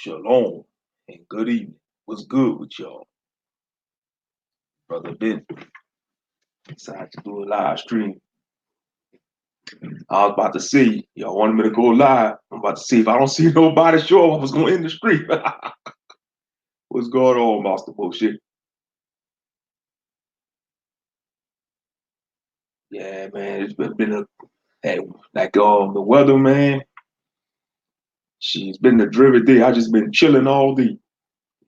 Shalom and good evening. What's good with y'all? Brother Ben decided to do a live stream. I was about to see, y'all wanted me to go live. I'm about to see if I don't see nobody sure I was going to end the stream. What's going on, Master Bullshit? Yeah, man, it's been a the weather, man. She's been a dreary day. I just been chilling all day.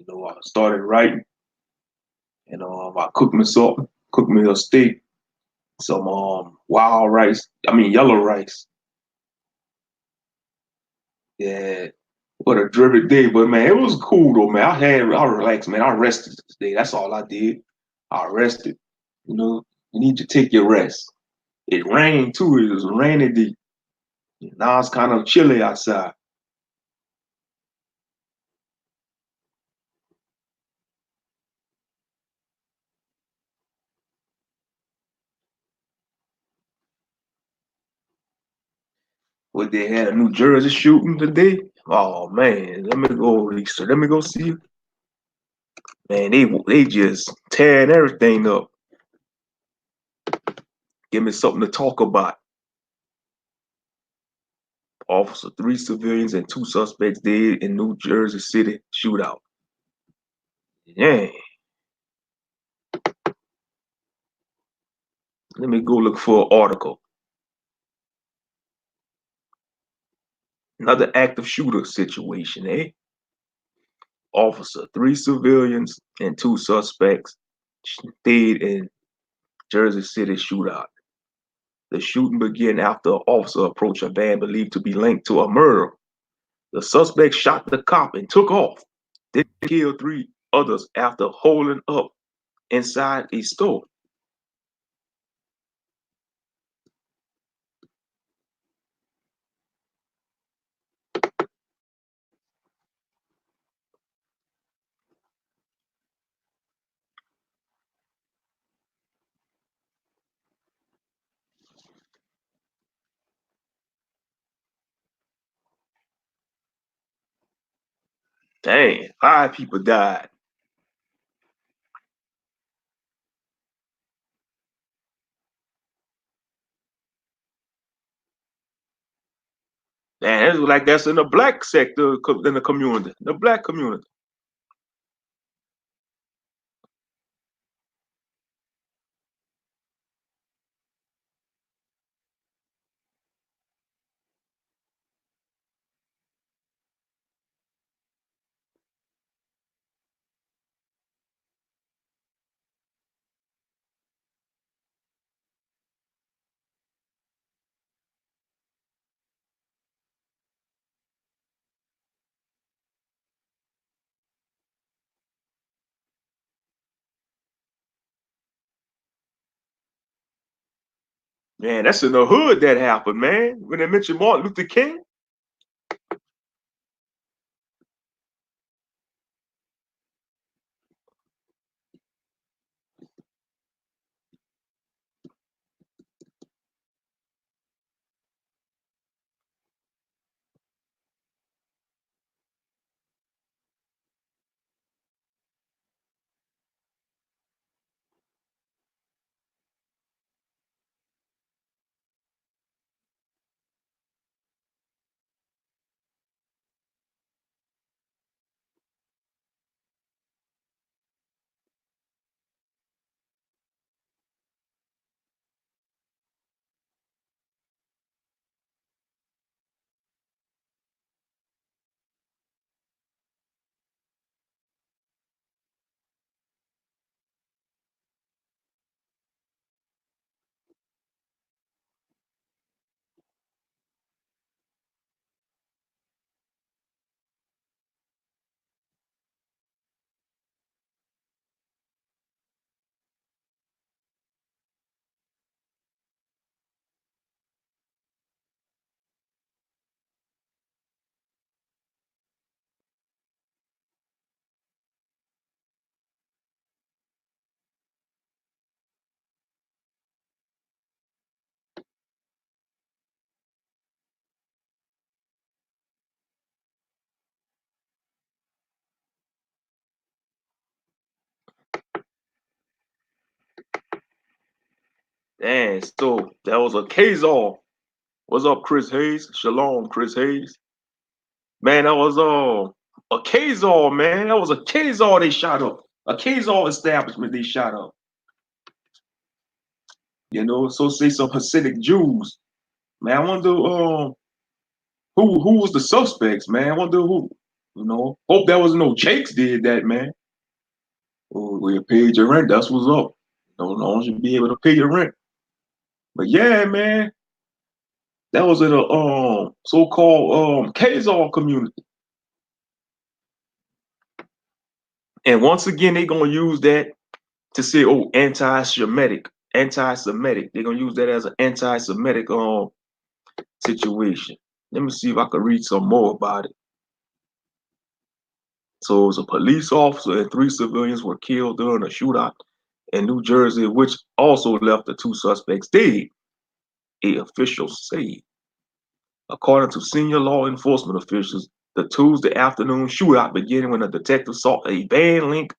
I started writing, and I cooked me a steak, some wild rice. I mean yellow rice. Yeah, what a dreary day, but man, it was cool though, man. I relaxed, man. I rested today. That's all I did. I rested. You need to take your rest. It rained too. It was a rainy day. Now it's kind of chilly outside. What they had a New Jersey shooting today. Oh man, let me go research. Let me go see. Man, they just tearing everything up. Give me something to talk about. Officer, 3 civilians and 2 suspects dead in New Jersey City shootout. Yeah. Let me go look for an article. Another active shooter situation, eh? Officer, 3 civilians and 2 suspects dead in Jersey City shootout. The shooting began after an officer approached a van believed to be linked to a murder. The suspect shot the cop and took off, then killed 3 others after holding up inside a store. Dang, 5 people died. Man, it's like that's in the black sector in the community, the black community. Man, that's in the hood that happened, man. When they mentioned Martin Luther King. Dang, so that was a Kazar. What's up, Chris Hayes? Shalom, Chris Hayes. Man, that was a Kazar, man. That was a Kazar they shot up. A Kazar establishment they shot up. You know, so say some Hasidic Jews. Man, I wonder who was the suspects, man. I wonder who. You know, hope that was no Jakes did that, man. Oh, well, you paid your rent. That's what's up. No, long as you be able to pay your rent. But yeah, man, that was in a so-called Khazar community. And once again, they're gonna use that to say, oh, anti-Semitic, anti-Semitic. They're gonna use that as an anti-Semitic situation. Let me see if I can read some more about it. So it was a police officer and 3 civilians were killed during a shootout in New Jersey, which also left the 2 suspects dead, a official said. According to senior law enforcement officials, the Tuesday afternoon shootout began when a detective saw a van link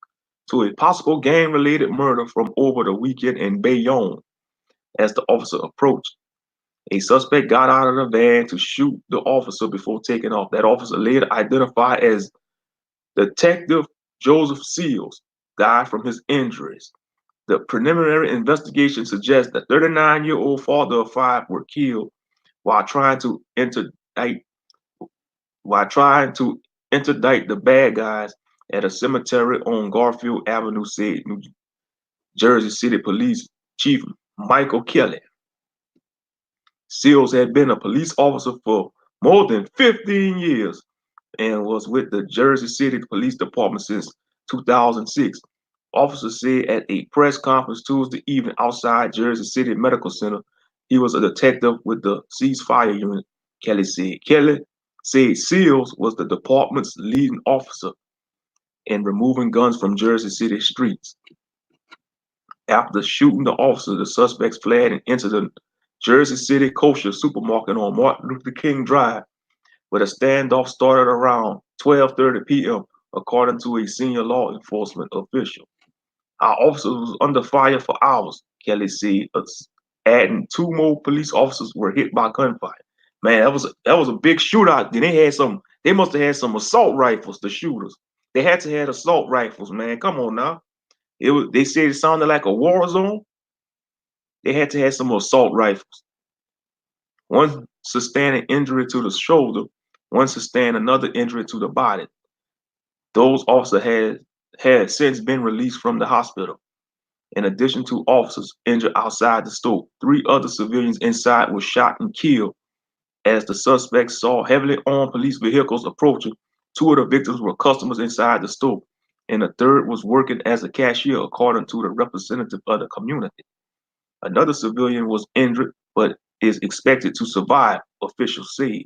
to a possible gang-related murder from over the weekend in Bayonne. As the officer approached, a suspect got out of the van to shoot the officer before taking off. That officer later identified as Detective Joseph Seals died from his injuries. The preliminary investigation suggests the 39-year-old father of 5 were killed while trying to interdict the bad guys at a cemetery on Garfield Avenue, said New Jersey City Police Chief Michael Kelly. Seals had been a police officer for more than 15 years and was with the Jersey City Police Department since 2006. Officers said at a press conference Tuesday evening outside Jersey City Medical Center he was a detective with the ceasefire unit, Kelly said. Kelly said Seals was the department's leading officer in removing guns from Jersey City streets. After shooting the officer, the suspects fled and entered the Jersey City Kosher supermarket on Martin Luther King Drive, where the standoff started around 12:30 p.m., according to a senior law enforcement official. Our officer was under fire for hours, Kelly said, adding 2 more police officers were hit by gunfire. Man, that was a big shootout. Then they must have had some assault rifles, the shooters. They had to have assault rifles, man. Come on now. They said it sounded like a war zone. They had to have some assault rifles. One sustained an injury to the shoulder, one sustained another injury to the body. Those officers had since been released from the hospital. In addition to officers injured outside the store, 3 other civilians inside were shot and killed as the suspects saw heavily armed police vehicles approaching. 2 of the victims were customers inside the store, and a third was working as a cashier, according to the representative of the community. Another civilian was injured but is expected to survive, officials said.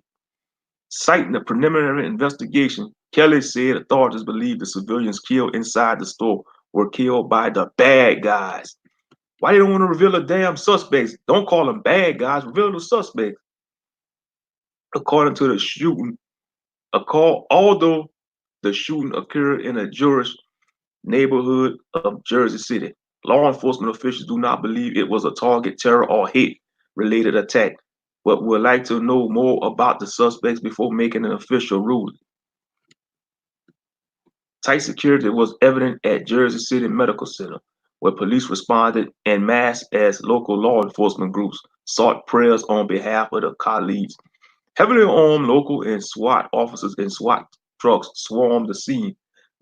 Citing the preliminary investigation, Kelly said authorities believe the civilians killed inside the store were killed by the bad guys. Why they don't want to reveal the damn suspects? Don't call them bad guys, reveal the suspects. According to the shooting, although the shooting occurred in a Jewish neighborhood of Jersey City, law enforcement officials do not believe it was a target terror or hate-related attack, but would like to know more about the suspects before making an official ruling. Tight security was evident at Jersey City Medical Center, where police responded en masse as local law enforcement groups sought prayers on behalf of the colleagues. Heavily armed local and SWAT officers and SWAT trucks swarmed the scene,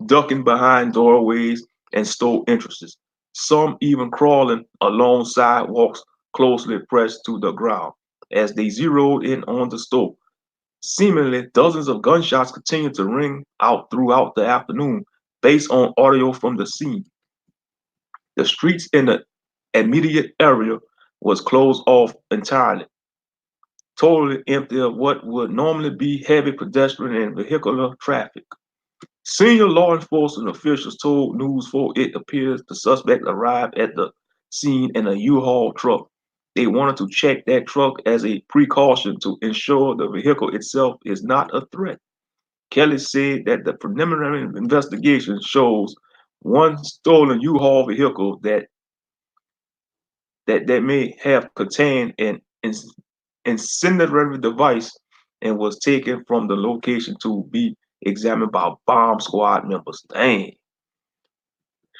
ducking behind doorways and store entrances, some even crawling along sidewalks closely pressed to the ground. As they zeroed in on the store, seemingly dozens of gunshots continued to ring out throughout the afternoon, based on audio from the scene. The streets in the immediate area was closed off entirely, totally empty of what would normally be heavy pedestrian and vehicular traffic. Senior law enforcement officials told News 4 it appears the suspect arrived at the scene in a U-Haul truck. They wanted to check that truck as a precaution to ensure the vehicle itself is not a threat. Kelly said that the preliminary investigation shows one stolen U-Haul vehicle that that may have contained an incendiary device and was taken from the location to be examined by bomb squad members. Dang.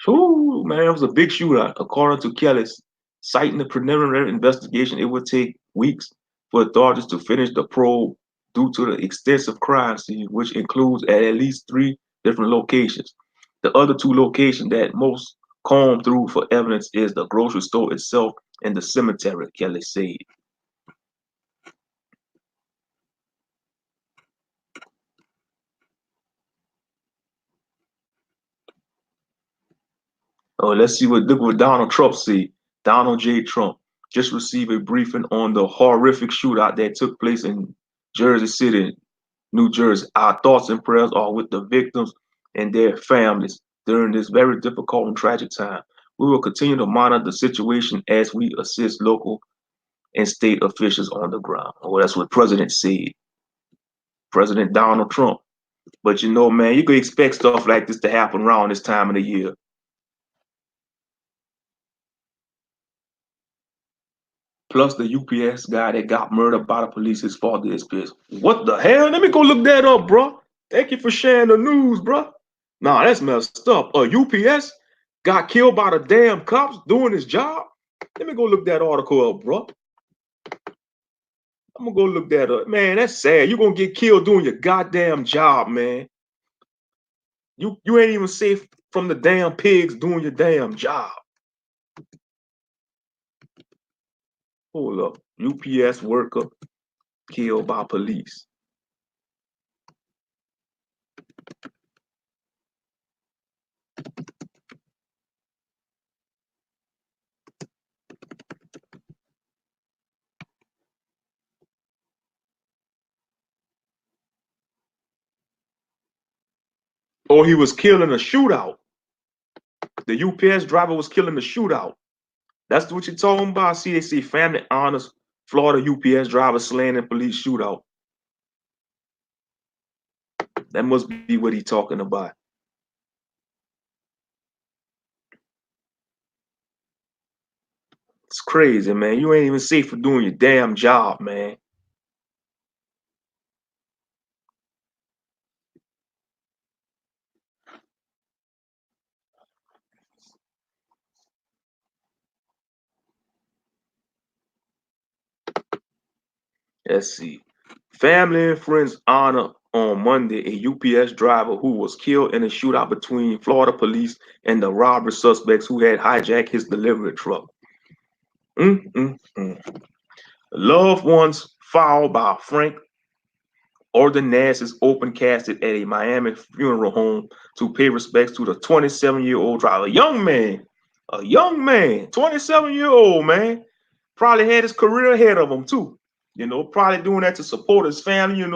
Whew, man, it was a big shootout. According to Kellis, citing the preliminary investigation, it would take weeks for authorities to finish the probe due to the extensive crime scene, which includes at least three different locations. The other two locations that most comb through for evidence is the grocery store itself and the cemetery, Kelly said. Oh, let's see look what Donald Trump said. Donald J. Trump just received a briefing on the horrific shootout that took place in Jersey City, New Jersey. Our thoughts and prayers are with the victims and their families during this very difficult and tragic time. We will continue to monitor the situation as we assist local and state officials on the ground. Well, that's what President said, President Donald Trump. But you know, man, you could expect stuff like this to happen around this time of the year. Plus the UPS guy that got murdered by the police, his father is pissed. What the hell? Let me go look that up, bro. Thank you for sharing the news, bro. Nah, that's messed up. UPS got killed by the damn cops doing his job. Let me go look that article up, bro. I'm gonna go look that up. Man, that's sad. You're gonna get killed doing your goddamn job, man. You ain't even safe from the damn pigs doing your damn job. Hold up. UPS worker killed by police. Or he was killing a shootout. The UPS driver was killing the shootout. That's what you're talking about. See, they see family honors Florida UPS driver slaying in police shootout. That must be what he's talking about. It's crazy, man. You ain't even safe for doing your damn job, man. Let's see. Family and friends honor on Monday a UPS driver who was killed in a shootout between Florida police and the robbery suspects who had hijacked his delivery truck. Loved ones fouled by Frank Ordonez's open casket at a Miami funeral home to pay respects to the 27-year-old driver. A young man, 27-year-old man, probably had his career ahead of him too. You know, probably doing that to support his family. You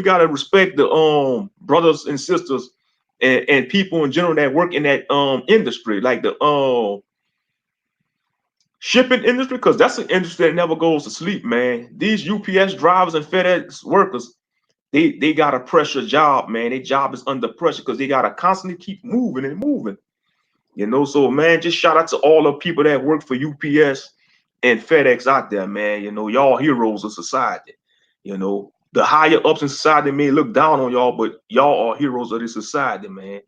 gotta respect the brothers and sisters and people in general that work in that industry, like the shipping industry, because that's an industry that never goes to sleep, man. These UPS drivers and FedEx workers, they got a pressure job, man. Their job is under pressure because they gotta constantly keep moving and moving. So man, just shout out to all the people that work for UPS and FedEx out there, man. Y'all heroes of society. The higher ups in society may look down on y'all, but y'all are heroes of this society, man.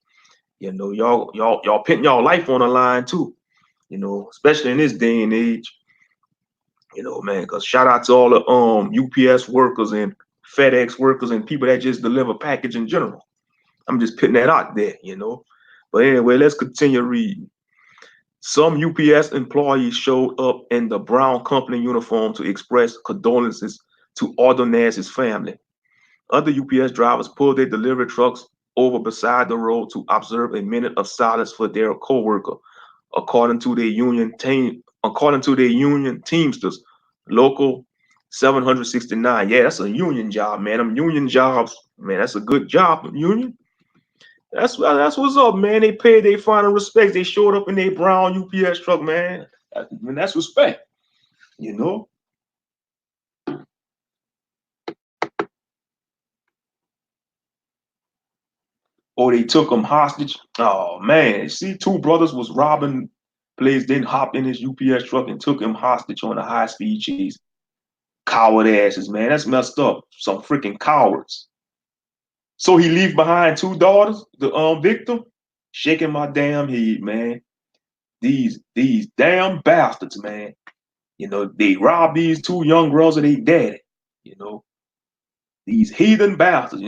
Y'all putting y'all life on the line too. Especially in this day and age. Man, because shout out to all the UPS workers and FedEx workers and people that just deliver package in general. I'm just putting that out there. But anyway, let's continue reading. Some UPS employees showed up in the brown company uniform to express condolences to Ordonez's family. Other UPS drivers pulled their delivery trucks over beside the road to observe a minute of silence for their co-worker, according to their union Teamsters, local 769. Yeah, that's a union job, man. Them union jobs, man, that's a good job, union. That's what's up, man. They paid their final respects. They showed up in their brown UPS truck, man. That's respect, you know. Or they took them hostage. Oh man, see, two brothers was robbing Police then hopped in his UPS truck and took him hostage on a high-speed chase. Coward asses, man. That's messed up. Some freaking cowards. So he leave behind two daughters, the victim, shaking my damn head, man. These damn bastards, man. They robbed these two young girls of their daddy. You know, these heathen bastards.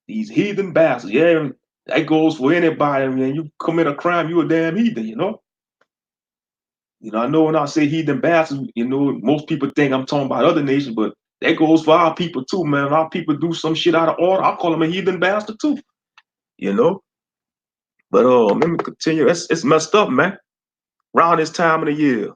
These heathen bastards. Yeah, that goes for anybody, man. You commit a crime, you a damn heathen. I know when I say heathen bastards, most people think I'm talking about other nations, but that goes for our people too, man. If our people do some shit out of order, I call them a heathen bastard too. you know. But let me continue. It's messed up, man. Around this time of the year,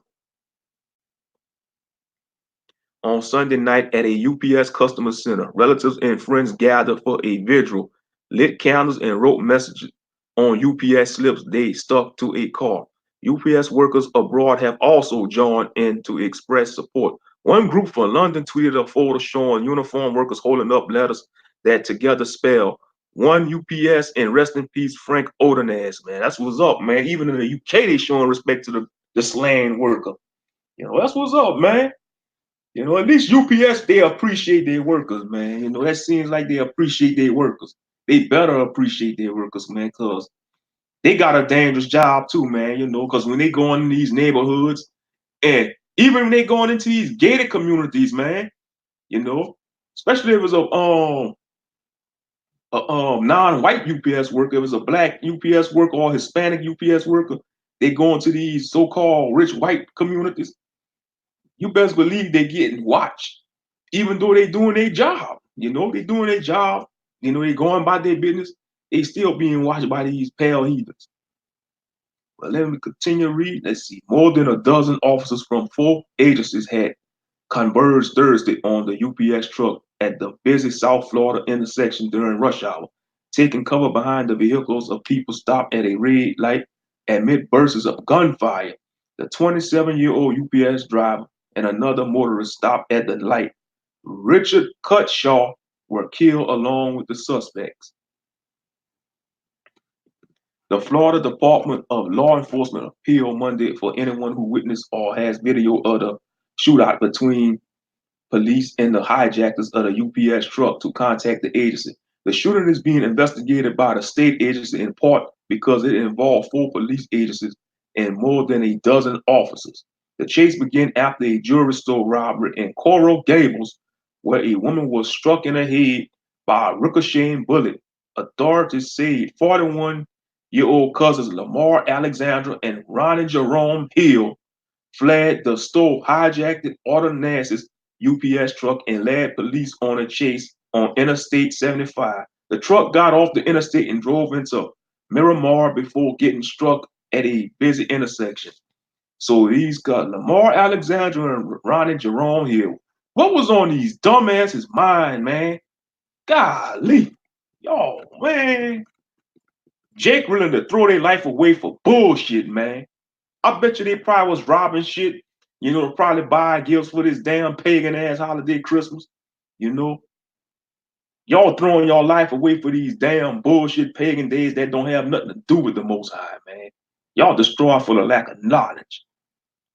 on Sunday night at a UPS customer center, relatives and friends gathered for a vigil, lit candles, and wrote messages on UPS slips they stuck to a car. UPS workers abroad have also joined in to express support. One group from London tweeted a photo showing uniform workers holding up letters that together spell "One UPS" and "Rest in peace, Frank Odenas." Man, that's what's up, man. Even in the UK, they showing respect to the slain worker. That's what's up, man. At least UPS, they appreciate their workers, man. That seems like they appreciate their workers. They better appreciate their workers, man, because they got a dangerous job too, man, because when they go in these neighborhoods and even when they going into these gated communities, man, you know, especially if it's a non-white UPS worker, if it's a black UPS worker or Hispanic UPS worker, they go into these so-called rich white communities, you best believe they getting watched, even though they doing their job. They doing their job. They going about their business. They still being watched by these pale heathens. But let me continue reading. Let's see. More than a dozen officers from 4 agencies had converged Thursday on the UPS truck at the busy South Florida intersection during rush hour, taking cover behind the vehicles of people stopped at a red light amid bursts of gunfire. The 27-year-old UPS driver and another motorist stopped at the light. Richard Cutshaw were killed along with the suspects. The Florida Department of Law Enforcement appealed Monday for anyone who witnessed or has video of the shootout between police and the hijackers of the UPS truck to contact the agency. The shooting is being investigated by the state agency in part because it involved 4 police agencies and more than a dozen officers. The chase began after a jewelry store robbery in Coral Gables, where a woman was struck in the head by a ricocheting bullet. Authorities say 41-year-old cousins Lamar Alexandra and Ronnie Jerome Hill fled the store, hijacked Ordonance's UPS truck, and led police on a chase on Interstate 75. The truck got off the interstate and drove into Miramar before getting struck at a busy intersection. So he's got Lamar Alexandra and Ronnie Jerome Hill. What was on these dumbasses' mind, man? Golly. Yo, man. Jake willing to throw their life away for bullshit, man. I bet you they probably was robbing shit, to probably buy gifts for this damn pagan ass holiday Christmas. You know, y'all throwing your life away for these damn bullshit pagan days that don't have nothing to do with the Most High, man. Y'all destroy for the lack of knowledge.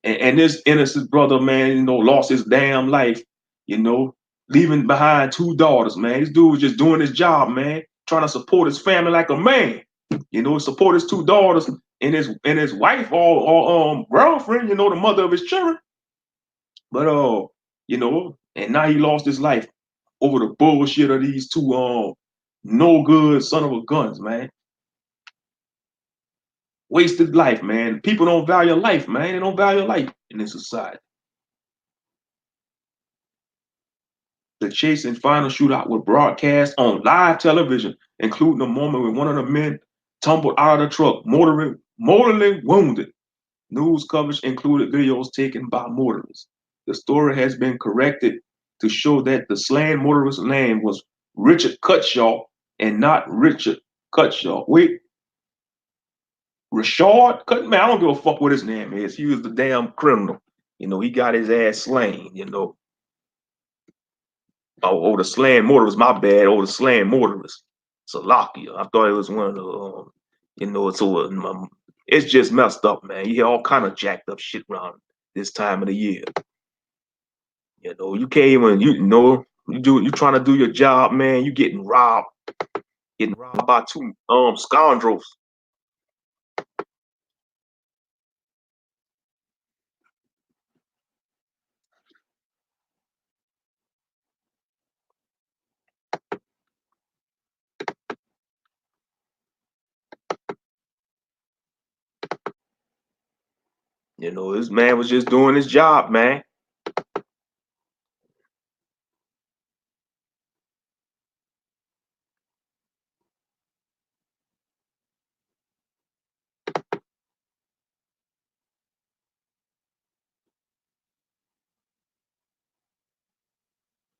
And this innocent brother, man, lost his damn life, leaving behind 2 daughters, man. This dude was just doing his job, man, trying to support his family like a man. Support his 2 daughters and his wife or girlfriend, the mother of his children. But and now he lost his life over the bullshit of these 2 no good son of a guns, man. Wasted life, man. People don't value life, man. They don't value life in this society. The chase and final shootout was broadcast on live television, including a moment when one of the men tumbled out of the truck, mortally wounded. News coverage included videos taken by motorists. The story has been corrected to show that the slain motorist's name was Richard Cutshaw and not Richard Cutshaw. Wait, Rashard Cut? Man, I don't give a fuck what his name is. He was the damn criminal. He got his ass slain, Oh, the slain motorist, my bad. Oh, the slain motorist. Salakia. I thought it was one of the, so It's just messed up, man. You hear all kind of jacked up shit around this time of the year. You know, you can't even, you trying to do your job, man. You getting robbed by two scoundrels. You know, this man was just doing his job, man.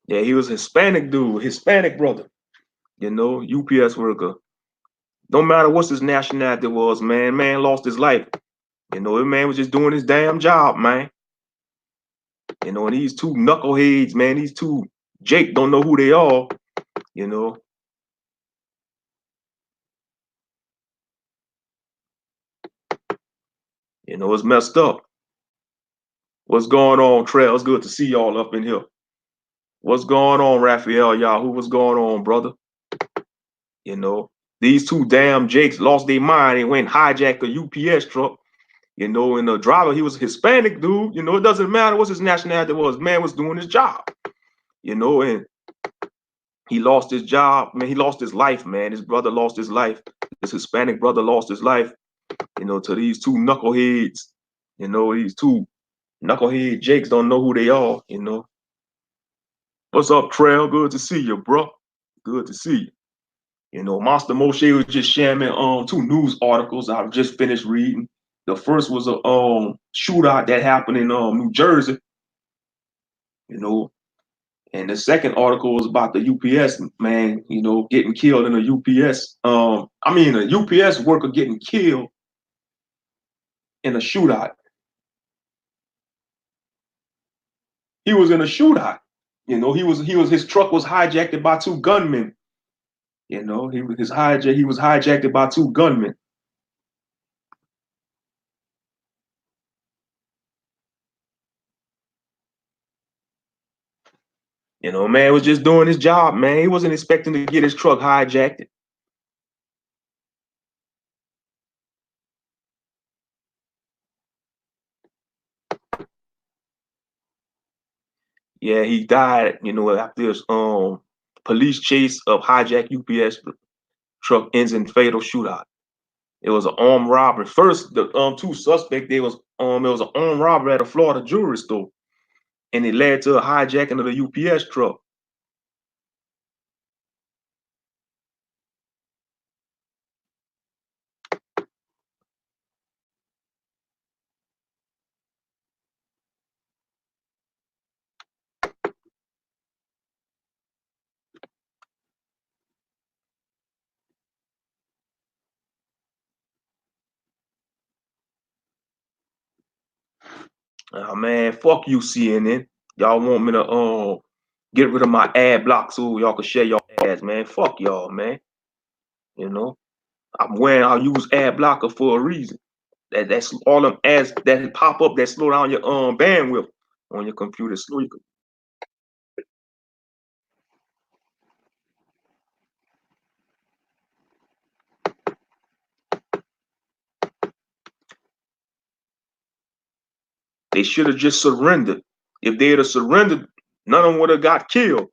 Yeah, he was a Hispanic dude, Hispanic brother. You know, UPS worker. No matter what his nationality was, man lost his life. You know, the man was just doing his damn job, man. You know, and these two knuckleheads, man, these two Jake don't know who they are. You know, it's messed up. What's going on, Trail? It's good to see y'all up in here. What's going on, Raphael? Y'all, what's going on, brother? You know, these two damn Jakes lost their mind and went hijacked a UPS truck. You know, and the driver, he was a Hispanic dude. You know, it doesn't matter what his nationality was. Man was doing his job. You know, and he lost his job. Man, he lost his life, man. His brother lost his life. His Hispanic brother lost his life. You know, to these two knuckleheads. You know, these two knucklehead Jakes don't know who they are. You know, what's up, Trail? Good to see you, bro. Good to see you. You know, Master Moshe was just sharing me two news articles I've just finished reading. The first was a shootout that happened in New Jersey, you know, and the second article was about the UPS man, you know, getting killed in a UPS. A UPS worker getting killed in a shootout. He was in a shootout. You know, his truck was hijacked by two gunmen. You know, he was hijacked by two gunmen. You know, man was just doing his job, man. He wasn't expecting to get his truck hijacked. Yeah, he died, you know, after this police chase of hijacked UPS truck ends in fatal shootout. It was an armed robbery. First, the two suspects, it was an armed robbery at a Florida jewelry store, and it led to a hijacking of the UPS truck. Man, fuck you, CNN. Y'all want me to get rid of my ad block so y'all can share your ads, man. Fuck y'all, man. You know, I'll use ad blocker for a reason. That's all them ads that pop up that slow down your bandwidth on your computer. They should have just surrendered. If they'd have surrendered, none of them would have got killed.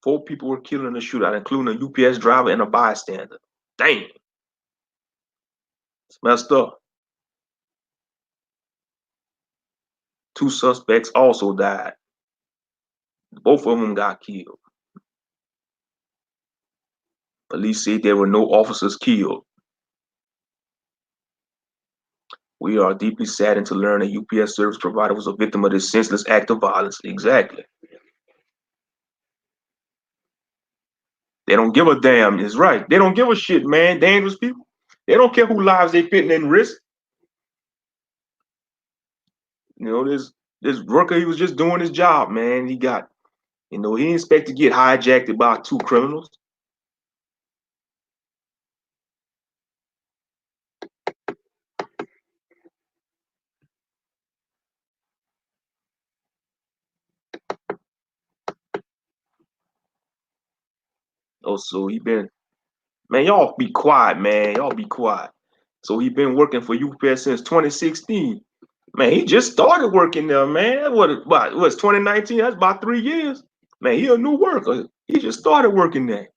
4 people were killed in the shootout, including a UPS driver and a bystander. Damn, it's messed up. 2 suspects also died. Both of them got killed. Police said there were no officers killed. We are deeply saddened to learn a UPS service provider was a victim of this senseless act of violence. Exactly. They don't give a damn. It's right. They don't give a shit, man. Dangerous people. They don't care who lives they putting in risk. You know, this worker, he was just doing his job, man. He got, he didn't expect to get hijacked by two criminals. Oh, so he been, man, y'all be quiet, man. Y'all be quiet. So he been working for UPS since 2016. Man, he just started working there, man. What's 2019? That's about 3 years. Man, he a new worker. He just started working there.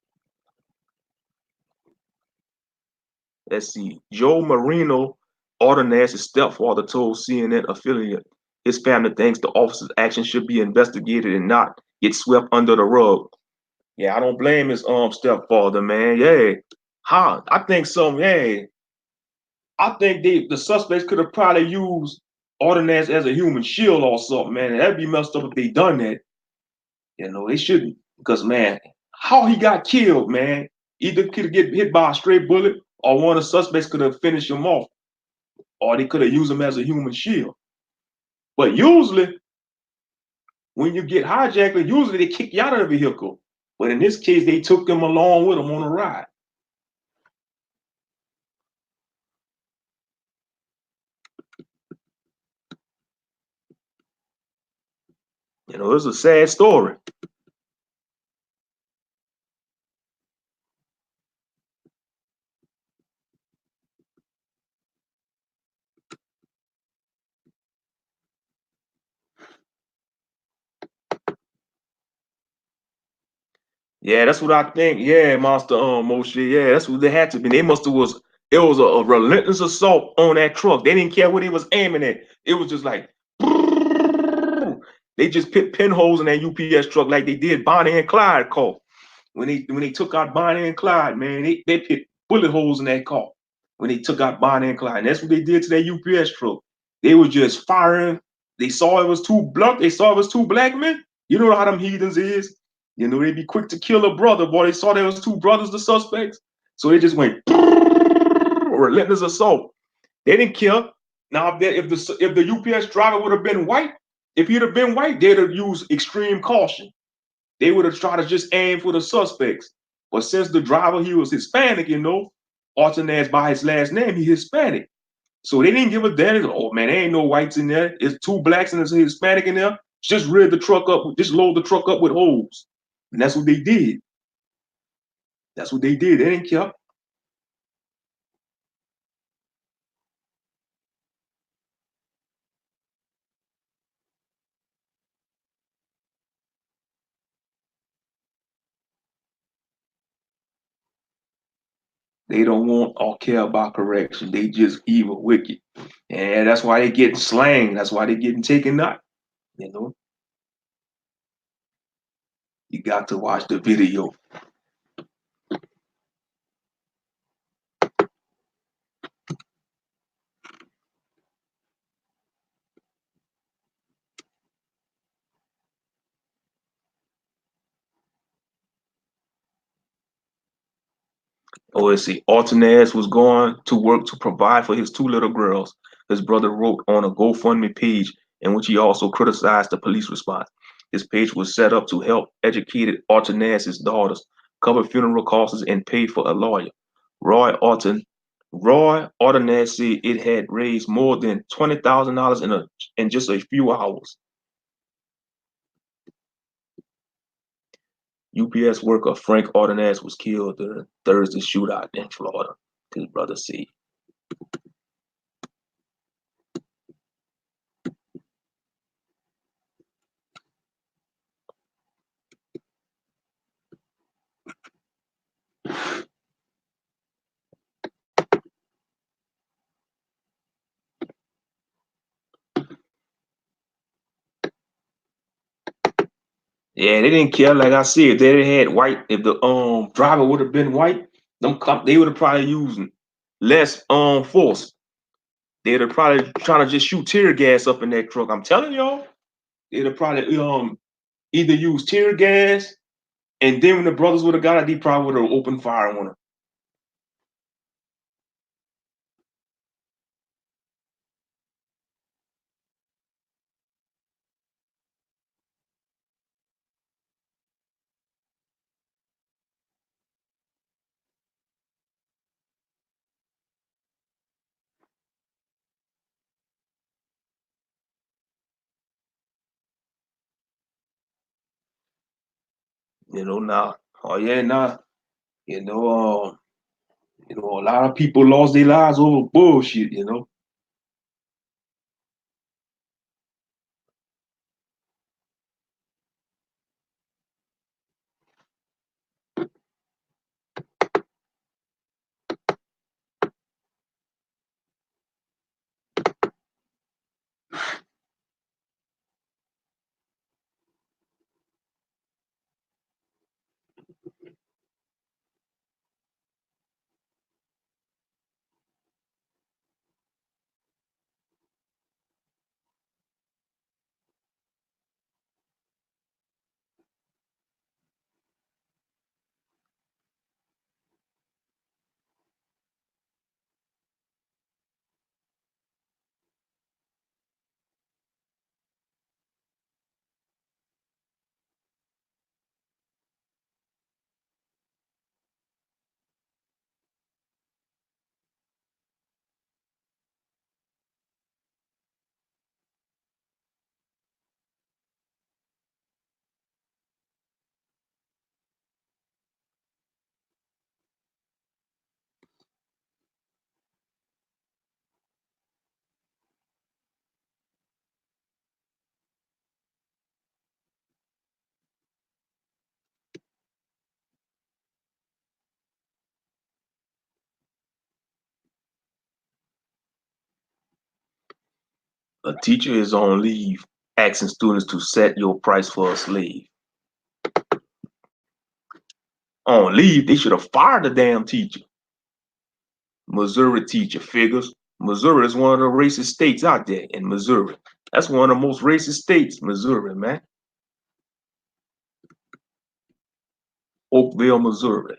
Let's see. Joe Marino, Ordonez's stepfather, told CNN affiliate his family thinks the officer's actions should be investigated and not get swept under the rug. Yeah, I don't blame his stepfather, man. Yeah. Huh. I think some, yeah. I think the suspects could have probably used Ordonez as a human shield or something, man. And that'd be messed up if they done that. They shouldn't. Because man, how he got killed, man. Either could get hit by a stray bullet or one of the suspects could have finished him off. Or they could have used him as a human shield. But usually, when you get hijacked, usually they kick you out of the vehicle. But in this case, they took him along with them on a ride. It's a sad story. Yeah, that's what I think. Yeah, Monster Moshe. Yeah, that's what they had to be. They must have was it was a relentless assault on that truck. They didn't care what he was aiming at. It was just like they just put pinholes in that UPS truck like they did Bonnie and Clyde car. When they took out Bonnie and Clyde, man, they put bullet holes in that car when they took out Bonnie and Clyde. And that's what they did to that UPS truck. They were just firing. They saw it was two blunt. They saw it was two black men. You know how them heathens is. They be quick to kill a brother. Boy, they saw there was two brothers, the suspects. So they just went relentless assault. They didn't kill. Now, if the UPS driver would have been white, if he'd have been white, they'd have used extreme caution. They would have tried to just aim for the suspects. But since the driver, he was Hispanic, Artanaz by his last name, he Hispanic. So they didn't give a damn. Oh man, there ain't no whites in there. It's two blacks and there's a Hispanic in there. Just rid the truck up, just load the truck up with holes. And that's what they did. That's what they did. They didn't care. They don't want or care about correction. They just evil, wicked. And that's why they getting slang. That's why they getting taken out. You know, you got to watch the video. Oh, let's see. Altanaz was going to work to provide for his two little girls. His brother wrote on a GoFundMe page in which he also criticized the police response. His page was set up to help educated Altanaz's daughters, cover funeral costs, and pay for a lawyer. Roy Altanaz said it had raised more than $20,000 in just a few hours. UPS worker Frank Altanaz was killed during Thursday shootout in Florida, his brother said. Yeah, they didn't care. Like I said, if they had white, if the driver would have been white, they would have probably used less force. They'd have probably trying to just shoot tear gas up in that truck. I'm telling y'all, they'd have probably either use tear gas, and then when the brothers would have got it, they probably would have opened fire on them. Now, oh yeah, now, you know, a lot of people lost their lives over bullshit. A teacher is on leave asking students to set your price for a slave. On leave, they should have fired the damn teacher. Missouri teacher figures. Missouri is one of the racist states out there in Missouri. That's one of the most racist states, Missouri, man. Oakville, Missouri.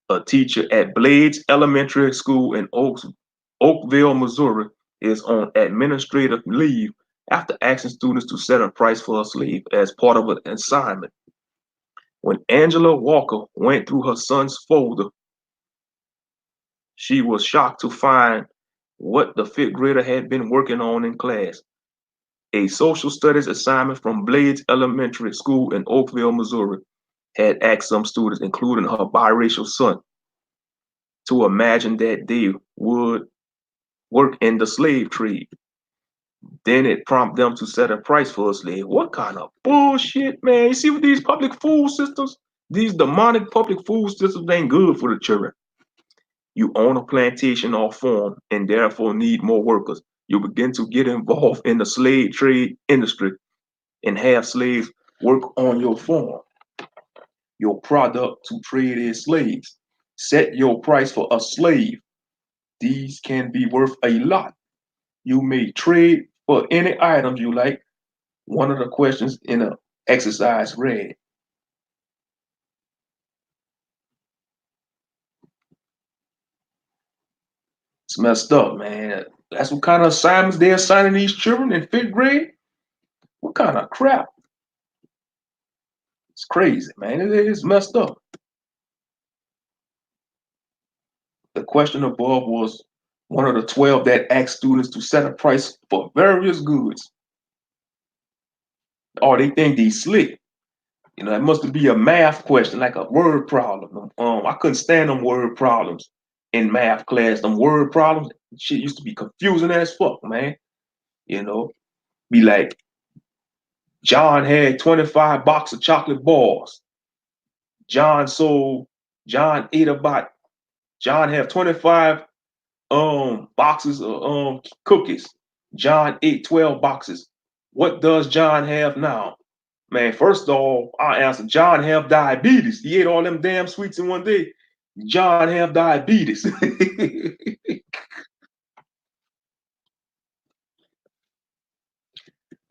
A teacher at Blades Elementary School in Oakville, Missouri, is on administrative leave after asking students to set a price for a slave as part of an assignment. When Angela Walker went through her son's folder, she was shocked to find what the fifth grader had been working on in class. A social studies assignment from Blades Elementary School in Oakville, Missouri, had asked some students, including her biracial son, to imagine that they would work in the slave trade. Then it prompted them to set a price for a slave. What kind of bullshit, man? You see with these public food systems, these demonic public food systems ain't good for the children. You own a plantation or farm and therefore need more workers. You begin to get involved in the slave trade industry and have slaves work on your farm. Your product to trade as slaves. Set your price for a slave. These can be worth a lot. You may trade for any items you like. One of the questions in the exercise read. It's messed up, man. That's what kind of assignments they're assigning these children in fifth grade? What kind of crap? It's crazy, man. It's messed up. The question above was one of the 12 that asked students to set a price for various goods. Oh, they think they slick. It must be a math question, like a word problem. I couldn't stand them word problems in math class. Them word problems, shit used to be confusing as fuck, man. You know, be like, John had 25 boxes of chocolate bars. John sold, John ate about, John have 25 boxes of cookies. John ate 12 boxes. What does John have now? Man, first of all, I answer John have diabetes. He ate all them damn sweets in one day. John have diabetes.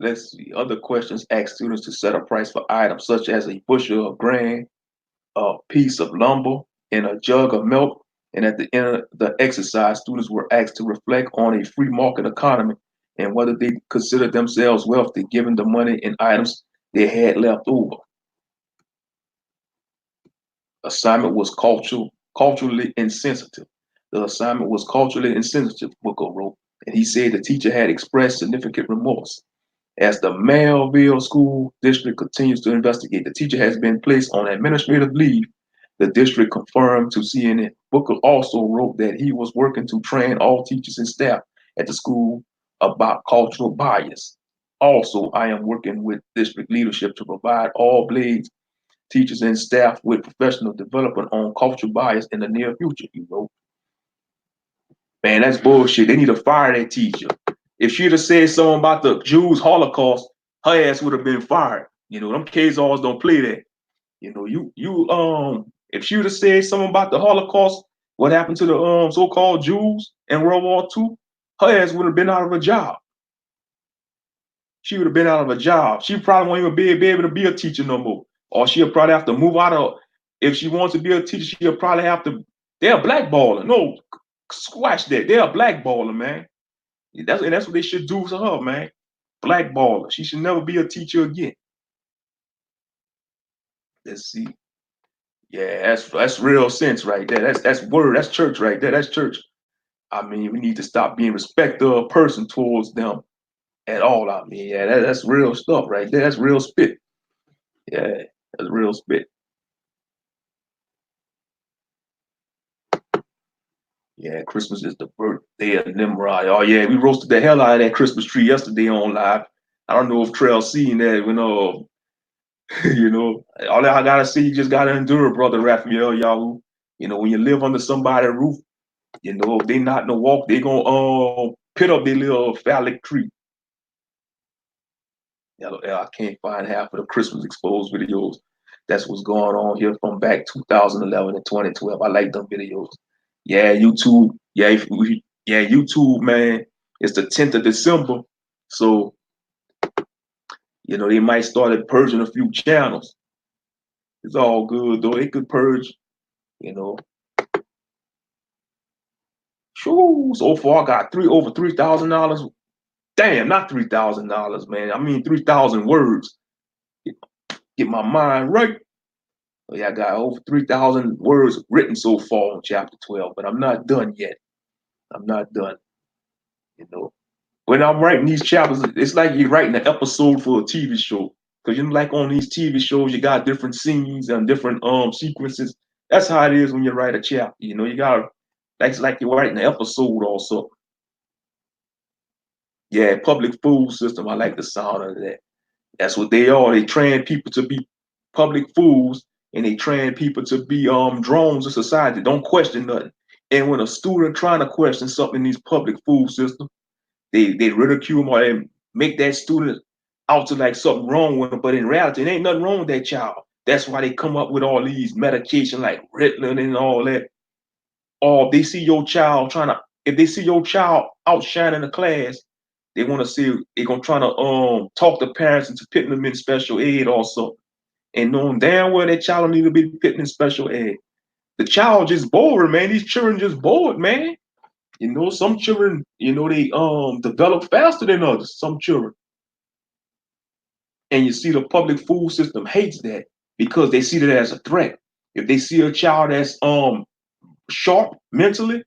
Let's see. Other questions ask students to set a price for items such as a bushel of grain, a piece of lumber, and a jug of milk. And at the end of the exercise, students were asked to reflect on a free market economy and whether they considered themselves wealthy given the money and items they had left over. Assignment was culturally insensitive. The assignment was culturally insensitive, Booker wrote, and he said the teacher had expressed significant remorse. As the Melville School District continues to investigate, the teacher has been placed on administrative leave, the district confirmed to CNN. Booker also wrote that he was working to train all teachers and staff at the school about cultural bias. Also, I am working with district leadership to provide all Blades teachers and staff with professional development on cultural bias in the near future, he wrote. Man, that's bullshit. They need to fire that teacher. If she'd have said something about the Jews Holocaust, her ass would have been fired. Them Khazars don't play that. If she would have said something about the Holocaust, what happened to the so-called Jews in World War II, her ass would have been out of a job. She would have been out of a job. She probably won't even be able to be a teacher no more. Or she'll probably have to move out of, if she wants to be a teacher, she'll probably have to, they're blackballing. No, squash that. They're blackballing, man. That's what they should do to her, man. Blackballer. She should never be a teacher again. Let's see. Yeah, that's real sense right there. That's word. That's church right there. That's church. I mean, we need to stop being respectful of a person towards them at all. I mean, yeah, that's real stuff right there. That's real spit. Yeah, that's real spit. Yeah, Christmas is the birthday of Nimrod. Oh yeah, we roasted the hell out of that Christmas tree yesterday on live. I don't know if Trail seen that. All I gotta say, you just gotta endure, brother Raphael Yahoo. When you live under somebody's roof, if they not in the walk, they gonna pit up their little phallic tree. I can't find half of the Christmas exposed videos. That's what's going on here from back 2011 and 2012. I like them videos. Yeah, YouTube. Yeah, YouTube, man. It's the 10th of December, so they might start purging a few channels. It's all good though. They could purge, you know. Shoo, so far I got over $3,000. Damn, not $3,000, man. I mean 3,000 words. Get my mind right. Yeah, I got over 3,000 words written so far on chapter 12, but I'm not done yet. I'm not done. When I'm writing these chapters, it's like you're writing an episode for a TV show. Because like on these TV shows, you got different scenes and different sequences. That's how it is when you write a chapter. You gotta, it's like you're writing an episode also. Yeah, public food system. I like the sound of that. That's what they are. They train people to be public fools, and they train people to be drones of society. Don't question nothing. And when a student trying to question something in these public food systems, they ridicule them or they make that student out to like something wrong with them. But in reality, there ain't nothing wrong with that child. That's why they come up with all these medication like Ritalin and all that. Or if they see your child if they see your child outshining the class, they want to see, they're gonna try to talk to parents into putting them in special ed also. And knowing damn well that child don't need to be put in special ed. The child just bored, man. These children just bored, man. Some children, they develop faster than others, some children. And you see the public food system hates that because they see that as a threat. If they see a child that's sharp mentally,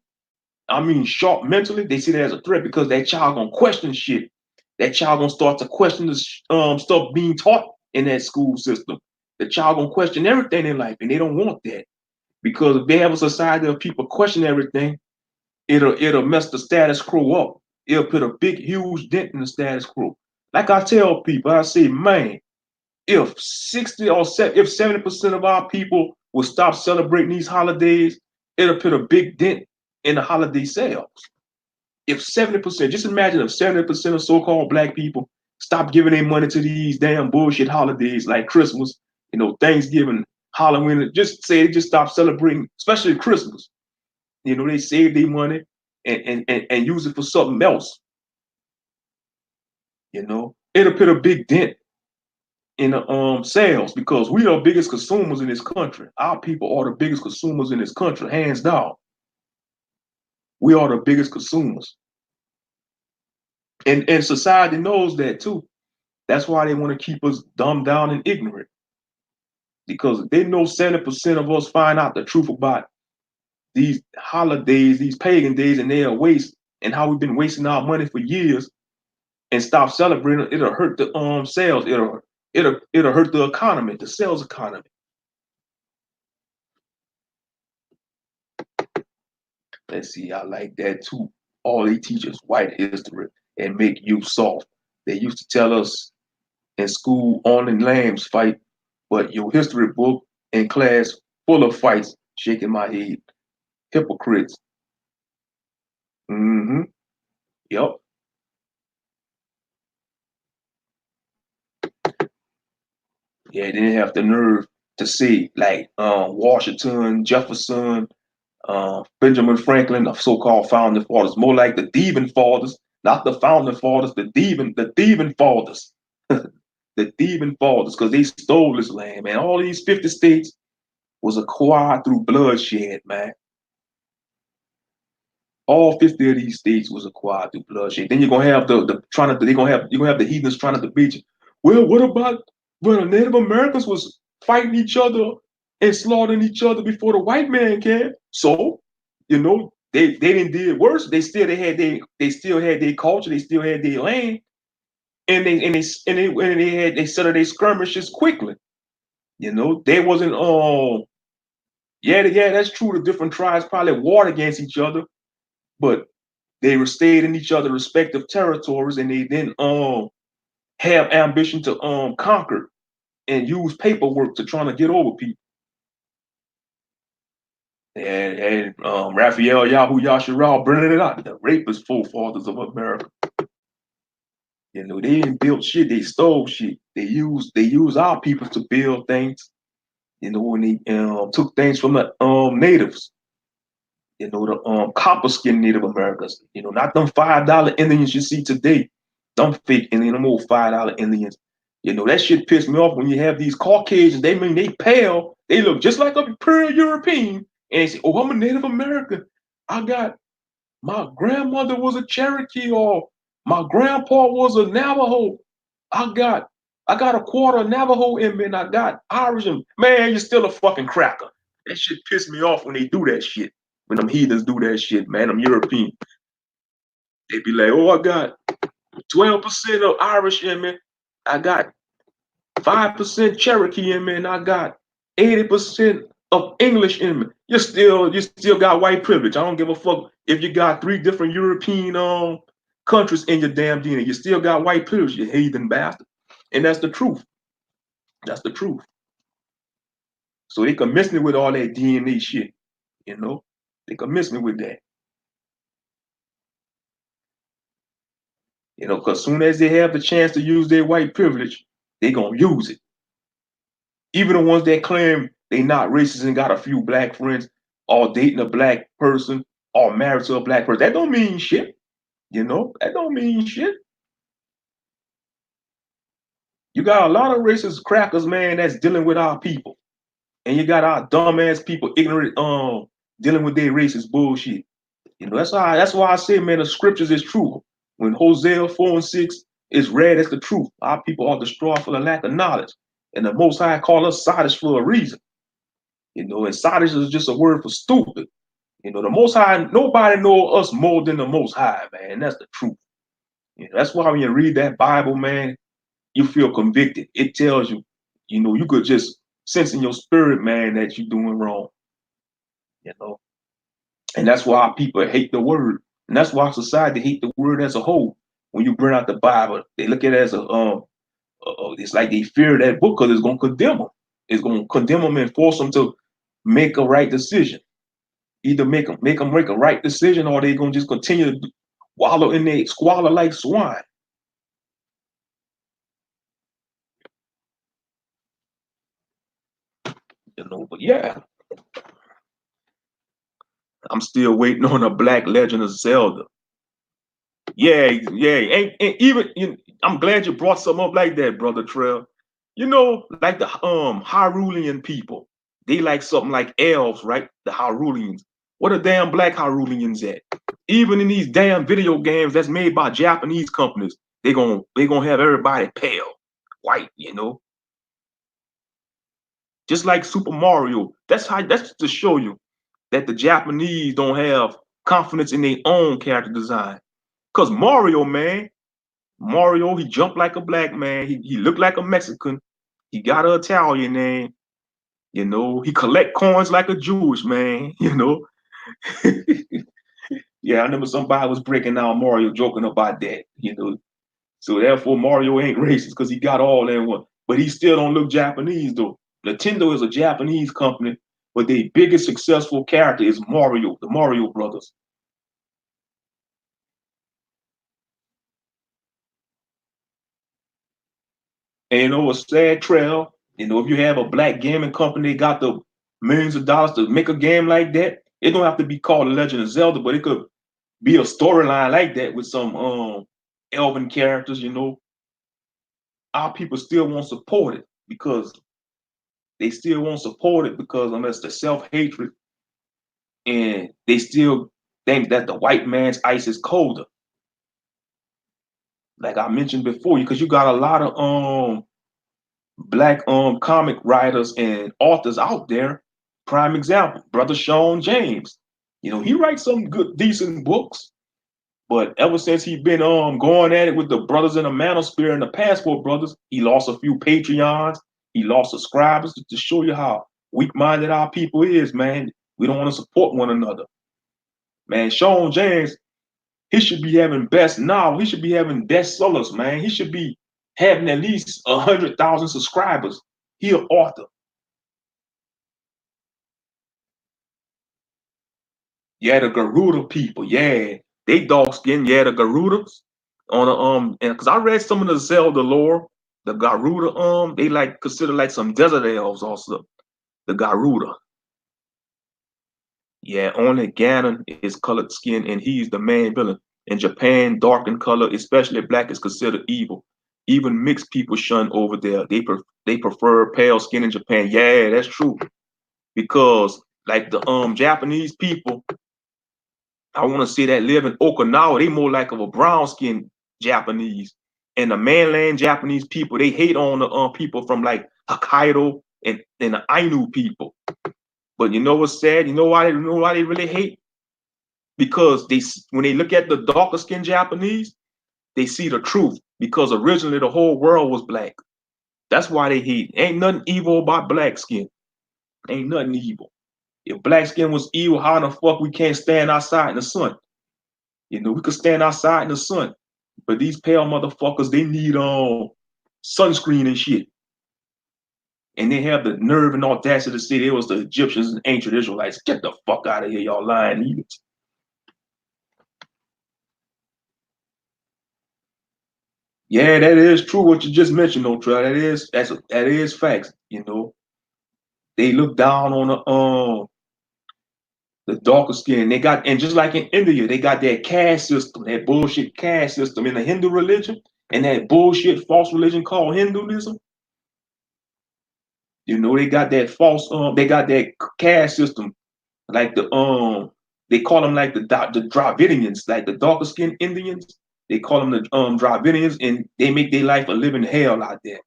they see that as a threat because that child gonna question shit. That child gonna start to question the stuff being taught in that school system. The child gonna question everything in life, and they don't want that. Because if they have a society of people question everything, it'll mess the status quo up. It'll put a big, huge dent in the status quo. Like I tell people, I say, man, if 70% of our people will stop celebrating these holidays, it'll put a big dent in the holiday sales. If 70%, just imagine if 70% of so-called black people stop giving their money to these damn bullshit holidays like Christmas, Thanksgiving, Halloween, just say they just stop celebrating, especially Christmas. They save their money and use it for something else. it'll put a big dent in the sales because we are the biggest consumers in this country. Our people are the biggest consumers in this country, hands down. We are the biggest consumers. And society knows that too. That's why they want to keep us dumbed down and ignorant. Because they know 70% of us find out the truth about these holidays, these pagan days, and their waste and how we've been wasting our money for years and stop celebrating, it'll hurt the sales. It'll hurt the economy, the sales economy. Let's see, I like that too. All they teach us white history and make you soft. They used to tell us in school on the lambs fight, but your history book in class full of fights, shaking my head. Hypocrites. Mm-hmm. Yep. Yeah, they didn't have the nerve to say like Washington, Jefferson, Benjamin Franklin, the so-called founding fathers, more like the thieving fathers, not the founding fathers, the thieving fathers, the thieving fathers, because they stole this land, man. All these 50 states was acquired through bloodshed, man. All 50 of these states was acquired through bloodshed. Then you're gonna have the trying to you're gonna have the heathens trying to debate you. Well, what about when the Native Americans was fighting each other and slaughtering each other before the white man came? So, they didn't did worse. They still had their culture, they still had their land, and they settled their skirmishes quickly. They wasn't yeah, that's true. The different tribes probably warred against each other, but they were stayed in each other's respective territories, and they didn't have ambition to conquer and use paperwork to trying to get over people. And Raphael Yahoo Yasharal bringing it out, the rapist forefathers of America. They didn't build shit, they stole shit. They used our people to build things, when they took things from the natives. The copper skin Native Americans, not them $5 Indians you see today, them fake Indian, them old $5 Indians. That shit pissed me off when you have these Caucasians, they pale, they look just like a pure European, and they say, oh, I'm a Native American. My grandmother was a Cherokee, or my grandpa was a Navajo. I got I got a quarter Navajo in me, and I got Irish in me. Man, you're still a fucking cracker. That shit pissed me off when they do that shit. When them heathens do that shit, man, them European. They be like, oh, I got 12% of Irish in me. I got 5% Cherokee in me, and I got 80% of English in me. You still got white privilege. I don't give a fuck if you got 3 different European countries in your damn DNA. You still got white privilege, you heathen bastard. And that's the truth. That's the truth. So they can miss me with all that DNA shit, you know. They can miss me with that. Because soon as they have the chance to use their white privilege, they gonna use it. Even the ones that claim they not racist and got a few black friends, or dating a black person, or married to a black person, that don't mean shit. That don't mean shit. You got a lot of racist crackers, man, that's dealing with our people. And you got our dumbass people ignorant, dealing with their racist bullshit. That's why I say, man, the scriptures is true. When Hosea 4:6 is read as the truth, our people are destroyed for the lack of knowledge. And the Most High call us sadish for a reason. And sadish is just a word for stupid. The Most High, nobody know us more than the Most High, man. And that's the truth. That's why when you read that Bible, man, you feel convicted. It tells you, you could just sense in your spirit, man, that you're doing wrong. You know. And that's why people hate the word. And that's why society hate the word as a whole. When you bring out the Bible, they look at it as it's like they fear that book because it's going to condemn them. It's going to condemn them and force them to make a right decision. Either make them make a right decision, or they're going to just continue to wallow in their squalor like swine. But yeah, I'm still waiting on a Black Legend of Zelda. Yeah, yeah. And even I'm glad you brought something up like that, brother Trail. You know, like the Hyrulean people, they like something like elves, right? The Hyruleans. What are damn black Hyruleans at? Even in these damn video games that's made by Japanese companies, they gonna have everybody pale, white, just like Super Mario. That's to show you that the Japanese don't have confidence in their own character design. Cause Mario, man, Mario, he jumped like a black man. He looked like a Mexican. He got an Italian name. He collect coins like a Jewish man. Yeah, I remember somebody was breaking down Mario, joking about that. So therefore, Mario ain't racist because he got all that one. But he still don't look Japanese though. Nintendo is a Japanese company, but their biggest successful character is Mario, the Mario brothers. And a sad trail. If you have a black gaming company, they got the millions of dollars to make a game like that. It don't have to be called The Legend of Zelda, but it could be a storyline like that with some elven characters. Our people still won't support it because they still won't support it because unless the self-hatred and they still think that the white man's ice is colder. Like I mentioned before, because you got a lot of black comic writers and authors out there. Prime example, brother Sean James. He writes some good, decent books, but ever since he been going at it with the brothers in the Manosphere and the Passport Brothers, he lost a few Patreons, he lost subscribers to show you how weak-minded our people is, man. We don't want to support one another. Man, Sean James, he should be having best now. He should be having bestsellers, man. He should be having at least 100,000 subscribers. He an author. Yeah, the Garuda people. Yeah, they dark skin. Yeah, the Garudas on the and because I read some of the Zelda lore, the Garuda they like considered like some desert elves also. The Garuda. Yeah, only Ganon is colored skin and he's the main villain. In Japan, dark in color, especially black, is considered evil. Even mixed people shun over there. They prefer pale skin in Japan. Yeah, that's true. Because like the Japanese people, I want to say that live in Okinawa, they more like of a brown skinned Japanese. And the mainland Japanese people, they hate on the people from like Hokkaido and the Ainu people. But you know what's sad? You know why they really hate? Because when they look at the darker skinned Japanese, they see the truth. Because originally the whole world was black. That's why they hate. Ain't nothing evil about black skin. Ain't nothing evil. If black skin was evil, how in the fuck we can't stand outside in the sun? We could stand outside in the sun. But these pale motherfuckers, they need sunscreen and shit. And they have the nerve and audacity to say it was the Egyptians and ancient Israelites. Get the fuck out of here, y'all lying idiots. Yeah, that is true what you just mentioned, though, Trey. That is facts. They look down on the darker skin. They got, and just like in India, they got that caste system, that bullshit caste system in the Hindu religion, and that bullshit false religion called Hinduism. They got that they got that caste system, like they call them like the Dravidians, like the darker skinned Indians. They call them the Dravidians, and they make their life a living hell out there.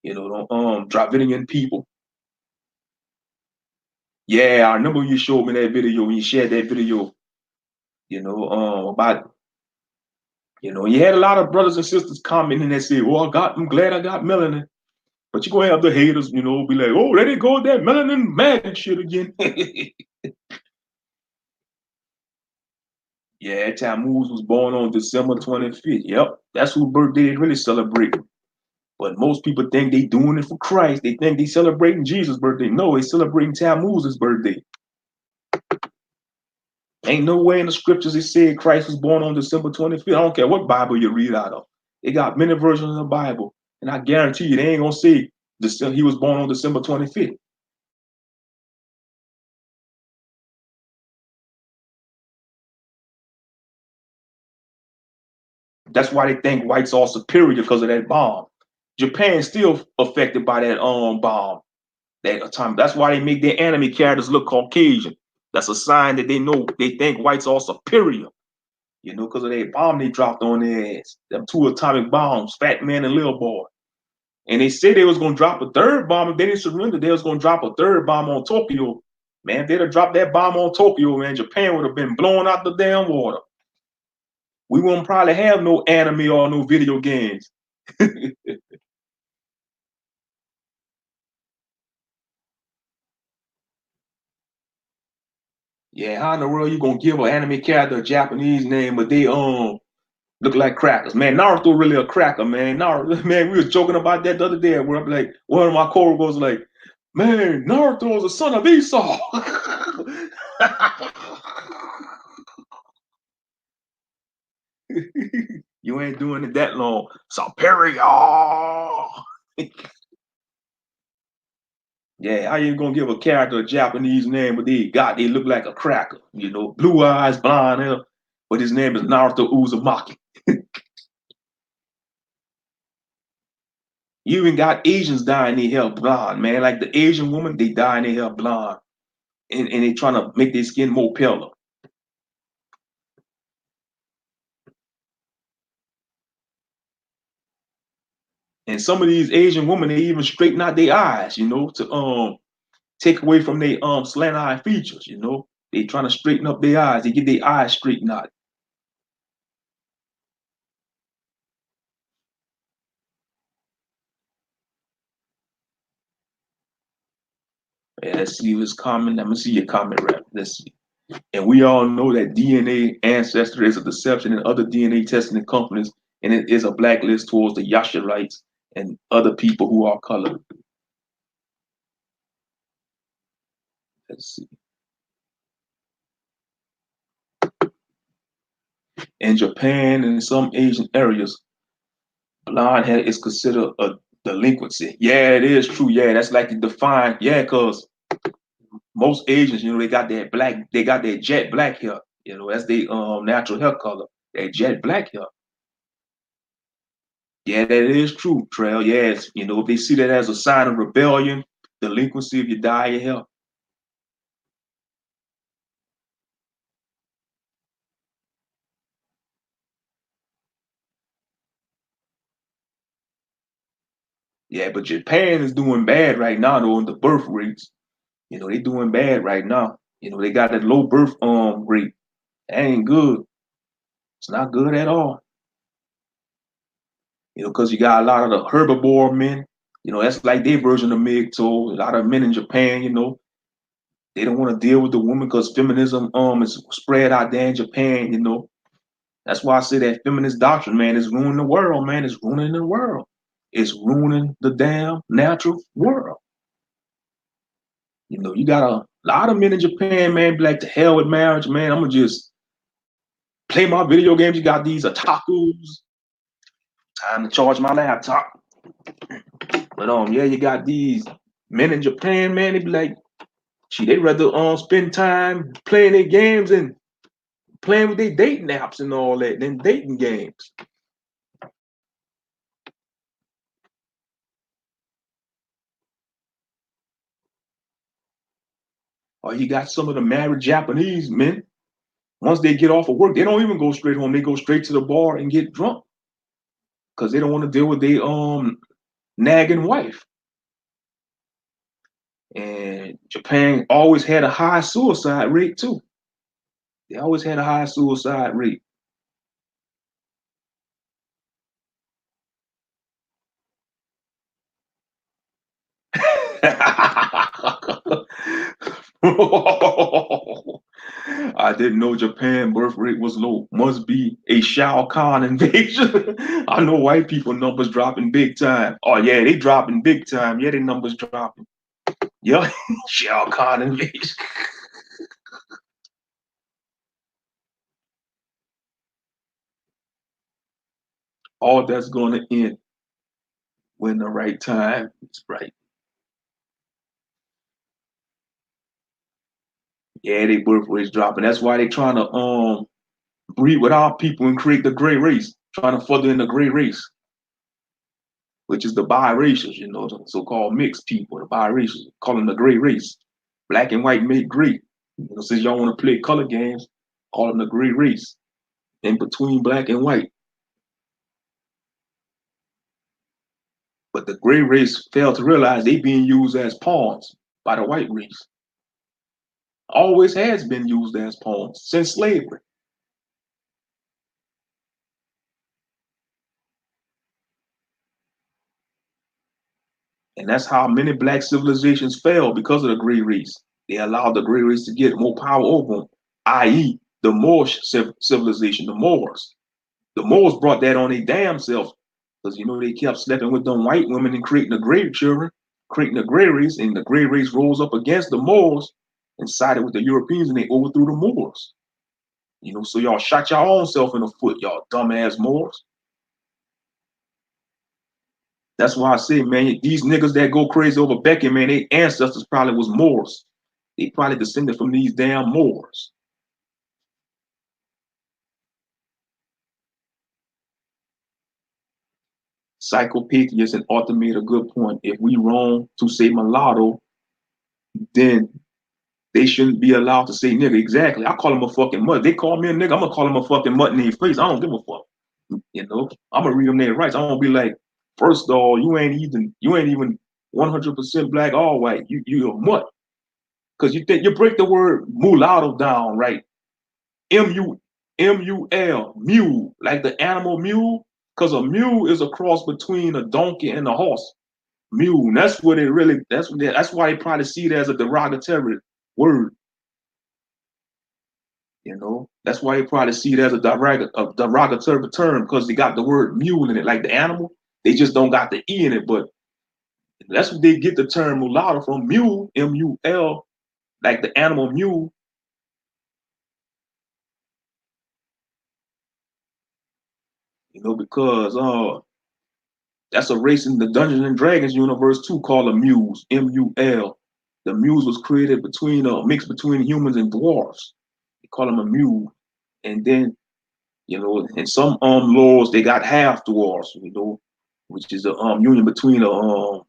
The Dravidian people. Yeah, I remember you showed me that video when you shared that video. About you had a lot of brothers and sisters commenting that say, "Oh, I'm glad I got melanin." But you're gonna have the haters, be like, "Oh, let it go with that melanin magic shit again." Yeah, Tammuz was born on December 25th. Yep, that's whose birthday they really celebrating. But most people think they doing it for Christ. They think they celebrating Jesus' birthday. No, they celebrating Tammuz's birthday. Ain't no way in the scriptures it said Christ was born on December 25th. I don't care what Bible you read out of. They got many versions of the Bible. And I guarantee you, they ain't gonna say he was born on December 25th. That's why they think whites are superior because of that bomb. Japan's still affected by that bomb. That atomic. That's why they make their anime characters look Caucasian. That's a sign that they know they think whites are superior. You know, because of that bomb they dropped on their ass. Them two atomic bombs, Fat Man and Little Boy. And they said they was gonna drop a third bomb. If they didn't surrender, they was gonna drop a third bomb on Tokyo. Man, if they'd have dropped that bomb on Tokyo, man, Japan would have been blown out the damn water. We wouldn't probably have no anime or no video games. Yeah, how in the world you gonna give an anime character a Japanese name, but they look like crackers? Man, Naruto really a cracker, man. Naruto, man, we was joking about that the other day where I'm like, one of my coworkers was like, man, Naruto is a son of Esau. You ain't doing it that long. Superior. Yeah, how you gonna give a character a Japanese name, but they look like a cracker, you know, blue eyes, blonde hair, but his name is Naruto Uzumaki. You even got Asians dyeing their hair blonde, man. Like the Asian woman, they dyeing their hair blonde, and they trying to make their skin more paler. And some of these Asian women, they even straighten out their eyes, you know, to take away from their slant eye features, you know. They trying to straighten up their eyes. They get their eyes straightened out. Yeah, let's see what's comment. Let me see your comment rap. Let's see. And we all know that DNA ancestry is a deception in other DNA testing companies, and it is a blacklist towards the Yasharites and other people who are colored. Let's see. In Japan and in some Asian areas, blonde hair is considered a delinquency. Yeah, it is true. Yeah, that's like the define. Yeah, because most Asians, you know, they got that jet black hair. You know, that's their natural hair color. That jet black hair. Yeah, that is true, Trail. Yes, you know, if they see that as a sign of rebellion, delinquency, if you dye your hair. Yeah, but Japan is doing bad right now, though, in the birth rates. You know, they doing bad right now. You know, they got that low birth rate. That ain't good. It's not good at all. You know, because you got a lot of the herbivore men. You know, that's like their version of MGTOW. A lot of men in Japan, you know, they don't want to deal with the woman because feminism is spread out there in Japan, you know. That's why I say that feminist doctrine, man, is ruining the world, man. It's ruining the world. It's ruining the damn natural world. You know, you got a lot of men in Japan, man, be like, to hell with marriage, man. I'm gonna just play my video games. You got these otakus. Time to charge my laptop. But yeah, you got these men in Japan, man. They be like, gee, they rather spend time playing their games and playing with their dating apps and all that than dating games. Or you got some of the married Japanese men. Once they get off of work, they don't even go straight home. They go straight to the bar and get drunk because they don't want to deal with their nagging wife. And Japan always had a high suicide rate too. They always had a high suicide rate. I didn't know Japan birth rate was low. Must be a Shao Kahn invasion. I know white people numbers dropping big time. Oh yeah, they dropping big time. Yeah, their numbers dropping. Yeah, Shao Kahn invasion. All that's going to end when the right time is right. Yeah, they birth rates dropping. That's why they trying to breed with our people and create the gray race. trying to further in the gray race, which is the biracials, you know, the so-called mixed people, the biracials, call them the gray race. Black and white make gray. You know, since y'all want to play color games, call them the gray race. In between black and white. But the gray race failed to realize they being used as pawns by the white race. Always has been used as pawns since slavery. And that's how many black civilizations fell because of the gray race. They allowed the gray race to get more power over them, i.e., the Moorish civilization, the Moors. The Moors brought that on their damn self because, you know, they kept sleeping with them white women and creating the gray children, creating the gray race, and the gray race rose up against the Moors and sided with the Europeans and they overthrew the Moors. You know, so y'all shot your own self in the foot, y'all dumbass Moors. That's why I say, man, these niggas that go crazy over Becky, man, their ancestors probably was Moors. They probably descended from these damn Moors. Psychopathias and Arthur made a good point. If we wrong to say mulatto, then they shouldn't be allowed to say nigga. Exactly. I call him a fucking mutt. They call me a nigga. I'm gonna call him a fucking mutt in their face. I don't give a fuck. You know, I'm gonna read them their rights. I'm gonna be like, first of all, you ain't even 100% black or white. You a mutt. Cause you break the word mulatto down, right? M-U-L, mule, like the animal mule. Cause a mule is a cross between a donkey and a horse. Mule. That's what it really. That's why they probably see it as a derogatory word. You know, that's why they probably see it as a derogatory term because they got the word mule in it, like the animal. They just don't got the E in it, but that's what they get the term mulatto from. Mule, M-U-L, like the animal mule. You know, because that's a race in the Dungeons and Dragons universe too, called a muse, M-U-L. The muse was created between a mix between humans and dwarfs. They call them a mule, and then, you know, in some laws they got half dwarfs, you know, which is a union between a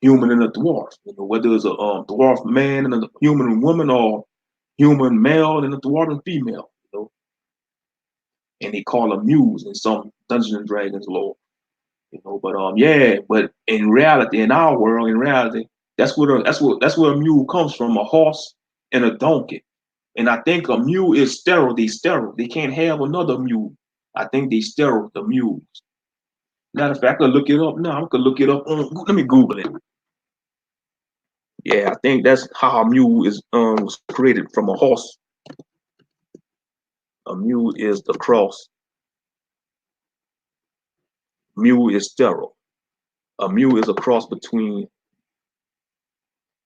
human and a dwarf. You know, whether it's a dwarf man and a human woman or human male and a dwarf and female, you know, and they call them muse in some Dungeons and Dragons law. You know, but yeah, but in reality, in our world, in reality, that's where a mule comes from, a horse and a donkey. And I think a mule is sterile. They sterile. They can't have another mule. I think they sterile the mules. Matter of fact, I could look it up now. I could look it up on. Let me Google it. Yeah, I think that's how a mule is was created from a horse. A mule is the cross. Mule is sterile. A mule is a cross between.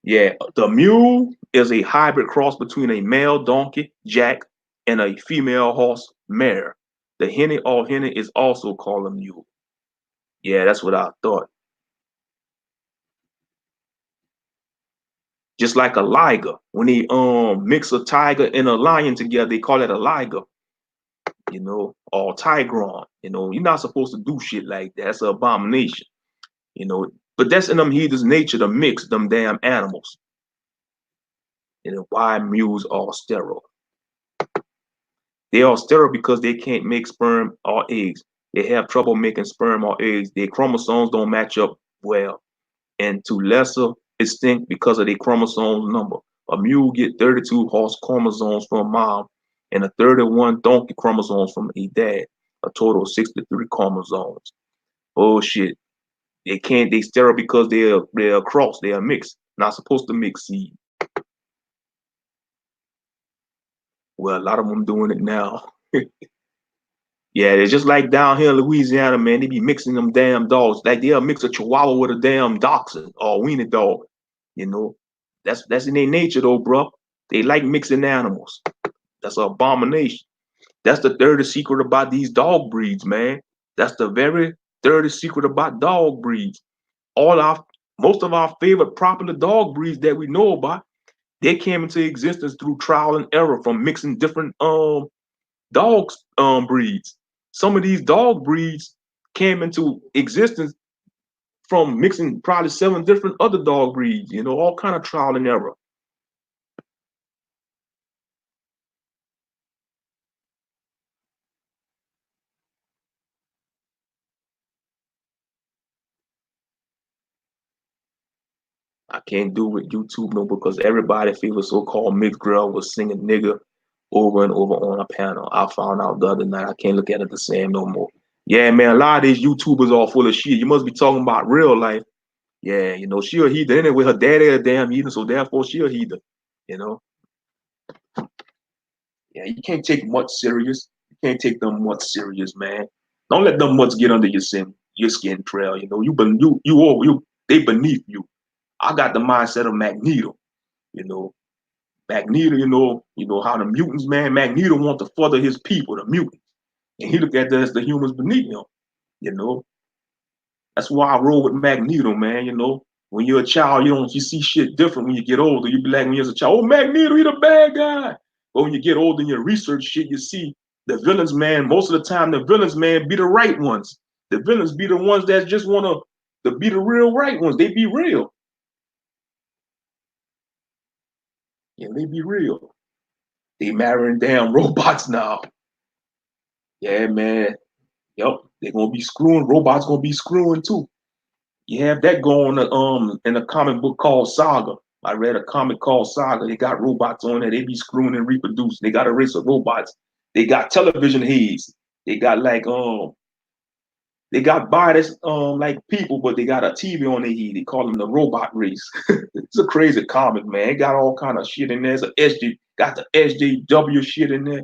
Yeah, the mule is a hybrid cross between a male donkey, jack, and a female horse, mare. The henny or henny is also called a mule. Yeah, that's what I thought. Just like a liger. When they mix a tiger and a lion together, they call it a liger, you know, or tigron. You know, you're not supposed to do shit like that. That's an abomination, you know. But that's in them heathens' nature to mix them damn animals. You know, why mules are sterile. They are sterile because they can't make sperm or eggs. They have trouble making sperm or eggs. Their chromosomes don't match up well. And to lesser extent because of their chromosome number. A mule get 32 horse chromosomes from mom and a 31 donkey chromosomes from a dad, a total of 63 chromosomes. Bullshit. They sterile because they're a cross, they're a mix. Not supposed to mix seed. Well, a lot of them doing it now. Yeah, it's just like down here in Louisiana, man. They be mixing them damn dogs. Like they'll mix a Chihuahua with a damn dachshund or a weenie dog. You know, that's in their nature though, bro. They like mixing animals. That's an abomination. That's the dirty secret about these dog breeds, man. That's the very dirty secret about dog breeds. All our Most of our favorite popular dog breeds that we know about, they came into existence through trial and error from mixing different dogs breeds. some of these dog breeds came into existence from mixing probably 7 different other dog breeds, you know, all kind of trial and error. I can't do with YouTube no because everybody feels a so-called mixed girl was singing nigga over and over on a panel. I found out the other night. I can't look at it the same no more. Yeah, man, a lot of these YouTubers are full of shit. You must be talking about real life. Yeah, you know, she a heathen anyway. Her daddy a damn heathen, so therefore she a heathen. You know? Yeah, you can't take much serious. You can't take them much serious, man. Don't let them much get under your skin trail. You know, they beneath you. I got the mindset of Magneto. You know, Magneto. You know how the mutants, man. Magneto want to further his people, the mutants, and he look at us, the humans beneath him. You know, that's why I roll with Magneto, man. You know, when you're a child, you see shit different. When you get older, you be like when you're a child, oh Magneto, he the bad guy. But when you get older and you research shit, you see the villains, man. Most of the time, the villains, man, be the right ones. The villains be the ones that just wanna to be the real right ones. They be real. Yeah, they be real. They marrying damn robots now. Yeah, man. Yep. They're gonna be screwing. Robots gonna be screwing too. You have that going in a comic book called Saga. I read a comic called Saga. They got robots on there. They be screwing and reproducing. They got a race of robots. They got television heads. They got they got bodies like people, but they got a TV on their head. They call them the robot race. It's a crazy comic, man. It got all kind of shit in there. It's a got the SJW shit in there.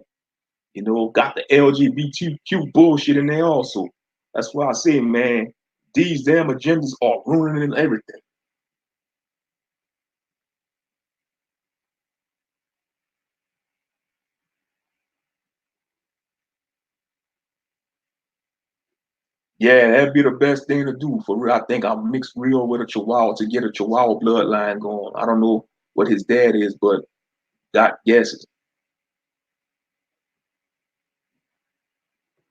You know, got the LGBTQ bullshit in there also. That's why I say, man, these damn agendas are ruining everything. Yeah, that'd be the best thing to do for real. I think I'll mix real with a Chihuahua to get a Chihuahua bloodline going. I don't know what his dad is, but got guesses.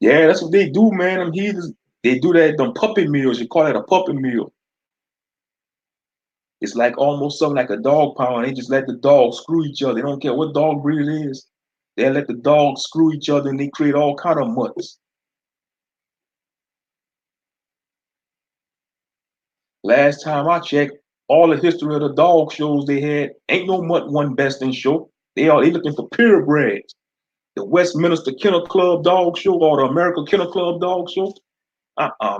Yeah, that's what they do, man. Them heathens, they do that, them puppy meals. You call it a puppy meal. It's like almost something like a dog pound. They just let the dogs screw each other. They don't care what dog breed it is. They let the dogs screw each other and they create all kind of mutts. Last time I checked, all the history of the dog shows they had, ain't no mutt one best in show. They looking for purebreds. The Westminster Kennel Club dog show or the American Kennel Club dog show.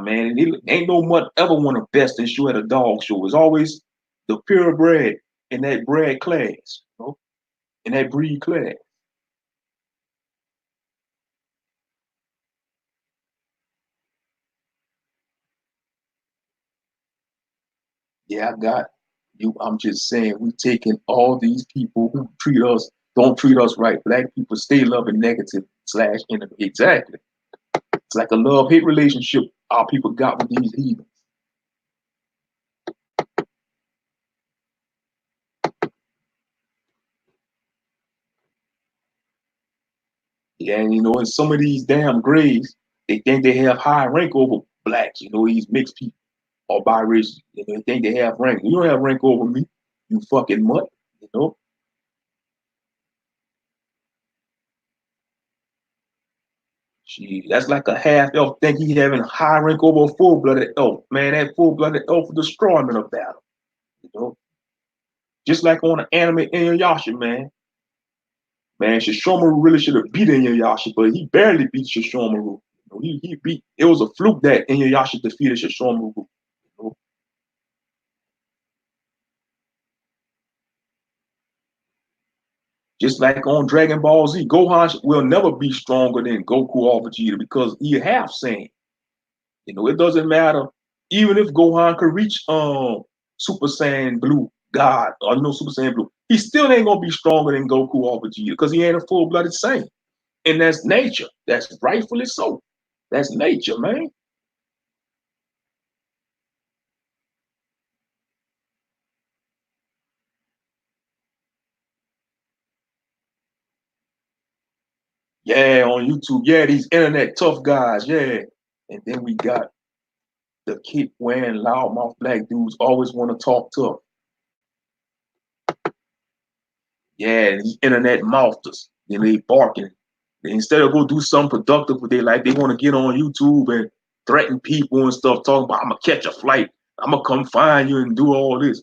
Man. Ain't no mutt ever won a best in show at a dog show. It's always the purebred in that bred class, you know, in that breed class. Yeah, I got you. I'm just saying, we taking all these people who don't treat us right. Black people stay loving negative slash enemy. Exactly. It's like a love hate relationship our people got with these heathens. Yeah, and in some of these damn graves, they think they have high rank over blacks. These mixed people or biracial. They think they have rank. You don't have rank over me, you fucking mutt. You know. That's like a half elf think he having high rank over a full blooded elf. Man, that full blooded elf will destroy him in a battle. You know, just like on the anime Inuyasha, man. Man, Shishomaru really should have beat Inuyasha, but he barely beat Shishomaru. He beat. It was a fluke that Inuyasha defeated Shishomaru. know. Just like on Dragon Ball Z, Gohan will never be stronger than Goku or Vegeta because he half sane. It doesn't matter. Even if Gohan could reach Super Saiyan Blue God or Super Saiyan Blue, he still ain't gonna be stronger than Goku or Vegeta because he ain't a full blooded Saiyan. And that's nature. That's rightfully so. That's nature, man. Yeah, on YouTube. Yeah, these internet tough guys. Yeah. And then we got the keep wearing loudmouth black dudes always want to talk tough. Yeah, these internet mouthers. Then they barking. Instead of go do something productive with their life, they want to get on YouTube and threaten people and stuff, talking about I'm gonna catch a flight, I'm gonna come find you and do all this.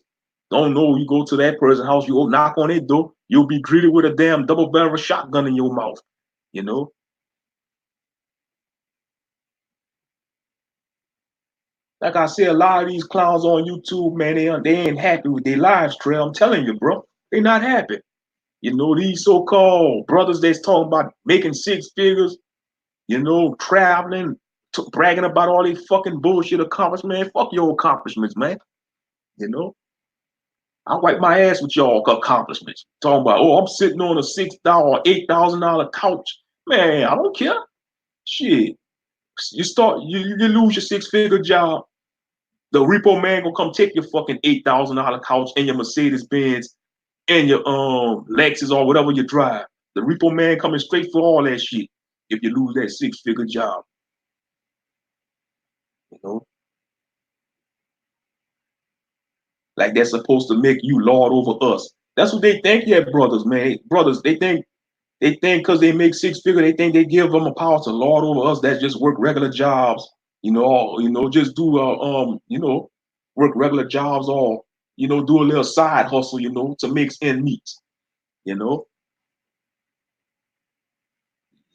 Don't know, you go to that person's house, you go knock on their door, you'll be greeted with a damn double barrel shotgun in your mouth. You know? Like I said, a lot of these clowns on YouTube, man, they ain't happy with their lives, Trey. I'm telling you, bro. They not happy. You know, these so-called brothers that's talking about making six figures, you know, traveling, bragging about all these fucking bullshit accomplishments. Man, fuck your accomplishments, man. You know, I wipe my ass with y'all accomplishments. Talking about, oh, I'm sitting on a $6,000, $8,000 couch. Man, I don't care. Shit, you lose your six-figure job. The repo man gonna come take your fucking $8,000 couch and your Mercedes Benz and your Lexus or whatever you drive. The repo man coming straight for all that shit if you lose that six-figure job. You know, like they're supposed to make you lord over us. That's what they think, yeah, brothers, man. Brothers, they think because they make six figure, they think they give them a power to lord over us that just work regular jobs, just do work regular jobs or do a little side hustle, to mix ends meet, you know.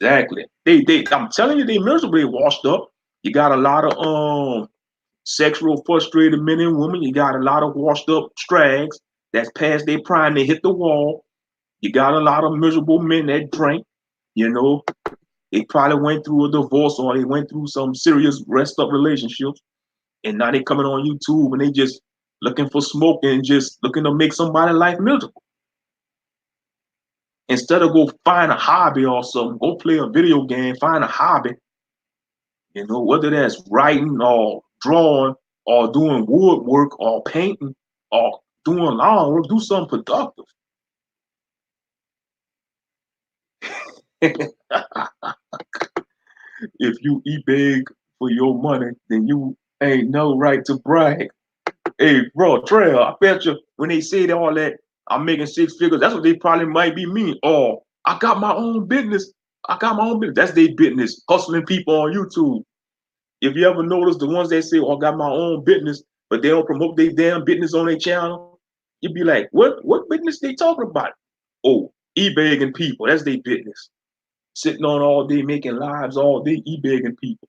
Exactly. They I'm telling you, they miserably washed up. You got a lot of sexual frustrated men and women. You got a lot of washed up strags that's past their prime. They hit the wall. You got a lot of miserable men that drink. You know, they probably went through a divorce or they went through some serious rest up relationships. And now they coming on YouTube and they just looking for smoke and just looking to make somebody's life miserable. Instead of go find a hobby or something, go play a video game, find a hobby, whether that's writing or drawing or doing woodwork or painting or doing lawn work, do something productive. If you eat big for your money, then you ain't no right to brag. Hey, bro, Trail, I bet you when they say all that, I'm making six figures, that's what they probably might be mean. Oh, I got my own business. I got my own business. That's their business, hustling people on YouTube. If you ever notice the ones that say, oh, I got my own business, but they don't promote their damn business on their channel, you'd be like, what business they talking about? Oh, e-begging people. That's their business. Sitting on all day, making lives all day, e-begging people.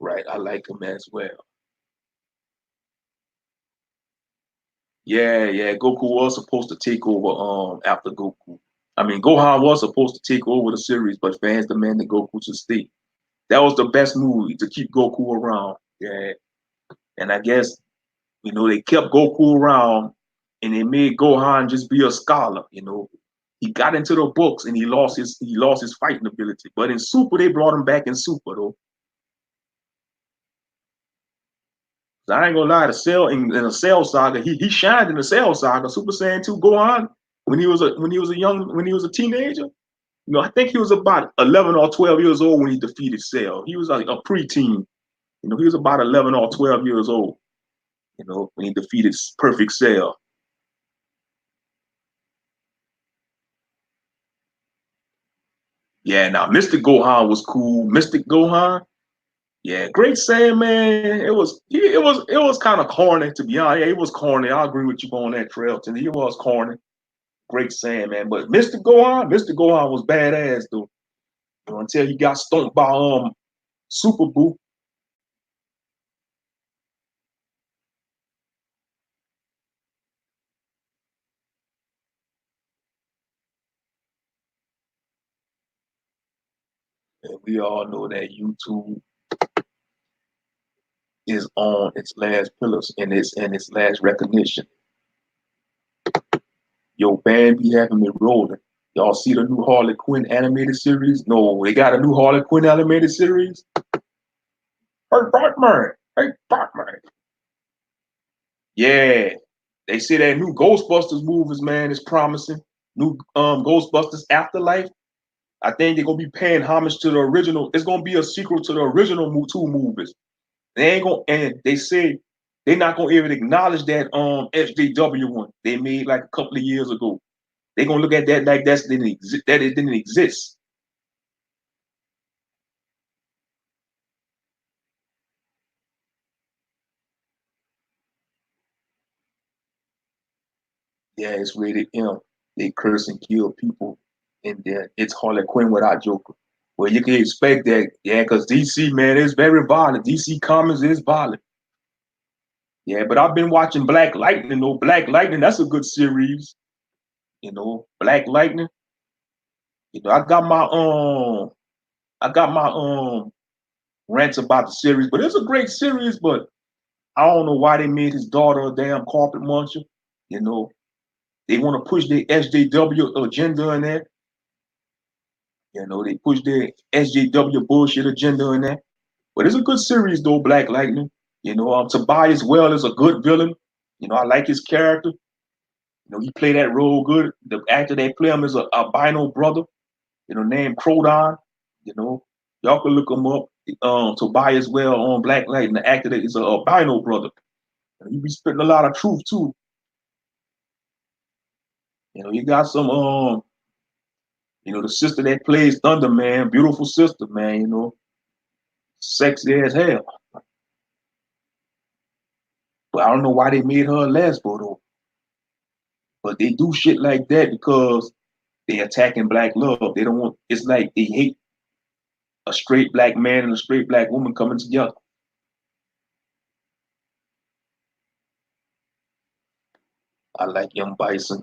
Right, I like them as well. Yeah, Goku was supposed to take over after Goku. I mean, Gohan was supposed to take over the series, but fans demanded Goku to stay. That was the best movie to keep Goku around. Yeah. And I guess, they kept Goku around and they made Gohan just be a scholar. He got into the books and he lost his fighting ability. But in Super, they brought him back in Super though. I ain't gonna lie, the Cell in the Cell saga, he shined in the Cell saga. Super Saiyan 2 Gohan when he was a teenager. I think he was about 11 or 12 years old when he defeated Cell. He was like a preteen. He was about 11 or 12 years old. When he defeated Perfect Cell. Yeah, now Mystic Gohan was cool. Mystic Gohan, yeah, Great Saiyaman. It was kind of corny to be honest. Yeah, it was corny. I agree with you on that, Trailton. It was corny. Great Saiyaman, but Mr. Gohan was badass though. Until he got stumped by Super Boo. And we all know that YouTube is on its last pillars and its last recognition. Yo, band be having me rolling. Y'all see the new Harley Quinn animated series? No, they got a new Harley Quinn animated series. Hey, Batman. Hey, Batman. Yeah. They say that new Ghostbusters movies, man, is promising. New Ghostbusters Afterlife. I think they're gonna be paying homage to the original. It's gonna be a sequel to the original two movies. They ain't gonna, and they say they're not gonna even acknowledge that SJW one they made like a couple of years ago. They're gonna look at that like that it didn't exist. Yeah, it's rated M. They curse and kill people, and then it's Harley Quinn without Joker. Well, you can expect that, yeah, because DC, man, is very violent. DC Comics is violent. Yeah, but I've been watching Black Lightning, though. Black Lightning, that's a good series. Black Lightning. I got my rants about the series, but it's a great series, but I don't know why they made his daughter a damn carpet muncher. You know, they want to push the SJW agenda in there. They push the SJW bullshit agenda in there. But it's a good series though, Black Lightning. Tobias Well is a good villain. I like his character. He played that role good. The actor that play him is a albino brother, named Crodon. You know, y'all can look him up. Tobias Well on Black Lightning. The actor that is a albino brother. He be spitting a lot of truth too. You got some the sister that plays Thunder, man, beautiful sister, man, sexy as hell. But I don't know why they made her a lesbo though. But they do shit like that because they attacking black love. They don't want. It's like they hate a straight black man and a straight black woman coming together. I like Young Bison.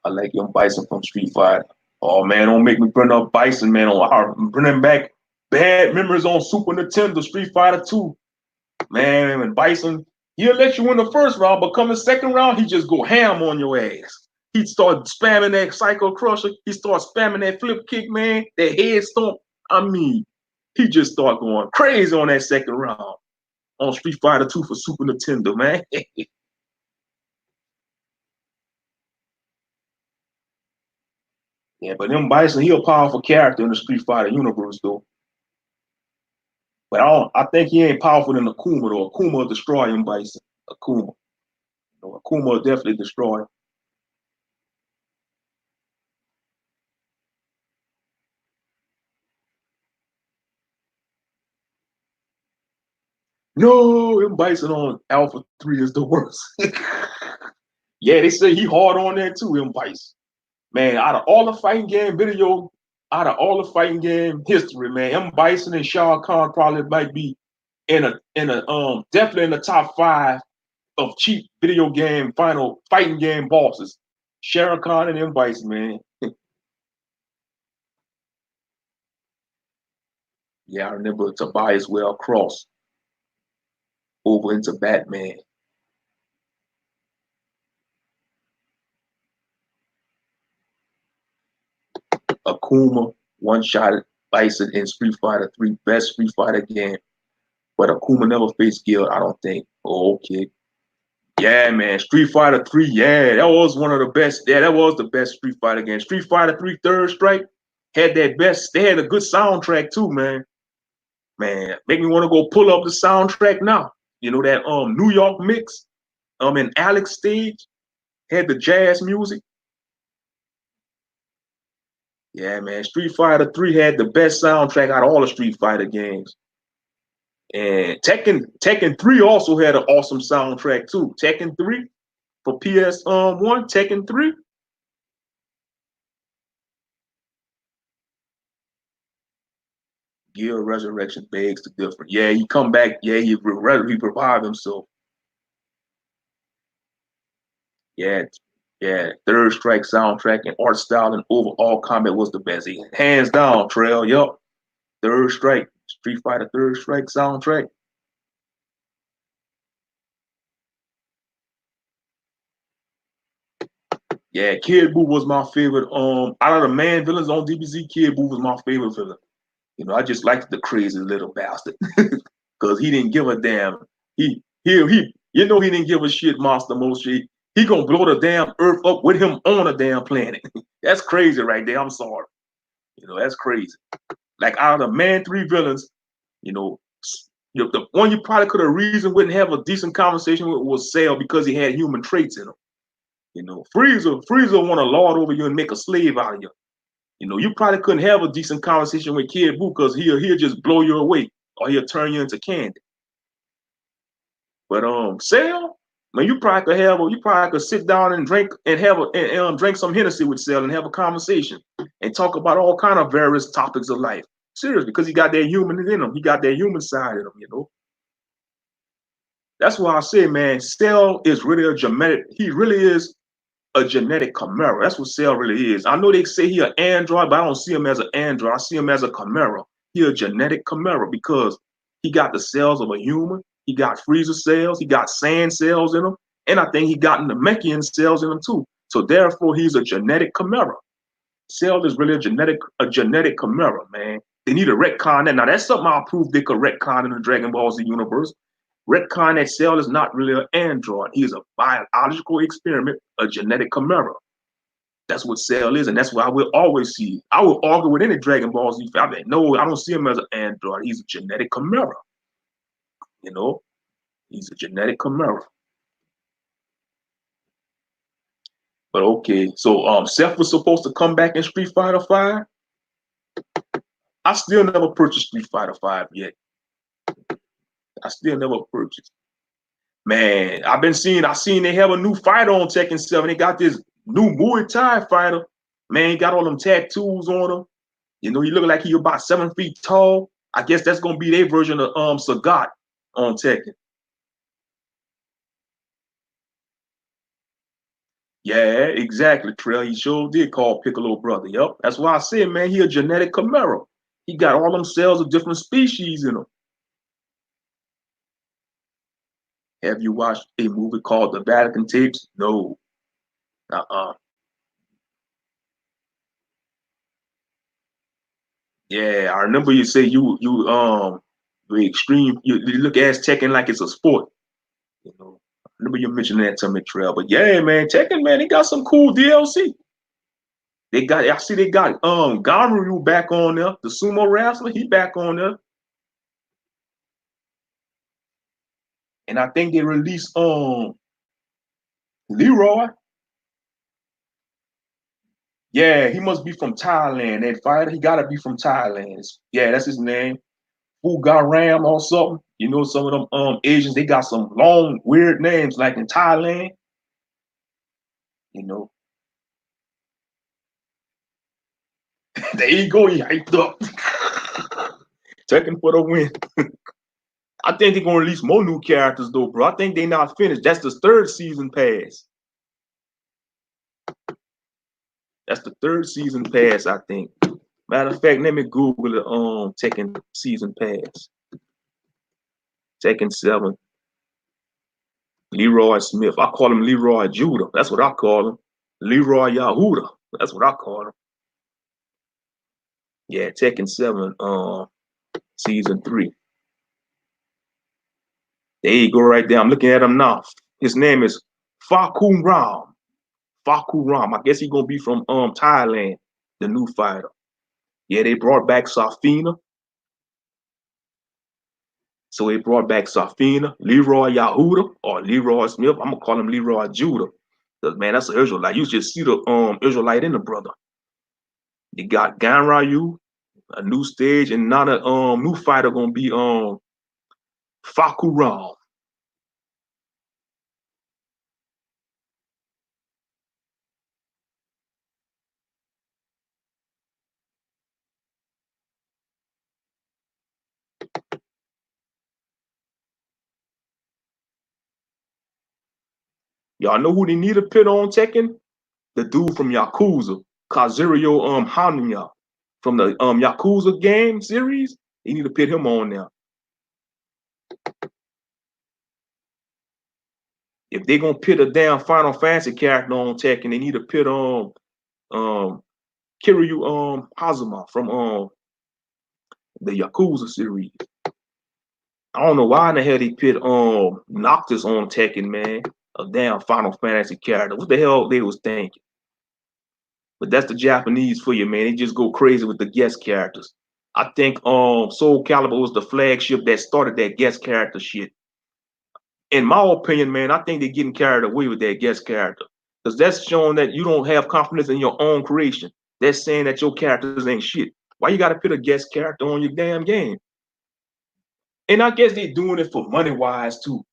I like Young Bison from Street Fighter. Oh man, don't make me bring up Bison, man. I'm bringing back bad memories on Super Nintendo, Street Fighter 2. Man, and Bison, he'll let you win the first round, but come the second round, he just go ham on your ass. He start spamming that Psycho Crusher. He start spamming that flip kick, man, that head stomp. I mean, he just start going crazy on that second round on Street Fighter 2 for Super Nintendo, man. Yeah, but them Bison, he a powerful character in the Street Fighter universe, though. But I think he ain't powerful than Akuma, though. Akuma will destroy him, Bison. Akuma. Akuma will definitely destroy him. No, him Bison on Alpha 3 is the worst. Yeah, they say he hard on there too, him Bison. Man, out of all the fighting game history, man, M Bison and Shao Kahn probably might be in a definitely in the top five of cheap video game final fighting game bosses. Shao Kahn and M Bison, man. Yeah, I remember Tobias Well Cross over into Batman. Akuma one shot Bison in Street Fighter 3, best Street Fighter game. But Akuma never faced Guild, I don't think. Oh, okay. Yeah, man. Street Fighter 3, yeah, that was one of the best. Yeah, that was the best Street Fighter game. Street Fighter 3 Third Strike had that best, they had a good soundtrack too, man. Man, make me want to go pull up the soundtrack now. That New York mix, in Alex stage had the jazz music. Yeah, man. Street Fighter 3 had the best soundtrack out of all the Street Fighter games. And Tekken 3 also had an awesome soundtrack too. Tekken 3 for PS one, Tekken 3. Gear Resurrection begs to differ. Yeah, he come back. Yeah, he revive himself. Yeah, yeah. Third Strike soundtrack and art style and overall combat was the best. Hands down, Trail. Yup. Third Strike, Street Fighter Third Strike soundtrack. Yeah, Kid Buu was my favorite. Out of the man villains on DBZ, Kid Buu was my favorite villain. You know, I just liked the crazy little bastard because he didn't give a damn. He, you know, he didn't give a shit, Master Moshe. He gonna blow the damn earth up with him on a damn planet. That's crazy right there. I'm sorry. You know, that's crazy. Like out of the man three villains, you know, the one you probably could have reasoned wouldn't have a decent conversation with was Cell because he had human traits in him. You know, Freezer want to lord over you and make a slave out of you. You know, you probably couldn't have a decent conversation with Kid Buu because he'll just blow you away or he'll turn you into candy. But Cell, man, you probably could sit down and drink and drink some Hennessy with Cell and have a conversation and talk about all kind of various topics of life. Seriously, because he got that human in him. He got that human side in him, you know. That's why I say, man, Cell is really a genetic, he really is a genetic chimera. That's what Cell really is. I know they say he an android, but I don't see him as an android. I see him as a chimera. He a genetic chimera because he got the cells of a human. He got freezer cells. He got sand cells in him. And I think he got Namekian cells in him too. So therefore, he's a genetic chimera. Cell is really a genetic chimera, man. They need to retcon that. Now that's something I'll prove they could retcon in the Dragon Ball Z universe. Retcon that Cell is not really an android. He is a biological experiment, a genetic chimera. That's what Cell is, and that's what I will always see. I will argue with any Dragon Ball Z fan. Like, no, I don't see him as an android. He's a genetic chimera. You know, he's a genetic chimera. But okay, so Seth was supposed to come back in Street Fighter 5. I still never purchased Street Fighter 5 yet. I still never purchased. Man, I seen they have a new fighter on Tekken 7. They got this new Muay Thai fighter. Man, he got all them tattoos on him. You know, he look like he about 7 feet tall. I guess that's gonna be their version of Sagat on Tekken. Yeah, exactly, Trail. He sure did call Piccolo brother. Yep. That's why I said, man, he a genetic chimera. He got all them cells of different species in him. Have you watched a movie called The Vatican Tapes? No. Uh-uh. Yeah, I remember you say you extreme you look at Tekken like it's a sport. You know. I remember you mentioning that to me, Trail. But yeah, man, Tekken, man, he got some cool DLC. They got Ganryu back on there, the sumo wrestler, he back on there. And I think they released Leroy. Yeah, he must be from Thailand. That fighter, he gotta be from Thailand. Yeah, that's his name. Fugaram or something. You know, some of them Asians, they got some long, weird names, like in Thailand, you know. There you go, he hyped up. Taking for the win. I think they're gonna release more new characters though, bro. I think they not finished. That's the third season pass. That's the third season pass, I think. Matter of fact, let me Google it. Tekken season pass. Tekken 7. Leroy Smith. I call him Leroy Judah. That's what I call him. Leroy Yahuda. That's what I call him. Yeah, Tekken 7, season 3. There you go right there. I'm looking at him now. His name is Fakum Ram. Fakum Ram. I guess he's gonna be from Thailand, the new fighter. Yeah, they brought back Safina. So they brought back Safina, Leroy Yahuda, or Leroy Smith. I'm gonna call him Leroy Judah. Cause man, that's an Israelite. You should see the Israelite in the brother. You got Ganryu, a new stage, and now the new fighter gonna be Fakuram. Y'all know who they need to pit on Tekken? The dude from Yakuza, Kazurio Hannya, from the Yakuza game series. They need to pit him on there. If they're gonna pit a damn Final Fantasy character on Tekken, they need to pit on Kiryu Hazuma from the Yakuza series. I don't know why in the hell they put Noctis on Tekken, man. A damn Final Fantasy character. What the hell they was thinking? But that's the Japanese for you, man. They just go crazy with the guest characters. I think Soul Calibur was the flagship that started that guest character shit. In my opinion, man, I think they're getting carried away with that guest character. Because that's showing that you don't have confidence in your own creation. That's saying that your characters ain't shit. Why you gotta put a guest character on your damn game? And I guess they're doing it for money wise too.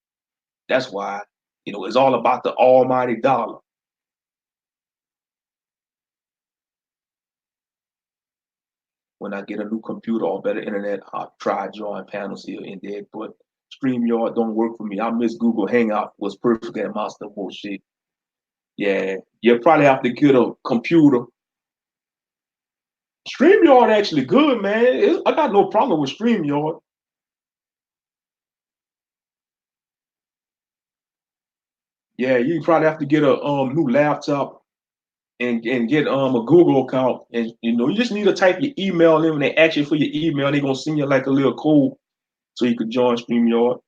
That's why, it's all about the almighty dollar. When I get a new computer or better internet, I'll try drawing panels here and there. But StreamYard don't work for me. I miss Google Hangout, was perfect at monster bullshit. Yeah, you probably have to get a computer. StreamYard actually good, man. I got no problem with StreamYard. Yeah, you probably have to get a new laptop and get a Google account. And you just need to type your email in when they ask you for your email, they're gonna send you like a little code so you could join StreamYard.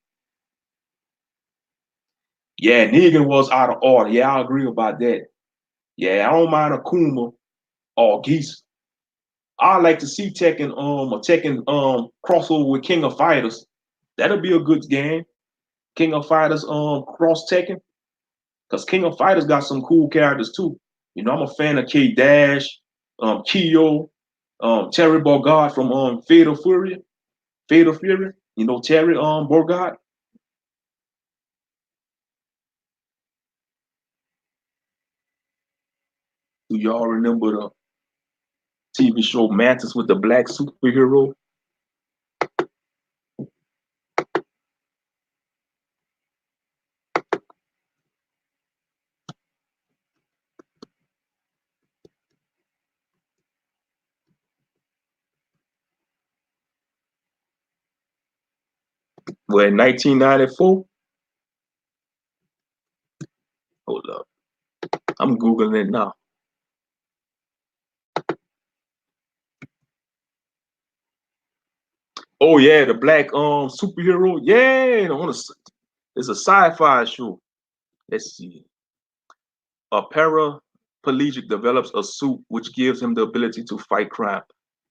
Yeah, Negan was out of order. Yeah, I agree about that. Yeah, I don't mind Akuma or Geese. I like to see Tekken crossover with King of Fighters. That'll be a good game. King of Fighters cross Tekken. Because King of Fighters got some cool characters too. I'm a fan of K Dash, Kyo, Terry Bogard from Fatal Fury. Fatal Fury. Terry Bogard. Do y'all remember the TV show Mantis with the black superhero? Well, in 1994. Hold up. I'm Googling it now. Oh yeah, the black superhero. Yeah, it's a sci-fi show. Let's see. A paraplegic develops a suit which gives him the ability to fight crime.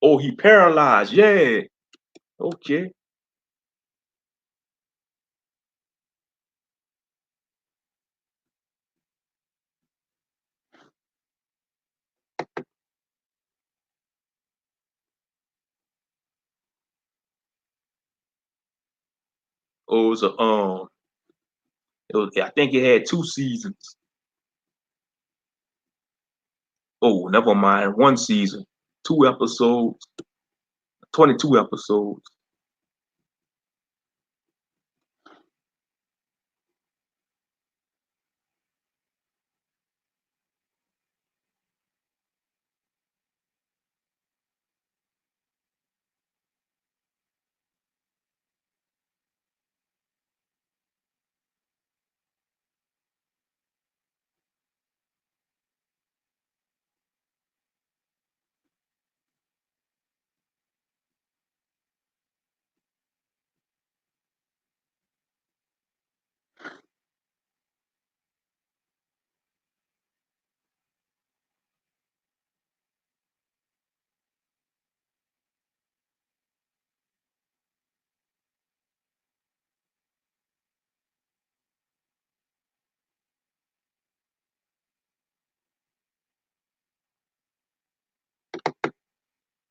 Oh, he paralyzed. Yeah. Okay. Oh, I think it had 2 seasons. Oh, never mind. 1 season, 2 episodes, 22 episodes.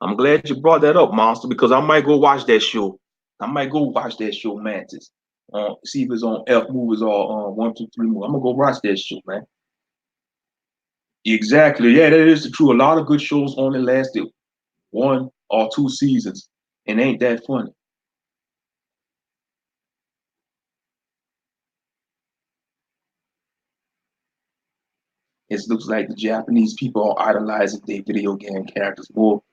I'm glad you brought that up, Monster, because I might go watch that show. I might go watch that show, Mantis. See if it's on F movies or 123 movies. I'm gonna go watch that show, man. Exactly. Yeah, that is the truth. A lot of good shows only lasted 1 or 2 seasons, and ain't that funny? It looks like the Japanese people are idolizing their video game characters more.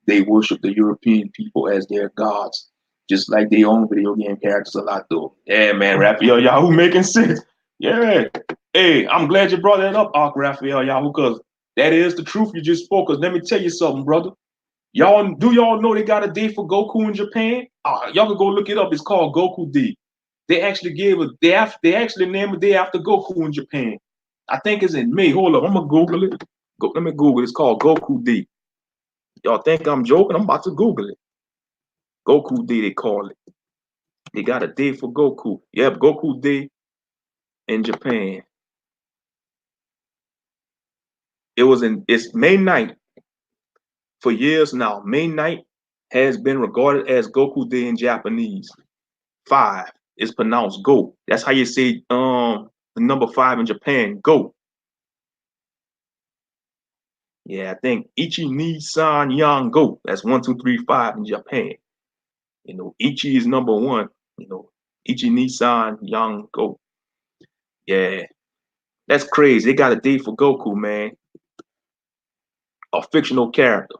They worship the European people as their gods, just like their own video game characters a lot though. Yeah, man, Raphael Yahoo making sense. Yeah. Hey, I'm glad you brought that up, Ark Raphael Yahoo, because that is the truth you just spoke. Because let me tell you something, brother. Y'all know they got a day for Goku in Japan? Y'all can go look it up. It's called Goku Day. They actually gave a day after, they actually named a day after Goku in Japan. I think it's in May. Hold up, I'm gonna Google it. Let me Google it. It's called Goku Day. Y'all think I'm joking? I'm about to Google it. Goku Day, they call it. They got a day for Goku. Yep, Goku Day in Japan. It's May 9th. For years now, May 9th has been regarded as Goku Day in Japanese. 5 is pronounced go. That's how you say the number 5 in Japan, go. Yeah, I think Ichi ni san yang go. That's 1, 2, 3, 5 in Japan. You know, Ichi is number 1. You know, Ichi ni san yang go. Yeah, that's crazy. They got a day for Goku, man. A fictional character.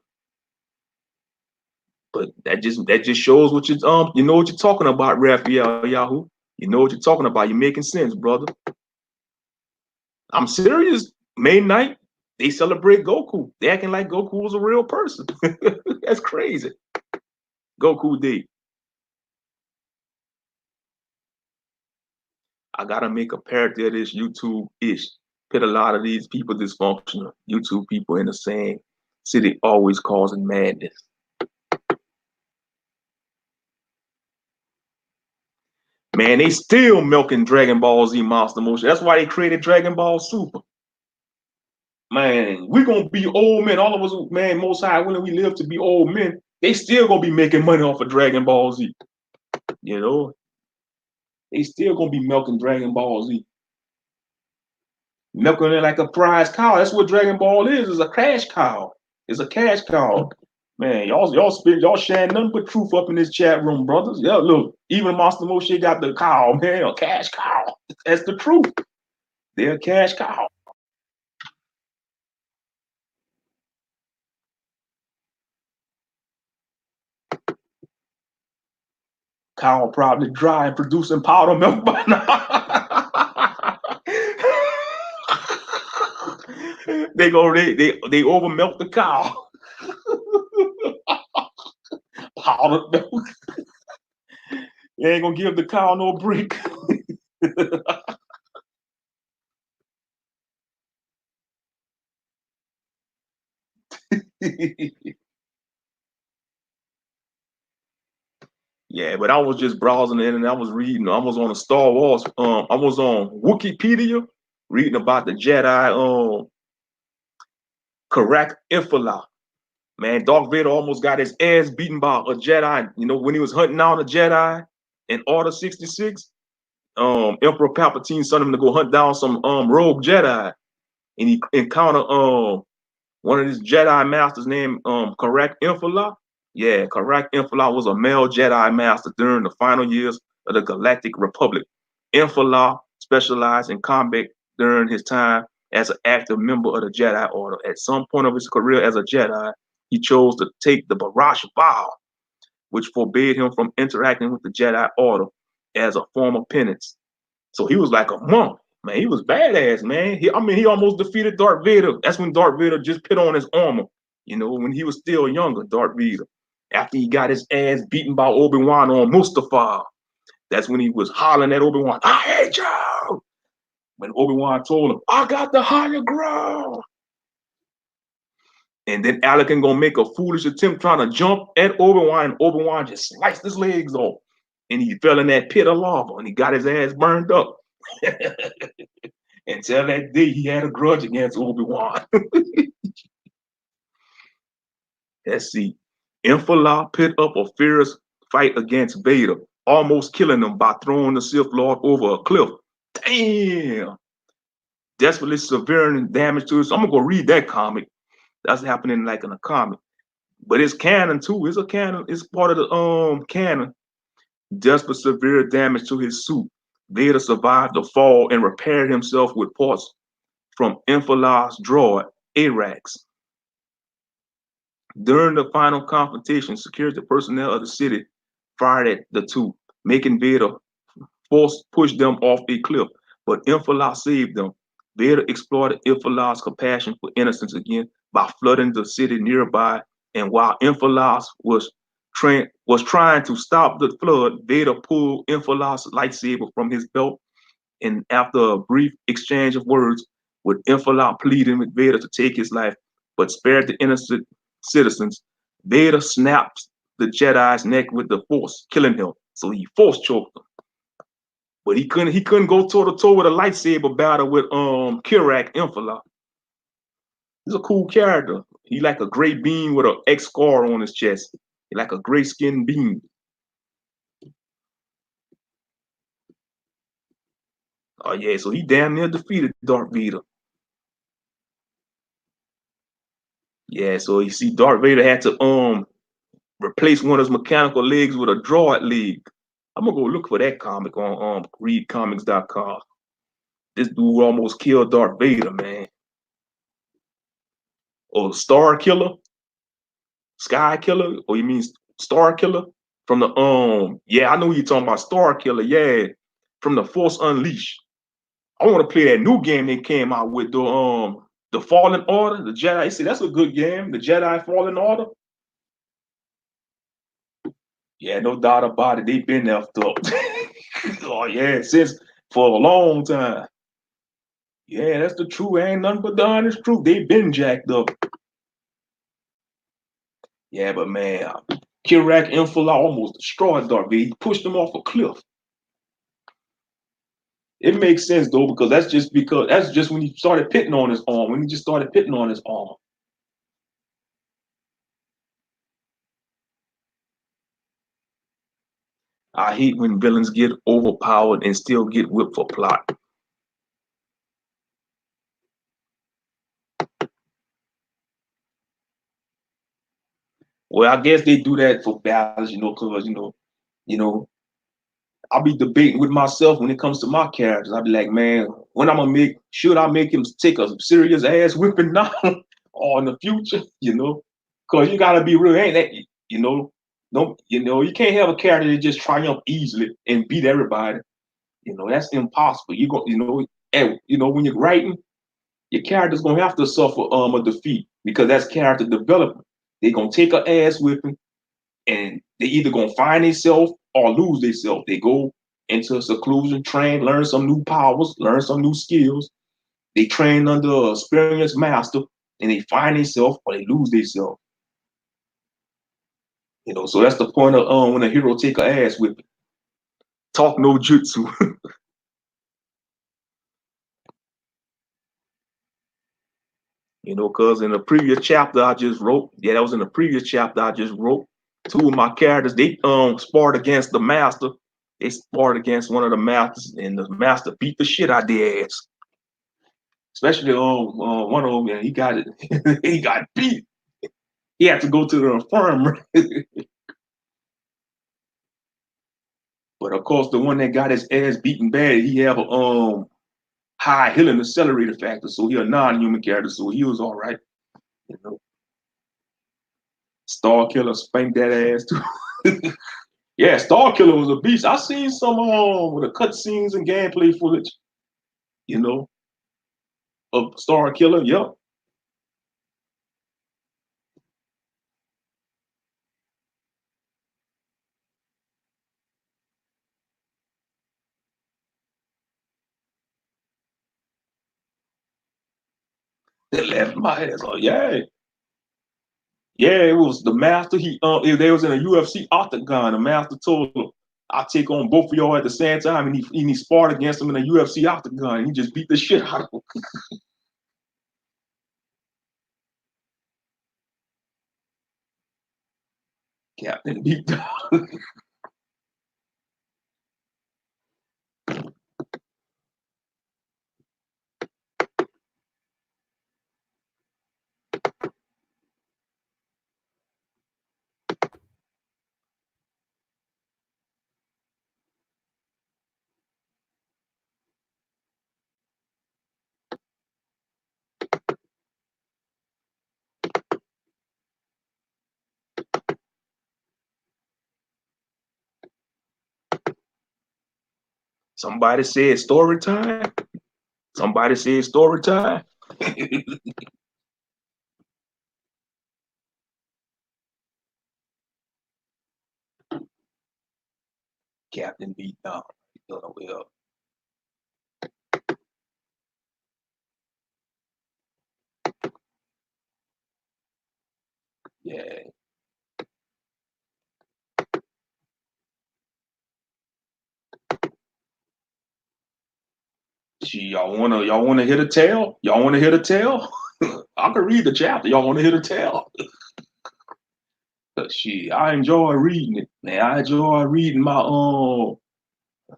But that just shows what you know what you're talking about, Raphael Yahoo. You know what you're talking about. You're making sense, brother. I'm serious. May 9th, they celebrate Goku. They acting like Goku was a real person. That's crazy. Goku Day. I gotta make a parody of this YouTube-ish. Put a lot of these people dysfunctional. YouTube people in the same city always causing madness. Man, they still milking Dragon Ball Z Monster Motion. That's why they created Dragon Ball Super. Man, we're gonna be old men. All of us, man, most high, when we live to be old men, they still gonna be making money off of Dragon Ball Z. You know, they still gonna be milking Dragon Ball Z. Milking it like a prize cow. That's what Dragon Ball is a cash cow. It's a cash cow. Man, y'all sharing nothing but truth up in this chat room, brothers. Yeah, look, even Monster Moshe got the cow, man, a cash cow. That's the truth. They're a cash cow. Cow probably dry and producing powder milk by now. They over milk the cow. Powder milk. You ain't gonna give the cow no break. Yeah, but I was just browsing the internet. I was reading. I was on a Star Wars. I was on Wikipedia reading about the Jedi. Correct Infala. Man, Darth Vader almost got his ass beaten by a Jedi. You know, when he was hunting down a Jedi in Order 66, Emperor Palpatine sent him to go hunt down some rogue Jedi, and he encountered one of his Jedi masters named Correct Infala. Yeah, Correct Infala was a male Jedi master during the final years of the Galactic Republic. Infala specialized in combat during his time as an active member of the Jedi Order. At some point of his career as a Jedi, he chose to take the Barash vow, which forbade him from interacting with the Jedi Order as a form of penance. So he was like a monk. Man, he was badass, man. He almost defeated Darth Vader. That's when Darth Vader just put on his armor. You know, when he was still younger, Darth Vader. After he got his ass beaten by Obi-Wan on Mustafar, that's when he was hollering at Obi-Wan, "I hate you!" When Obi-Wan told him, "I got the higher ground." And then Anakin gonna make a foolish attempt trying to jump at Obi-Wan, and Obi-Wan just sliced his legs off. And he fell in that pit of lava, and he got his ass burned up. Until that day, he had a grudge against Obi-Wan. Let's see. Infala put up a fierce fight against Vader, almost killing him by throwing the Sith Lord over a cliff. Damn. Desperately severe damage to us. I'm gonna go read that comic. That's happening like in a comic. But it's canon too. It's a canon. It's part of the canon. Desperate severe damage to his suit. Vader survived the fall and repaired himself with parts from Infala's droid, Arax. During the final confrontation, security personnel of the city fired at the two, making Vader push them off a cliff. But Infala saved them. Vader exploited Infala's compassion for innocence again by flooding the city nearby And while Infalos was trying to stop the flood, Vader pulled Infalos' lightsaber from his belt, and after a brief exchange of words, with Infalos pleading with Vader to take his life, but spared the innocent citizens, Vader snapped the Jedi's neck with the Force, killing him. So he force choked him. But he couldn't go toe to toe with a lightsaber battle with Kirak Infalos. He's a cool character. He like a gray beam with an X scar on his chest. He like a gray skinned beam. Oh yeah, so he damn near defeated Darth Vader. Yeah, so you see Darth Vader had to replace one of his mechanical legs with a droid leg. I'm gonna go look for that comic on readcomics.com. This dude almost killed Darth Vader, man. Or Star Killer, Sky Killer, or you mean Star Killer? From the yeah, I know you're talking about Star Killer, yeah. From the Force Unleashed. I want to play that new game they came out with, the Fallen Order, the Jedi. See, that's a good game, the Jedi Fallen Order. Yeah, no doubt about it. They've been effed up. Oh yeah, since for a long time. Yeah, that's the truth. Ain't nothing but the honest truth. They've been jacked up. Yeah, but man, Kirak Infala almost destroyed Darth Vader. He pushed him off a cliff. It makes sense though, because that's just when he started pitting on his arm. When he just started pitting on his arm. I hate when villains get overpowered and still get whipped for plot. Well, I guess they do that for balance, because you know, I'll be debating with myself when it comes to my characters. I'll be like, man, when I'm gonna should I make him take a serious ass whipping now or in the future, Because you gotta be real, ain't that, you know, no, you can't have a character that just triumph easily and beat everybody. That's impossible. When you're writing, your character's gonna have to suffer a defeat because that's character development. They're gonna take a ass whipping and they either gonna find themselves or lose themselves. They go into seclusion, train, learn some new powers, learn some new skills. They train under a experienced master, and they find themselves or they lose themselves. So that's the point of when a hero take a ass whipping. Talk no jutsu. Because in the previous chapter I just wrote, yeah, that was in the previous chapter I just wrote. Two of my characters, they sparred against the master. They sparred against one of the masters, and the master beat the shit out their ass. Especially one of them, he got it. He got beat. He had to go to the infirmary. But of course, the one that got his ass beaten bad, he have a high healing accelerator factor, so he a non-human character, so he was all right. You know, Star Killer spanked that ass too. Yeah, Star Killer was a beast. I seen some with the cutscenes and gameplay footage, you know, of Star Killer. Yep. They left my ass. Oh yeah. Yeah, it was the master. If they was in a UFC octagon, the master told him, "I'll take on both of y'all at the same time," and he sparred against him in a UFC octagon. And he just beat the shit out of him. Captain beat. Somebody said story time. Somebody said story time. Captain beat down. Well, yeah. Y'all wanna hear the tale? Y'all wanna hear the tale? I can read the chapter. Y'all wanna hear the tale? I enjoy reading it, man. I enjoy reading my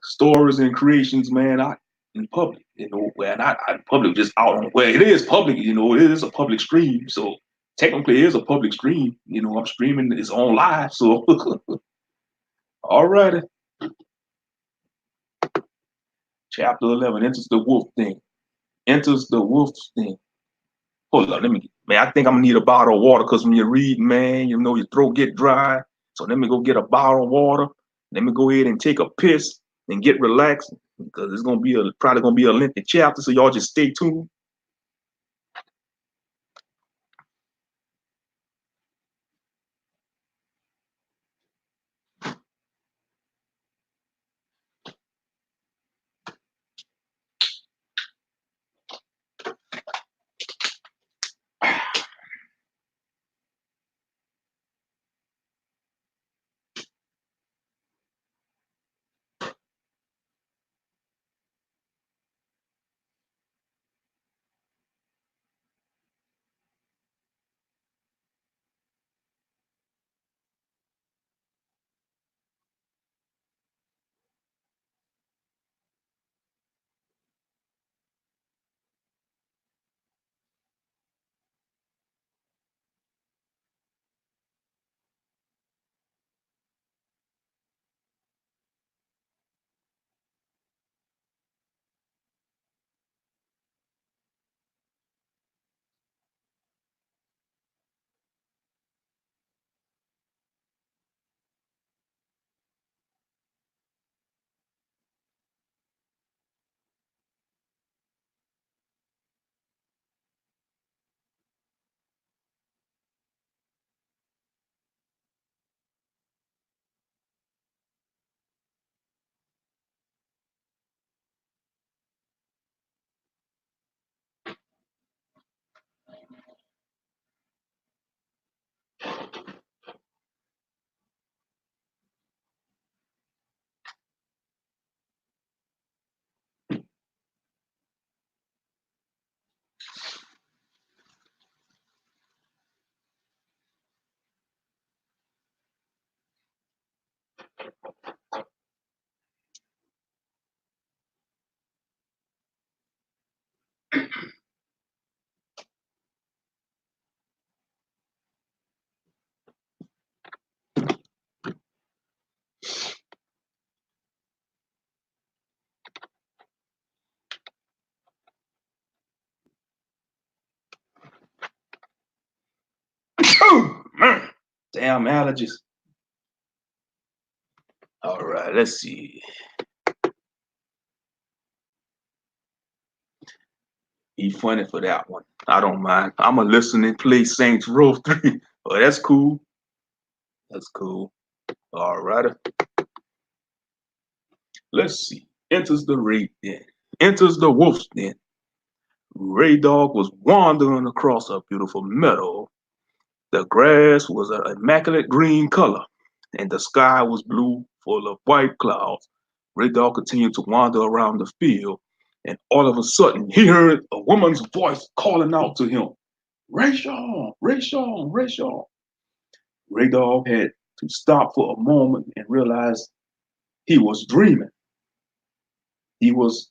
stories and creations, man. I in public, where not in public, just out on where it is public, it is a public stream. So technically it is a public stream. I'm streaming it's on live. So all righty. Chapter 11 enters the wolf thing. Enters the wolf's thing. Hold on, man, I think I'm gonna need a bottle of water because when you read, man, your throat get dry. So let me go get a bottle of water. Let me go ahead and take a piss and get relaxed because it's probably gonna be a lengthy chapter. So y'all just stay tuned. Oh, man. Damn allergies. All right, let's see. Be funny for that one. I don't mind. I'm a listening play Saints Row 3. Oh, that's cool. That's cool. All right. Let's see. Enters the raid den. Enters the wolf's den. Ray Dog was wandering across a beautiful meadow. The grass was an immaculate green color, and the sky was blue, full of white clouds. Ray Dog continued to wander around the field, and all of a sudden, he heard a woman's voice calling out to him, Rayshawn, Rayshawn, Rayshawn. Ray Dog had to stop for a moment and realize he was dreaming. He was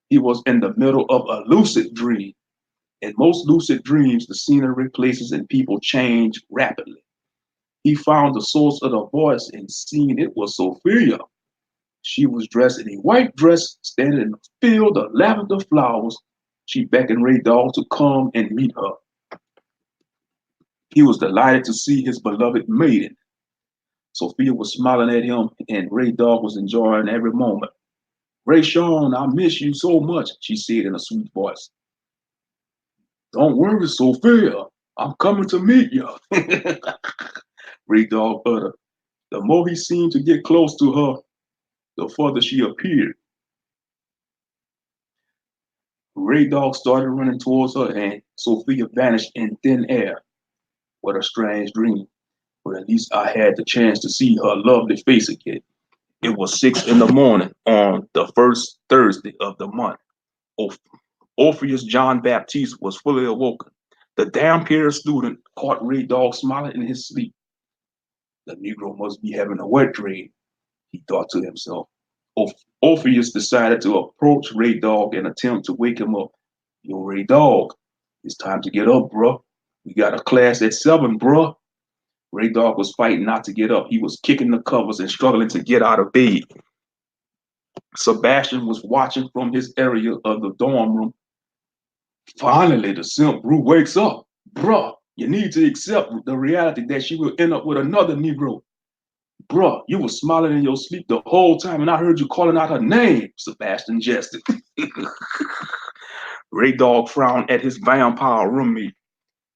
he was in the middle of a lucid dream. In most lucid dreams, the scenery, places, and people change rapidly. He found the source of the voice and seen it was Sophia. She was dressed in a white dress, standing in a field of lavender flowers. She beckoned Ray Dog to come and meet her. He was delighted to see his beloved maiden. Sophia was smiling at him, and Ray Dog was enjoying every moment. Ray Sean, I miss you so much, she said in a sweet voice. Don't worry, Sophia. I'm coming to meet you. Ray Dog uttered. The more he seemed to get close to her, the further she appeared. Ray Dog started running towards her, and Sophia vanished in thin air. What a strange dream. But at least I had the chance to see her lovely face again. It was 6 in the morning on the first Thursday of the month. Orpheus John Baptiste was fully awoken. The Dampier student caught Ray Dog smiling in his sleep. The Negro must be having a wet dream, he thought to himself. Orpheus decided to approach Ray Dog and attempt to wake him up. Yo, Ray Dog, it's time to get up, bruh. We got a class at 7, bruh. Ray Dog was fighting not to get up. He was kicking the covers and struggling to get out of bed. Sebastian was watching from his area of the dorm room. Finally, the simp Brew wakes up. Bruh, you need to accept the reality that she will end up with another Negro. Bruh, you were smiling in your sleep the whole time, and I heard you calling out her name, Sebastian jested. Ray Dog frowned at his vampire roommate.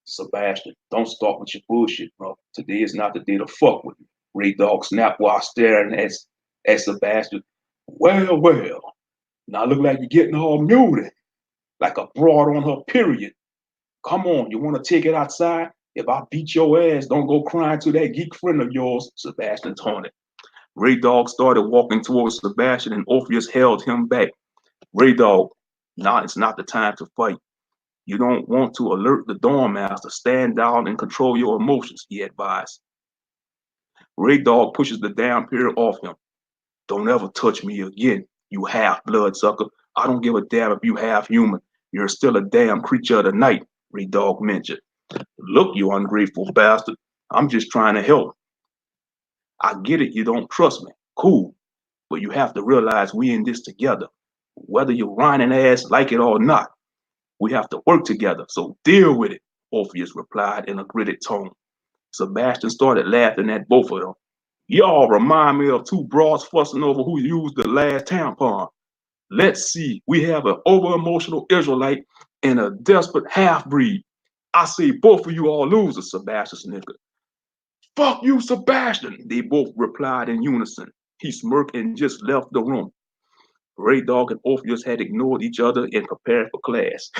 Sebastian, don't start with your bullshit, bro. Today is not the day to fuck with me. Ray Dog snapped while staring at Sebastian. Well, well, now look like you're getting all muted, like a broad on her period. Come on, you want to take it outside? If I beat your ass, don't go crying to that geek friend of yours, Sebastian taunted. Ray Dog started walking towards Sebastian and Orpheus held him back. Ray Dog, now it's not the time to fight. You don't want to alert the dorm master. Stand down and control your emotions, he advised. Ray Dog pushes the Dampier off him. Don't ever touch me again, you half-blood sucker. I don't give a damn if you half human. You're still a damn creature of the night, Ray Dog mentioned. Look, you ungrateful bastard. I'm just trying to help. I get it, you don't trust me. Cool. But you have to realize we in this together. Whether your whining ass like it or not, we have to work together, so deal with it, Orpheus replied in a gritted tone. Sebastian started laughing at both of them. Y'all remind me of two broads fussing over who used the last tampon. Let's see, we have an over-emotional Israelite and a desperate half-breed. I say both of you all losers, Sebastian snickered. Fuck you, Sebastian, they both replied in unison. He smirked and just left the room. Ray Dog and Orpheus had ignored each other and prepared for class.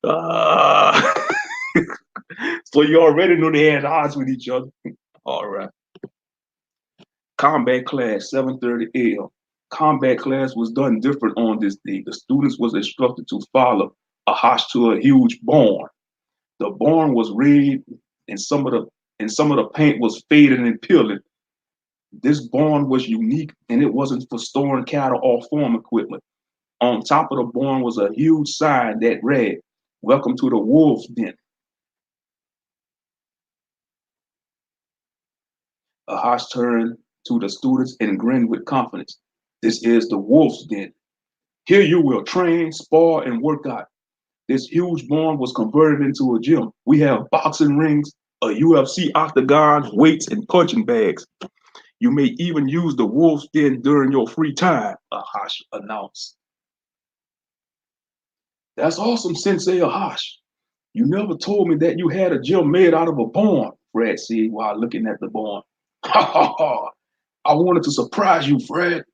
uh, so you already know they had odds with each other. All right. Combat class, 7:30 a.m. Combat class was done different on this day. The students was instructed to follow a hash to a huge barn. The barn was red, and some of the paint was faded and peeling. This barn was unique, and it wasn't for storing cattle or farm equipment. On top of the barn was a huge sign that read, "Welcome to the Wolf's Den." Ahash turned to the students and grinned with confidence. This is the Wolf's Den. Here you will train, spar, and work out. This huge barn was converted into a gym. We have boxing rings, a UFC octagon, weights, and punching bags. You may even use the Wolf's Den during your free time, Ahash announced. That's awesome, Sensei Ahash. You never told me that you had a gym made out of a barn, Fred said while looking at the barn. Ha ha ha. I wanted to surprise you, Fred.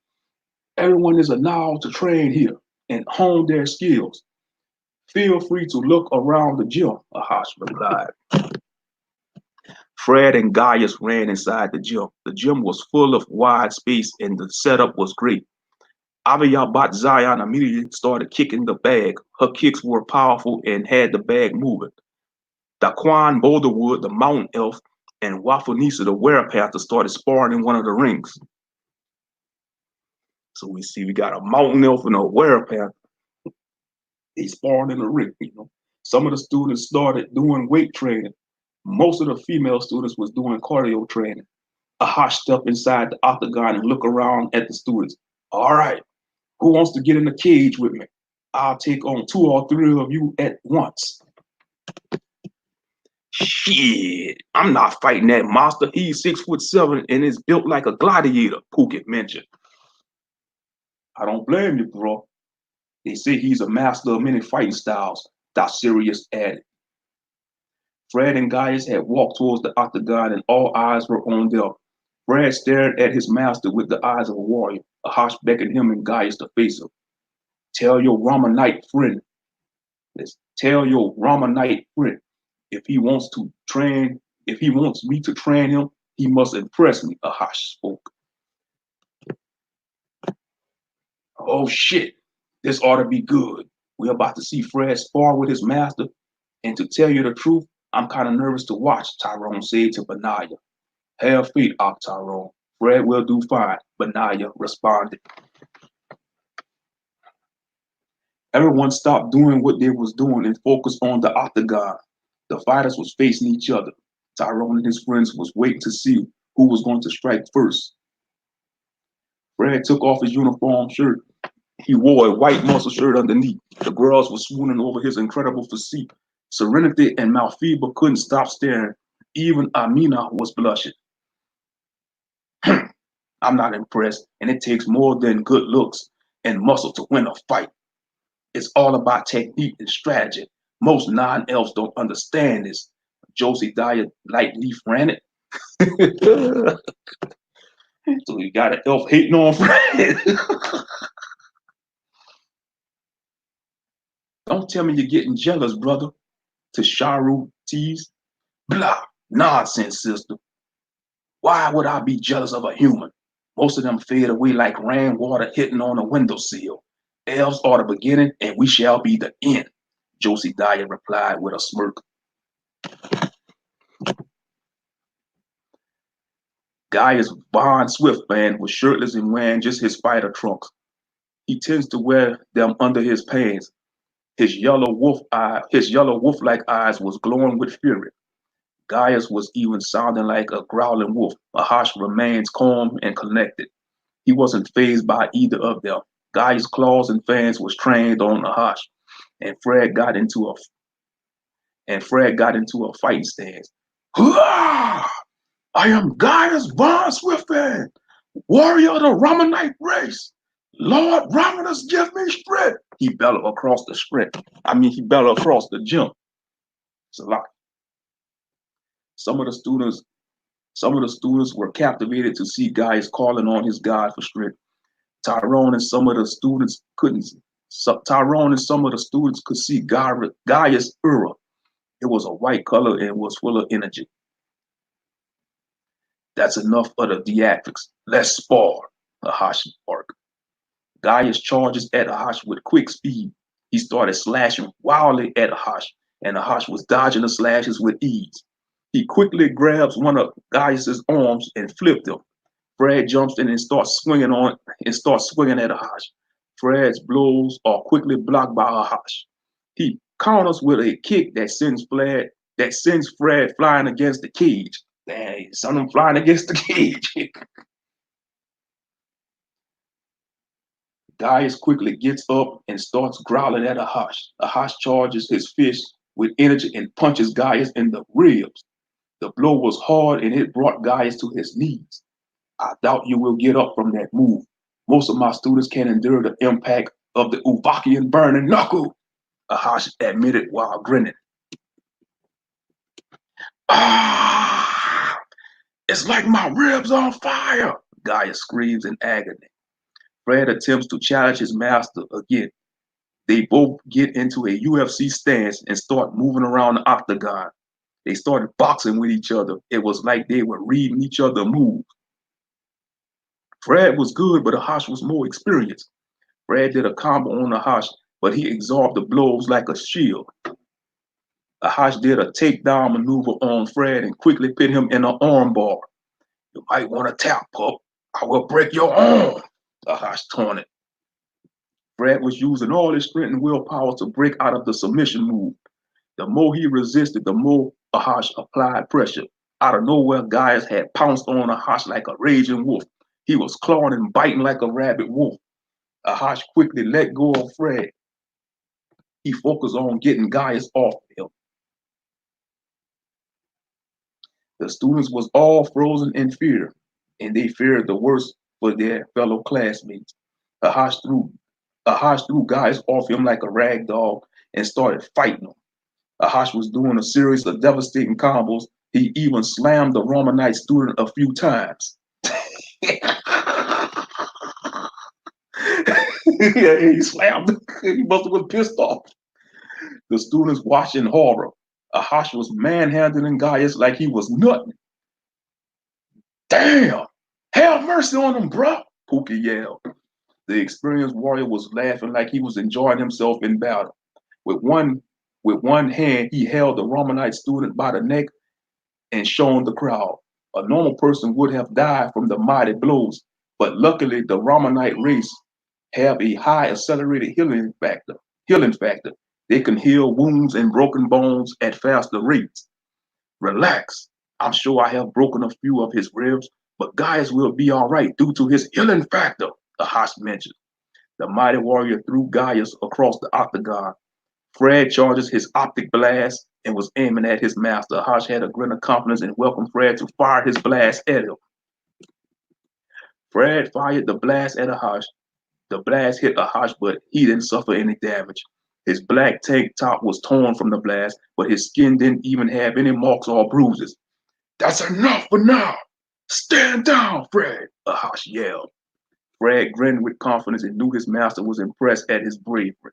Everyone is allowed to train here and hone their skills. Feel free to look around the gym, Ahash replied. Fred and Gaius ran inside the gym. The gym was full of wide space and the setup was great. Aviyabat Zion immediately started kicking the bag. Her kicks were powerful and had the bag moving. Daquan Boulderwood, the mountain elf, and Wafanisa, the werepanther, started sparring in one of the rings. So we got a mountain elf and a werepanther. They sparring in the ring, Some of the students started doing weight training. Most of the female students was doing cardio training. Ahash stepped inside the octagon and looked around at the students. All right, who wants to get in the cage with me? I'll take on 2 or 3 of you at once. Shit, I'm not fighting that monster. He's 6'7" and is built like a gladiator, Puket mentioned. I don't blame you, bro. They say he's a master of many fighting styles, Sirius added. Fred and Gaius had walked towards the octagon, and all eyes were on them. Fred stared at his master with the eyes of a warrior. Ahash beckoned him and Gaius to face him. Tell your Ramanite friend, tell your Ramanite friend, if he wants to train, if he wants me to train him, he must impress me, Ahash spoke. Oh shit, this ought to be good. We're about to see Fred spar with his master, and to tell you the truth, I'm kind of nervous to watch, Tyrone said to Benaiah. Have faith, Tyrone. Fred will do fine, Benaiah responded. Everyone stopped doing what they was doing and focused on the octagon. The fighters was facing each other. Tyrone and his friends was waiting to see who was going to strike first. Fred took off his uniform shirt. He wore a white muscle shirt underneath. The girls were swooning over his incredible physique. Serenity and Malfiba couldn't stop staring. Even Amina was blushing. I'm not impressed, and it takes more than good looks and muscle to win a fight. It's all about technique and strategy. Most non-elves don't understand this. Josie Dyer lightly frantic. So you got an elf hating on Fred. Don't tell me you're getting jealous, brother. Tasharu teased. Blah, nonsense, sister. Why would I be jealous of a human? Most of them fade away like rainwater hitting on a windowsill. Elves are the beginning, and we shall be the end, Josie Dyer replied with a smirk. Gaius Von Swiftband was shirtless and wearing just his spider trunks. He tends to wear them under his pants. His yellow wolf-like eyes was glowing with fury. Gaius was even sounding like a growling wolf. Ahash remains calm and collected. He wasn't fazed by either of them. Gaius' claws and fangs was trained on Ahash, and Fred got into a fighting stance. Hurrah! I am Gaius Von Swiftband, warrior of the Romanite race. Lord Romanus, give me strength. He bellowed across the gym. It's a lot. Some of the students were captivated to see Gaius calling on his God for strength. Tyrone and some of the students could see Gaius' aura. It was a white color and was full of energy. That's enough of the theatrics. Let's spar, Ahash barked. Gaius charges at Ahash with quick speed. He started slashing wildly at Ahash, and Ahash was dodging the slashes with ease. He quickly grabs one of Gaius's arms and flipped him. Fred jumps in and starts swinging at Ahash. Fred's blows are quickly blocked by Ahash. He counters with a kick that sends Fred flying against the cage. Dang, sent him flying against the cage. Gaius quickly gets up and starts growling at Ahash. Ahash charges his fist with energy and punches Gaius in the ribs. The blow was hard and it brought Gaius to his knees. I doubt you will get up from that move. Most of my students can't endure the impact of the Uvakian burning knuckle, Ahash admitted while grinning. Ah! It's like my ribs on fire, Gaius screams in agony. Fred attempts to challenge his master again. They both get into a UFC stance and start moving around the octagon. They started boxing with each other. It was like they were reading each other moves. Fred was good, but Ahash was more experienced. Fred did a combo on Ahash, but he absorbed the blows like a shield. Ahash did a takedown maneuver on Fred and quickly put him in an armbar. You might want to tap, pup. I will break your arm, Ahash taunted. Fred was using all his strength and willpower to break out of the submission move. The more he resisted, the more Ahash applied pressure. Out of nowhere, Gaius had pounced on Ahash like a raging wolf. He was clawing and biting like a rabid wolf. Ahash quickly let go of Fred. He focused on getting Gaius off him. The students was all frozen in fear, and they feared the worst for their fellow classmates. Ahash threw Gaius off him like a rag dog and started fighting him. Ahash was doing a series of devastating combos. He even slammed the Romanite student a few times. Yeah, he slammed him. He must have been pissed off. The students watched in horror. Ahash was manhandling Gaius like he was nothing. Damn! Have mercy on him, bruh, Pookie yelled. The experienced warrior was laughing like he was enjoying himself in battle. With one hand, he held the Romanite student by the neck and shown the crowd. A normal person would have died from the mighty blows, but luckily the Romanite race have a high accelerated healing factor. They can heal wounds and broken bones at faster rates. Relax. I'm sure I have broken a few of his ribs, but Gaius will be all right due to his healing factor, Ahash mentioned. The mighty warrior threw Gaius across the octagon. Fred charges his optic blast and was aiming at his master. Ahash had a grin of confidence and welcomed Fred to fire his blast at him. Fred fired the blast at Ahash. The blast hit Ahash, but he didn't suffer any damage. His black tank top was torn from the blast, but his skin didn't even have any marks or bruises. That's enough for now. Stand down, Fred, Ahash yelled. Fred grinned with confidence and knew his master was impressed at his bravery.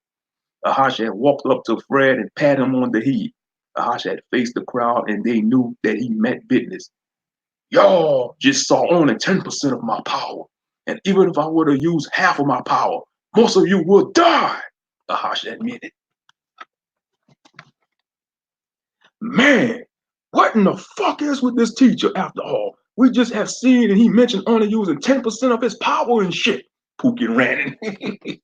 Ahash had walked up to Fred and patted him on the head. Ahash had faced the crowd and they knew that he meant business. Y'all just saw only 10% of my power. And even if I were to use half of my power, most of you would die, Ahash admitted. Man, what in the fuck is with this teacher after all? We just have seen and he mentioned only using 10% of his power and shit. Pookie ran it.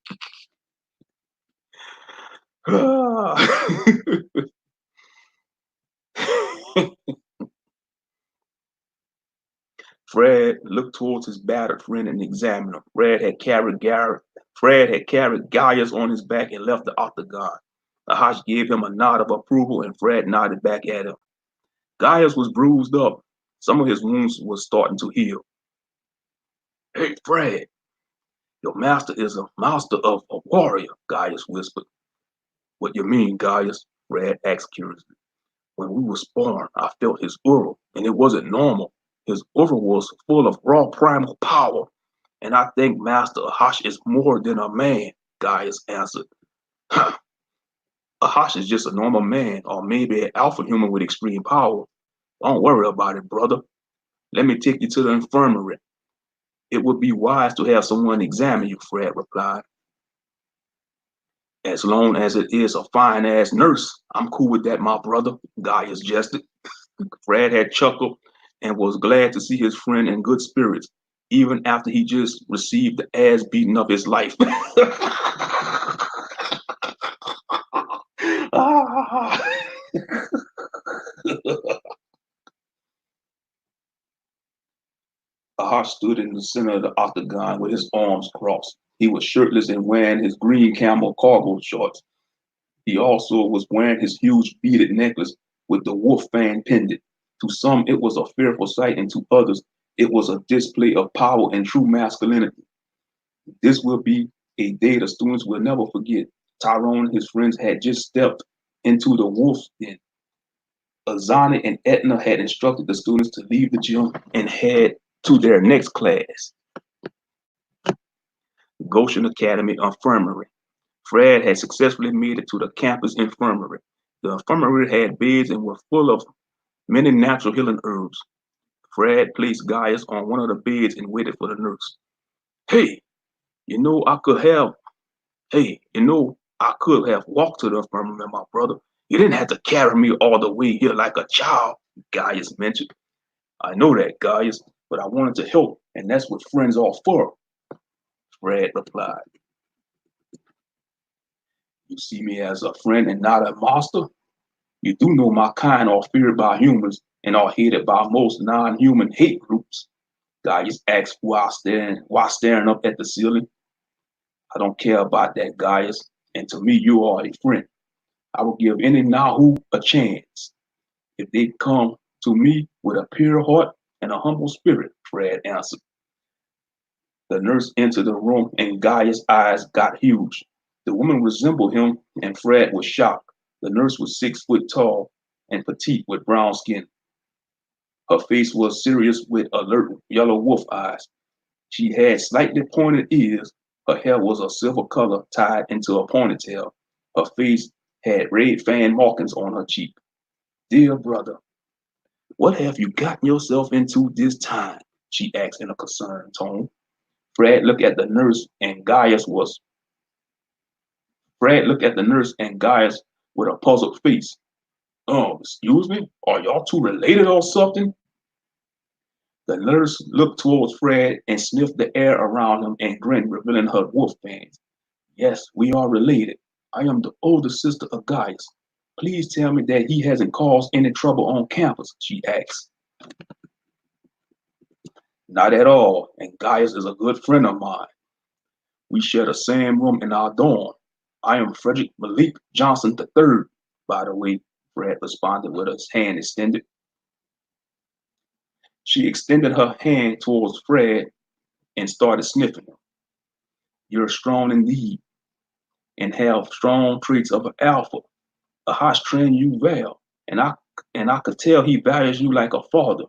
Fred looked towards his battered friend and examined him. Fred had carried Gaius on his back and left the octagon. Ahash gave him a nod of approval and Fred nodded back at him. Gaius was bruised up. Some of his wounds were starting to heal. Hey, Fred, your master is a master of a warrior, Gaius whispered. What you mean, Gaius? Fred asked curiously. When we were born, I felt his aura, and it wasn't normal. His aura was full of raw primal power, and I think Master Ahash is more than a man, Gaius answered. Ahash is just a normal man, or maybe an alpha human with extreme power. Don't worry about it, brother. Let me take you to the infirmary. It would be wise to have someone examine you, Fred replied. As long as it is a fine-ass nurse, I'm cool with that, my brother, Gaius jested. Fred had chuckled and was glad to see his friend in good spirits, even after he just received the ass beating of his life. Ahash stood in the center of the octagon with his arms crossed. He was shirtless and wearing his green camel cargo shorts. He also was wearing his huge beaded necklace with the wolf fang pendant. To some, it was a fearful sight, and to others, it was a display of power and true masculinity. This will be a day the students will never forget. Tyrone and his friends had just stepped into the wolf's den. Azani and Etna had instructed the students to leave the gym and head to their next class, Goshen Academy Infirmary. Fred had successfully made it to the campus infirmary. The infirmary had beds and were full of many natural healing herbs. Fred placed Gaius on one of the beds and waited for the nurse. Hey, you know I could have I could have walked to the infirmary, my brother. You didn't have to carry me all the way here like a child, Gaius mentioned. I know that, Gaius, but I wanted to help, and that's what friends are for, Fred replied. You see me as a friend and not a master? You do know my kind are feared by humans and are hated by most non-human hate groups. Gaius asked while staring up at the ceiling. I don't care about that, Gaius, and to me you are a friend. I will give any Nahu a chance if they come to me with a pure heart and a humble spirit, Fred answered. The nurse entered the room and Gaius' eyes got huge. The woman resembled him and Fred was shocked. The nurse was 6 foot tall and petite with brown skin. Her face was serious with alert yellow wolf eyes. She had slightly pointed ears. Her hair was a silver color tied into a ponytail. Her face had red fan markings on her cheek. Dear brother, what have you gotten yourself into this time? She asked in a concerned tone. Fred looked at the nurse and Gaius was Fred looked at the nurse and Gaius with a puzzled face. Excuse me? Are y'all two related or something? The nurse looked towards Fred and sniffed the air around him and grinned, revealing her wolf fangs. Yes, we are related. I am the older sister of Gaius. Please tell me that he hasn't caused any trouble on campus, she asked. Not at all, and Gaius is a good friend of mine. We share the same room in our dorm. I am Frederick Malik Johnson III, by the way, Fred responded with his hand extended. She extended her hand towards Fred and started sniffing him. You're strong indeed and have strong traits of an alpha. Ahash trained you well, and I could tell he values you like a father.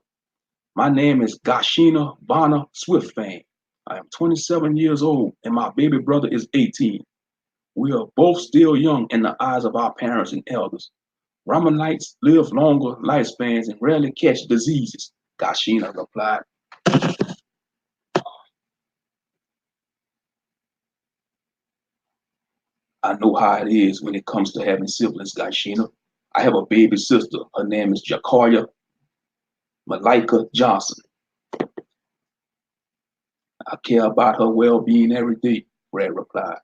My name is Gashina Bana Swiftfang. I am 27 years old, and my baby brother is 18. We are both still young in the eyes of our parents and elders. Ramanites live longer lifespans and rarely catch diseases, Gashina replied. I know how it is when it comes to having siblings, Gashina. I have a baby sister. Her name is Jakarya Malika Johnson. I care about her well-being every day, Fred replied.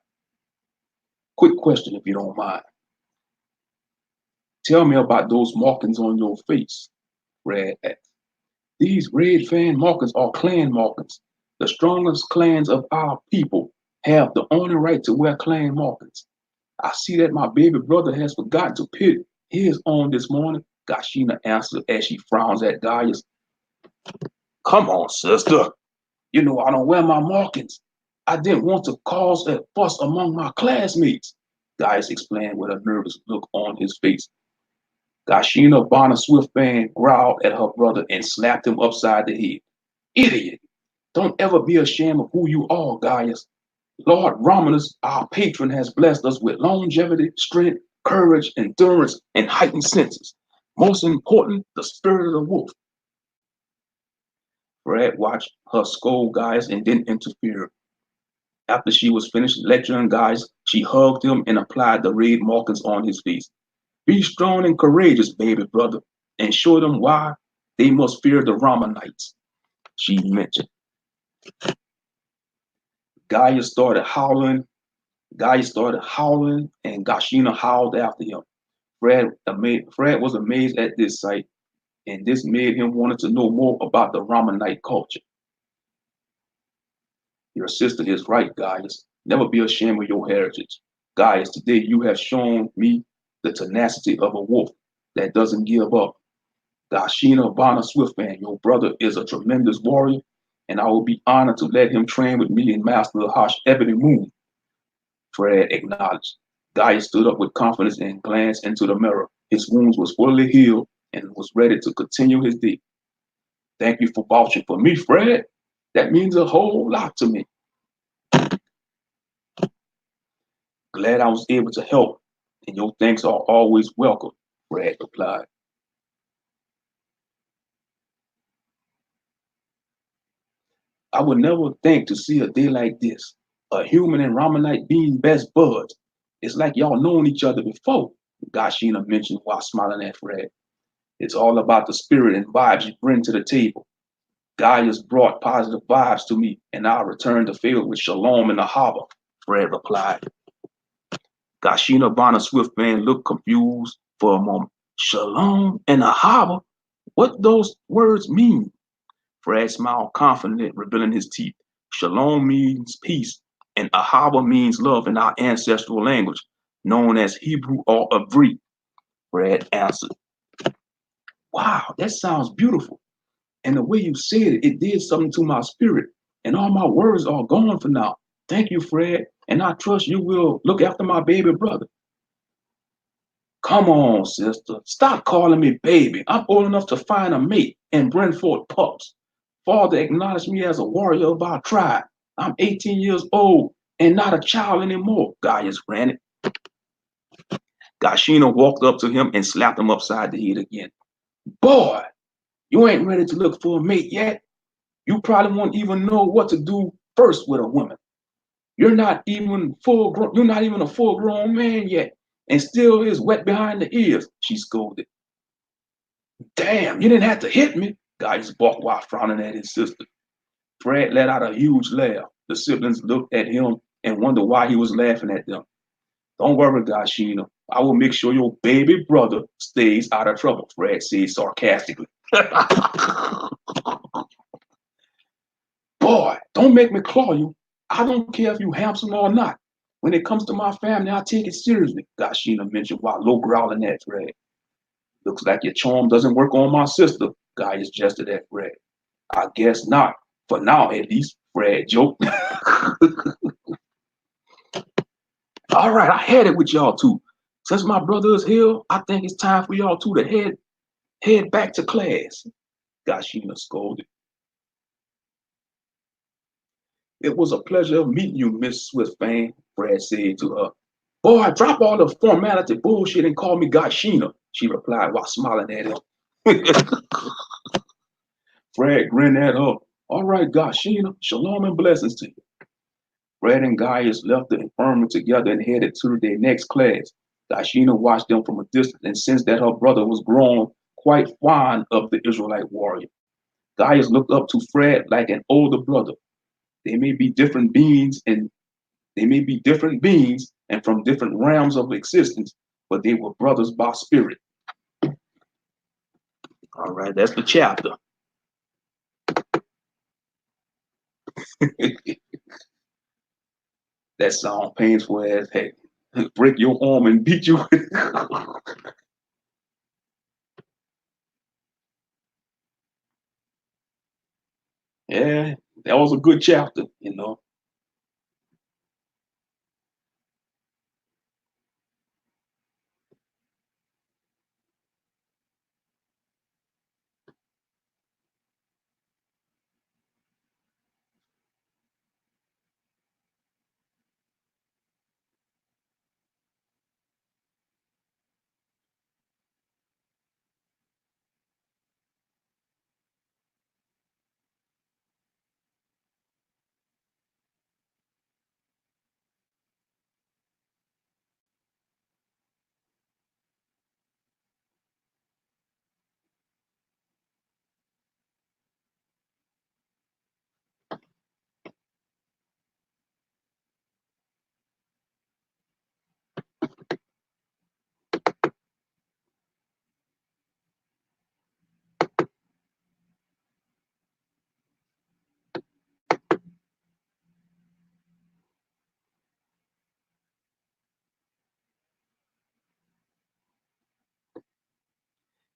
Quick question, if you don't mind. Tell me about those markings on your face, Fred asked. These red fan markings are clan markings. The strongest clans of our people have the only right to wear clan markings. I see that my baby brother has forgotten to put his on this morning, Gashina answered as she frowns at Gaius. Come on, sister. You know I don't wear my markings. I didn't want to cause a fuss among my classmates, Gaius explained with a nervous look on his face. Gashina Bonner Swiftband growled at her brother and slapped him upside the head. Idiot! Don't ever be ashamed of who you are, Gaius. Lord Romanus, our patron, has blessed us with longevity, strength, courage, endurance, and heightened senses. Most important, the spirit of the wolf. Fred watched her scold Gaius and didn't interfere. After she was finished lecturing Gaius, she hugged him and applied the red markings on his face. Be strong and courageous, baby brother, and show them why they must fear the Ramanites, she mentioned. Gaius started howling, and Gashina howled after him. Fred was amazed at this sight, and this made him want to know more about the Ramanite culture. Your sister is right, Gaius. Never be ashamed of your heritage. Gaius, today you have shown me the tenacity of a wolf that doesn't give up. Gashina Bana Swiftman, your brother is a tremendous warrior, and I will be honored to let him train with me and master the harsh ebony moon. Fred acknowledged. Gaius stood up with confidence and glanced into the mirror. His wounds was fully healed and was ready to continue his day. Thank you for vouching for me, Fred. That means a whole lot to me. Glad I was able to help, and your thanks are always welcome, Fred replied. I would never think to see a day like this. A human and Ramanite being best buds. It's like y'all known each other before, Gashina mentioned while smiling at Fred. It's all about the spirit and vibes you bring to the table. Gaius brought positive vibes to me, and I'll return to favor with Shalom in the harbor, Fred replied. Gashina Bonner Swiftman looked confused for a moment. Shalom in the harbor? What those words mean? Fred smiled confidently, revealing his teeth. Shalom means peace, and Ahava means love in our ancestral language, known as Hebrew or Ivrit, Fred answered. Wow, that sounds beautiful. And the way you said it, it did something to my spirit. And all my words are gone for now. Thank you, Fred. And I trust you will look after my baby brother. Come on, sister. Stop calling me baby. I'm old enough to find a mate and bring forth pups. Father acknowledged me as a warrior of our tribe. I'm 18 years old and not a child anymore, Gaius ranted. Gashina walked up to him and slapped him upside the head again. Boy, you ain't ready to look for a mate yet. You probably won't even know what to do first with a woman. You're not even a full-grown man yet, and still is wet behind the ears, she scolded. Damn, you didn't have to hit me, Gaius barked while frowning at his sister. Fred let out a huge laugh. The siblings looked at him and wondered why he was laughing at them. Don't worry, Gashina. I will make sure your baby brother stays out of trouble, Fred said sarcastically. Boy, don't make me claw you. I don't care if you handsome or not. When it comes to my family, I take it seriously, Gashina mentioned while low growling at Fred. Looks like your charm doesn't work on my sister, Gaius gestured at Fred. I guess not. For now, at least, Fred joked. All right, I had it with y'all two. Since my brother is here, I think it's time for y'all two to head back to class, Gashina scolded. It was a pleasure meeting you, Miss Swiftfang, Fred said to her. Boy, drop all the formality bullshit and call me Gashina, she replied while smiling at him. Fred grinned at her. All right, Gashina, shalom and blessings to you. Fred and Gaius left the infirmary together and headed to their next class. Gashina watched them from a distance and sensed that her brother was grown quite fond of the Israelite warrior. Gaius looked up to Fred like an older brother. They may be different beings and from different realms of existence, but they were brothers by spirit. All right, that's the chapter. That sound painful as heck. Break your arm and beat you. Yeah, that was a good chapter, you know.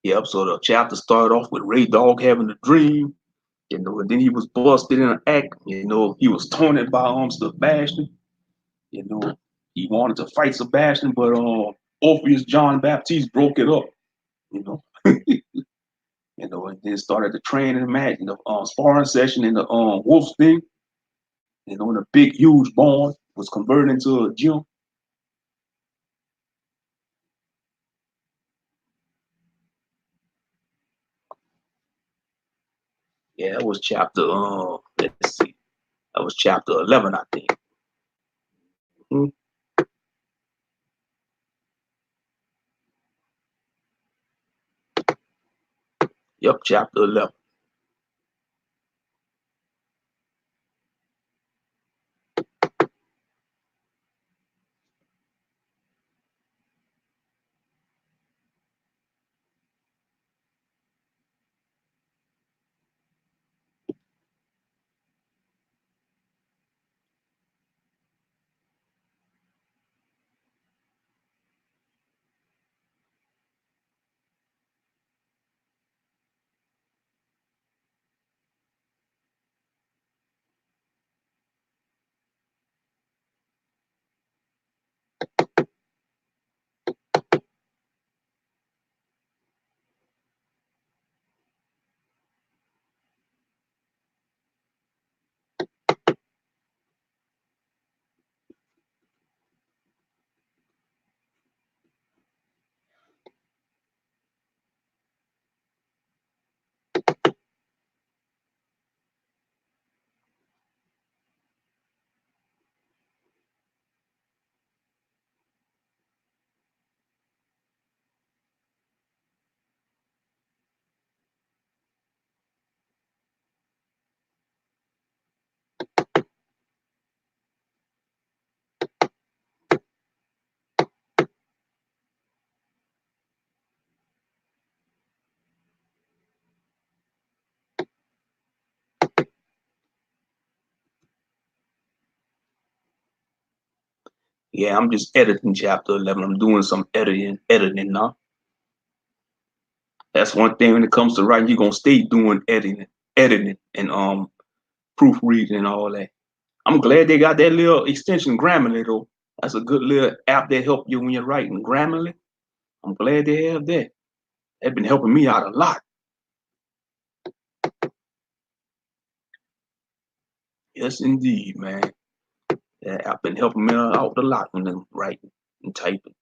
Yep, so the chapter started off with Ray Dog having a dream, you know, and then he was busted in an act, you know, he was taunted by Sebastian, you know, he wanted to fight Sebastian, but Orpheus John Baptiste broke it up, you know. You know, and then started the training match, the sparring session in the Wolf's thing, you know, in a big, huge barn was converted into a gym. Yeah, that was chapter, let's see, that was chapter 11, I think. Mhm. Yep, chapter 11. Yeah, I'm just editing chapter 11. I'm doing some editing now. That's one thing when it comes to writing. You're gonna stay doing editing, and proofreading and all that. I'm glad they got that little extension Grammarly though. That's a good little app that help you when you're writing Grammarly. I'm glad they have that. They've been helping me out a lot. Yes, indeed, man. That app been helping me out a lot when I'm writing and typing.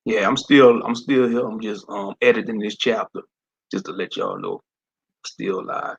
Yeah, I'm still here. I'm just editing this chapter just to let y'all know I'm still live.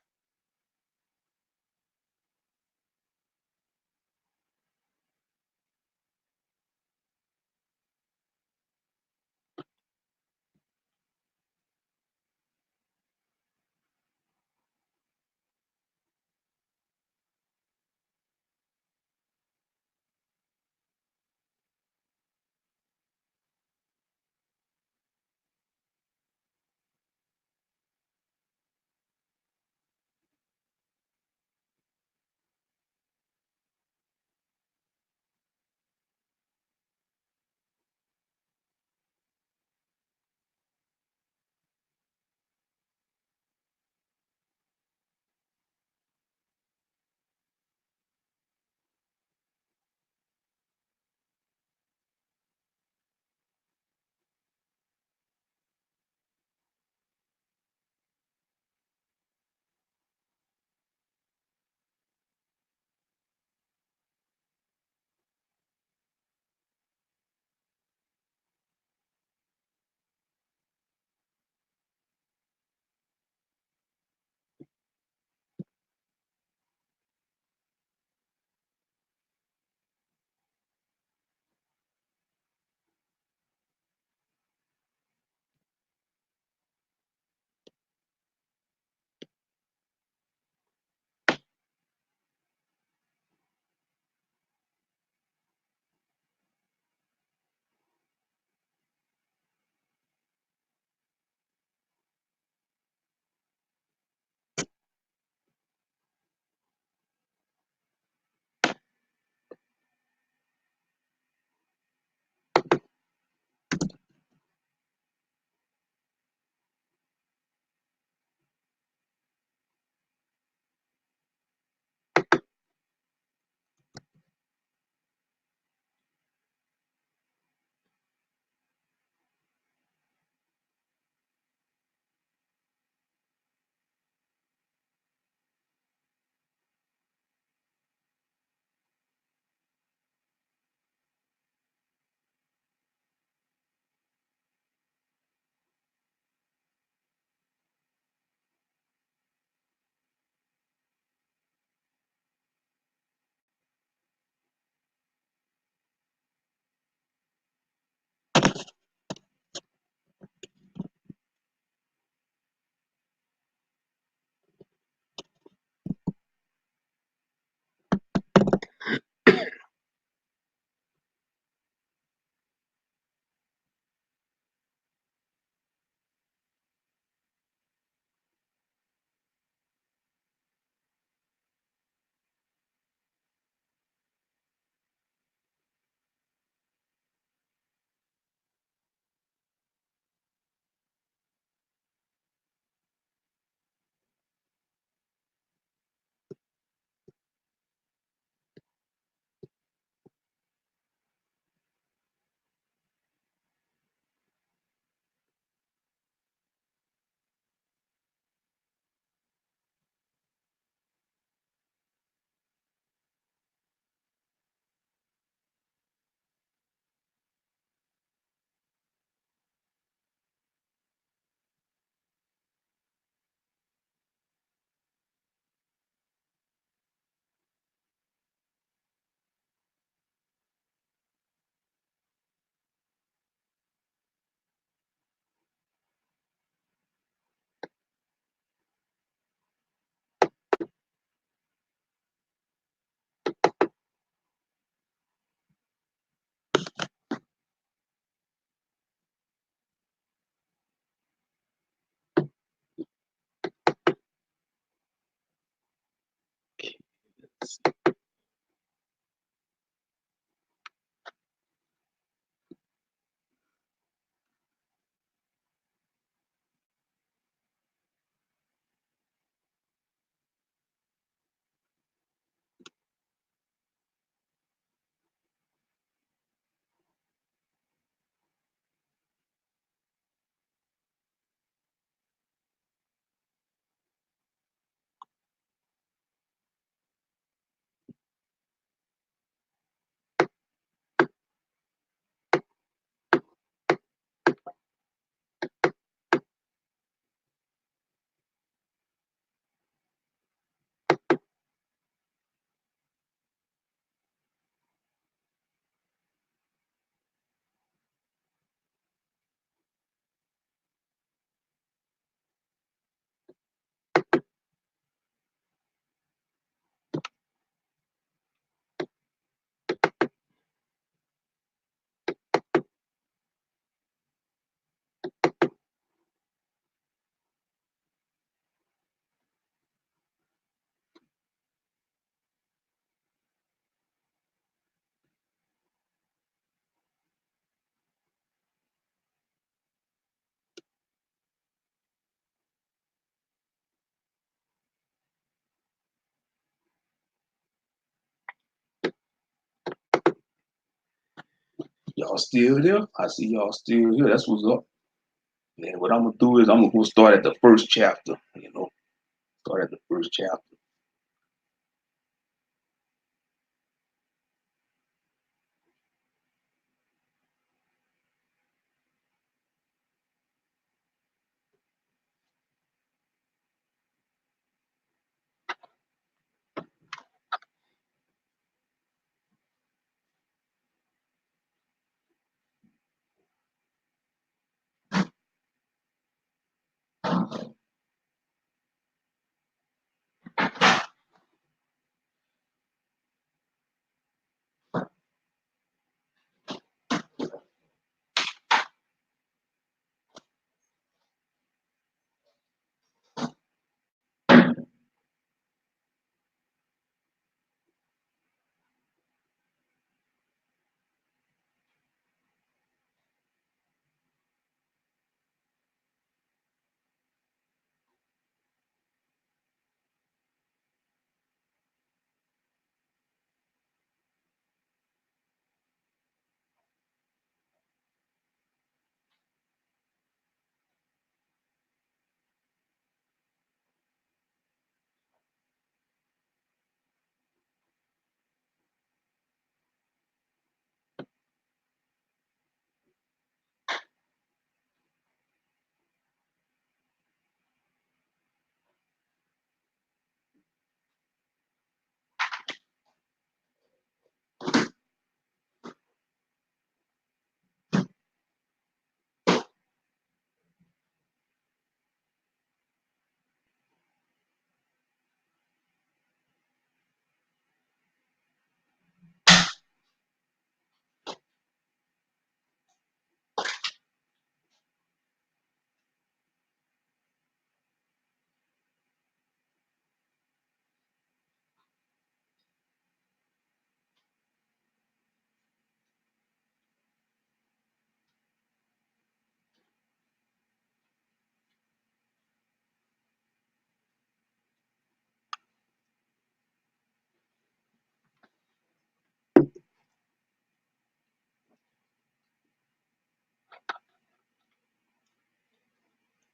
Y'all still there? I see y'all still here. That's what's up. And what I'm gonna do is I'm gonna go start at the first chapter. Start at the first chapter.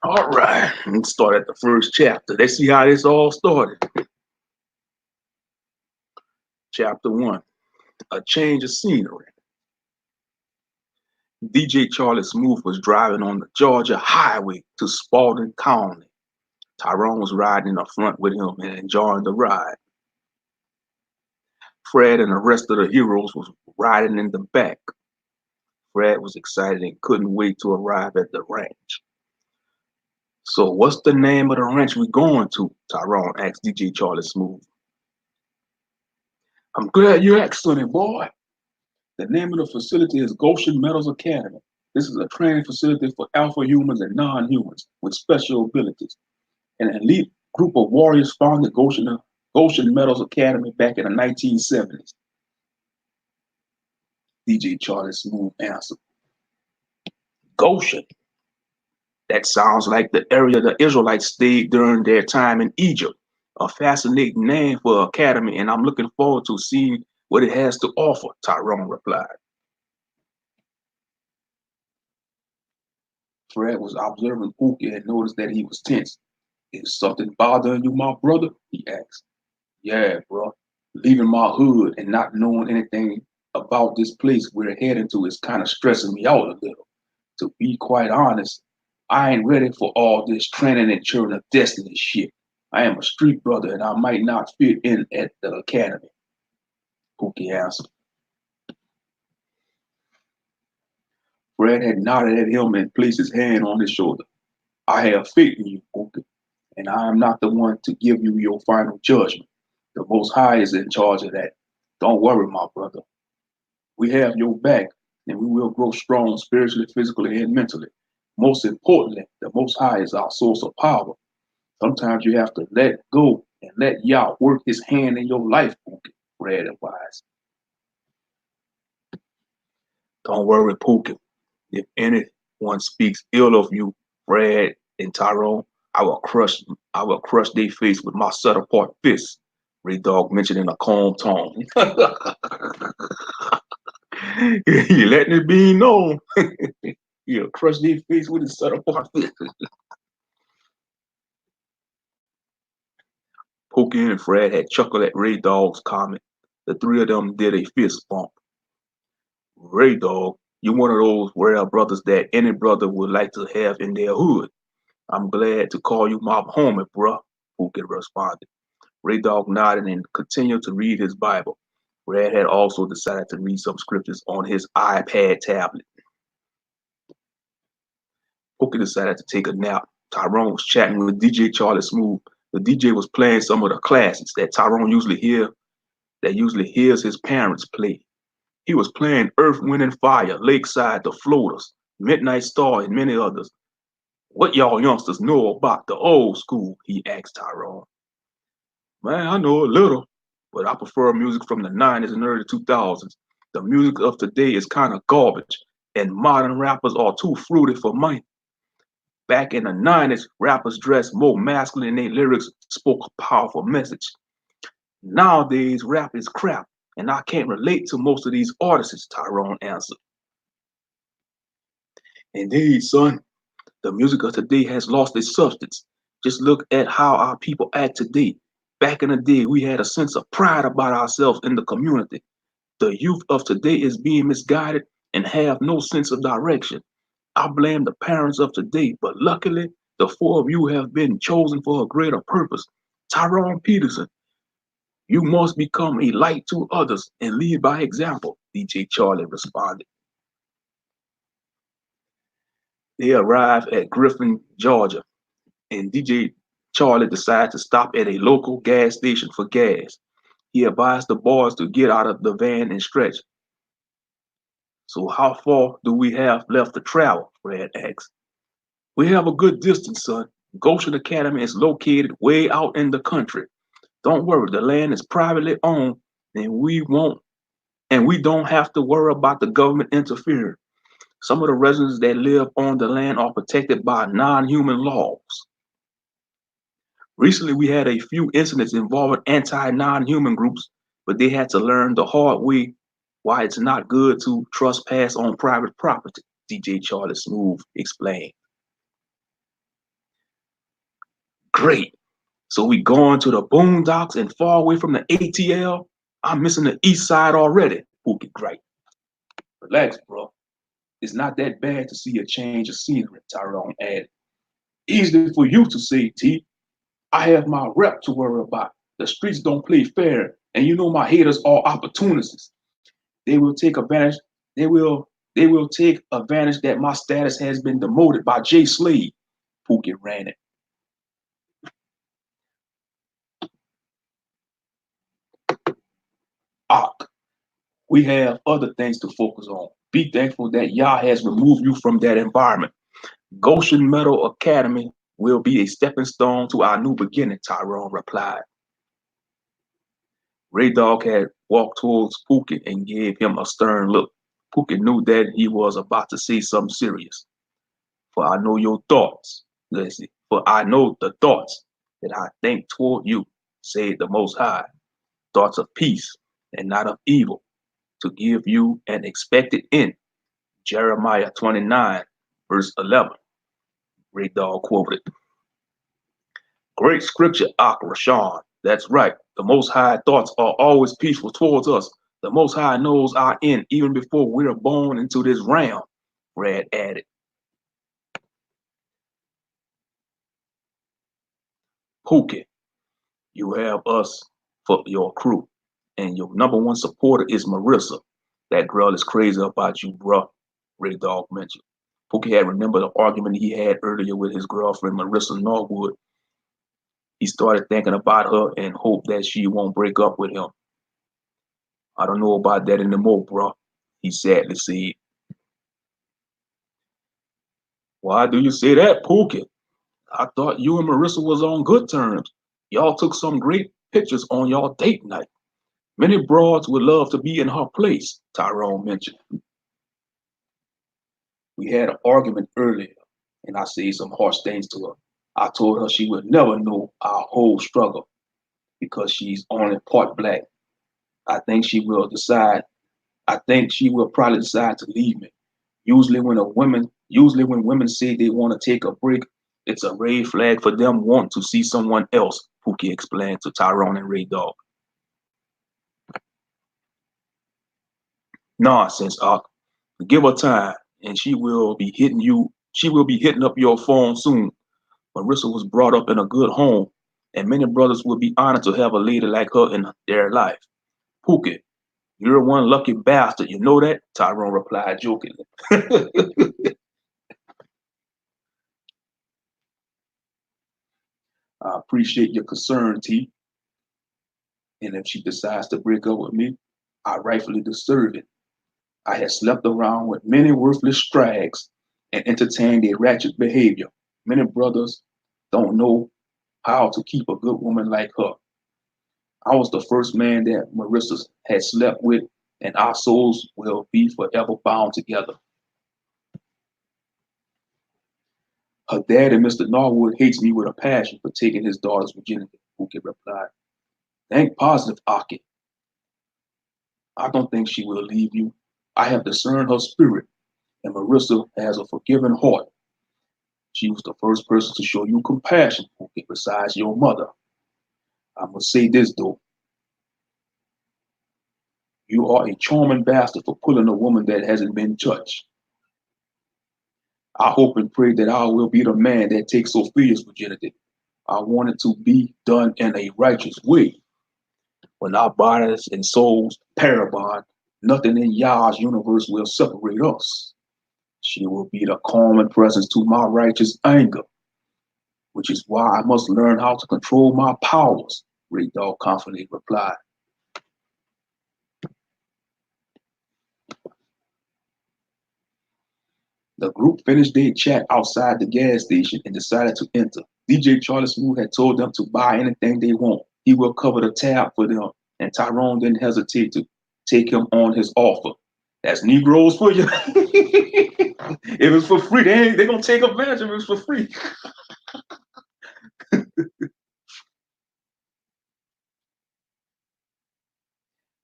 All right, let's start at the first chapter. Let's see how this all started. Chapter 1, a change of scenery. DJ Charlie Smooth was driving on the Georgia highway to Spalding County. Tyrone was riding in the front with him and enjoying the ride. Fred and the rest of the heroes was riding in the back. Fred was excited and couldn't wait to arrive at the ranch. So what's the name of the ranch we going to? Tyrone asked DJ Charlie Smooth. I'm glad you asked, sonny boy. The name of the facility is Goshen Metals Academy. This is a training facility for alpha humans and non-humans with special abilities. An elite group of warriors founded Goshen Metals Academy back in the 1970s. DJ Charlie Smooth answered. Goshen. That sounds like the area the Israelites stayed during their time in Egypt. A fascinating name for academy, and I'm looking forward to seeing what it has to offer, Tyrone replied. Fred was observing Pookie and noticed that he was tense. Is something bothering you, my brother? He asked. Yeah, bro. Leaving my hood and not knowing anything about this place we're heading to is kind of stressing me out a little. To be quite honest, I ain't ready for all this training and children of destiny shit. I am a street brother and I might not fit in at the academy. Pookie answered. Fred had nodded at him and placed his hand on his shoulder. I have faith in you, Pookie, and I am not the one to give you your final judgment. The Most High is in charge of that. Don't worry, my brother. We have your back, and we will grow strong spiritually, physically, and mentally. Most importantly, the Most High is our source of power. Sometimes you have to let go and let Yah work his hand in your life, Pookie, Fred advised. Don't worry, Pookie. If anyone speaks ill of you, Fred and Tyrone, I will crush their face with my set apart fist. Ray Dog mentioned in a calm tone. He letting it be known. He'll crush their face with his set apart fist. Pokey and Fred had chuckled at Ray Dog's comment. The three of them did a fist bump. Ray Dog, you're one of those rare brothers that any brother would like to have in their hood. I'm glad to call you my homie, bruh, Pookie responded. Ray Dog nodded and continued to read his Bible. Red had also decided to read some scriptures on his iPad tablet. Pookie decided to take a nap. Tyrone was chatting with DJ Charlie Smooth. The DJ was playing some of the classics that Tyrone usually hears his parents play. He was playing Earth, Wind, and Fire, Lakeside, The Floaters, Midnight Star, and many others. What y'all youngsters know about the old school? He asked Tyrone. Man, I know a little, but I prefer music from the 90s and early 2000s. The music of today is kind of garbage, and modern rappers are too fruity for me. Back in the 90s, rappers dressed more masculine and their lyrics spoke a powerful message. Nowadays, rap is crap, and I can't relate to most of these artists, Tyrone answered. Indeed, son, the music of today has lost its substance. Just look at how our people act today. Back in the day, we had a sense of pride about ourselves in the community. The youth of today is being misguided and have no sense of direction. I blame the parents of today, but luckily, the four of you have been chosen for a greater purpose. Tyrone Peterson, you must become a light to others and lead by example, DJ Charlie responded. They arrived at Griffin, Georgia, and DJ Charlie decided to stop at a local gas station for gas. He advised the boys to get out of the van and stretch. So how far do we have left to travel? Fred asked. We have a good distance, son. Goshen Academy is located way out in the country. Don't worry, the land is privately owned and we don't have to worry about the government interfering. Some of the residents that live on the land are protected by non-human laws. Recently, we had a few incidents involving anti-non-human groups, but they had to learn the hard way why it's not good to trespass on private property, DJ Charlie Smooth explained. Great. So we going to the boondocks and far away from the ATL? I'm missing the east side already, Pookie Great. Relax, bro. It's not that bad to see a change of scenery, Tyrone added. Easy for you to say, T. I have my rep to worry about. The streets don't play fair, and you know my haters are opportunists. They will take advantage. They will take advantage that my status has been demoted by Jay Slade. Pookie ran it. Ark. We have other things to focus on. Be thankful that Yah has removed you from that environment. Goshen Meadow Academy will be a stepping stone to our new beginning, Tyrone replied. Ray Dog had walked towards Pookie and gave him a stern look. Pookie knew that he was about to say something serious. For I know your thoughts, Leslie. For I know the thoughts that I think toward you, said the Most High. Thoughts of peace and not of evil, to give you an expected end. Jeremiah 29, verse 11. Ray Dog quoted. Great scripture, Rashawn. That's right. The Most High thoughts are always peaceful towards us. The Most High knows our end even before we are born into this realm, Brad added. Pookie, you have us for your crew, and your number one supporter is Marissa. That girl is crazy about you, bruh, Ray Dog mentioned. Pookie had remembered the argument he had earlier with his girlfriend, Marissa Norwood. He started thinking about her and hoped that she won't break up with him. I don't know about that anymore, bro, he sadly said. Why do you say that, Pookie? I thought you and Marissa was on good terms. Y'all took some great pictures on y'all date night. Many broads would love to be in her place, Tyrone mentioned. We had an argument earlier, and I said some harsh things to her. I told her she would never know our whole struggle because she's only part black. I think she will decide. I think she will probably decide to leave me. Usually when women say they want to take a break, it's a red flag for them wanting to see someone else, Pookie explained to Tyrone and Ray Dog. Nonsense, Ark. Give her time, and she will be hitting up your phone soon. Marissa was brought up in a good home, and many brothers would be honored to have a lady like her in their life. Pookie, you're one lucky bastard, you know that? Tyrone replied jokingly. I appreciate your concern, T. And if she decides to break up with me, I rightfully deserve it. I had slept around with many worthless strags and entertained their ratchet behavior. Many brothers don't know how to keep a good woman like her. I was the first man that Marissa had slept with, and our souls will be forever bound together. Her daddy, Mr. Norwood, hates me with a passion for taking his daughter's virginity, Pookie replied. Think positive, Aki. I don't think she will leave you. I have discerned her spirit, and Marissa has a forgiving heart. She was the first person to show you compassion, Pookie, besides your mother. I must say this, though. You are a charming bastard for pulling a woman that hasn't been touched. I hope and pray that I will be the man that takes Sophia's virginity. I want it to be done in a righteous way. When our bodies and souls parabond, nothing in Yah's universe will separate us. She will be the calming presence to my righteous anger, which is why I must learn how to control my powers, Ray Dog confidently replied. The group finished their chat outside the gas station and decided to enter. DJ Charlie Smooth had told them to buy anything they want. He will cover the tab for them, and Tyrone didn't hesitate to take him on his offer. That's Negroes for you. If it's for free, they gonna take advantage of it for free.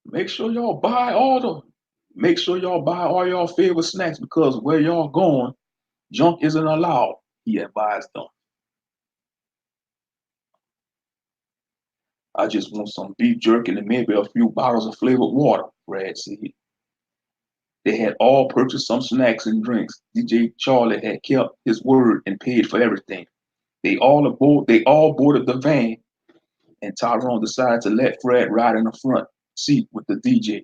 Make sure y'all buy all the Make sure y'all buy all y'all favorite snacks because where y'all going, junk isn't allowed, he advised them. I just want some beef jerky and maybe a few bottles of flavored water, Brad said. They had all purchased some snacks and drinks. DJ Charlie had kept his word and paid for everything. They all boarded the van, and Tyrone decided to let Fred ride in the front seat with the DJ.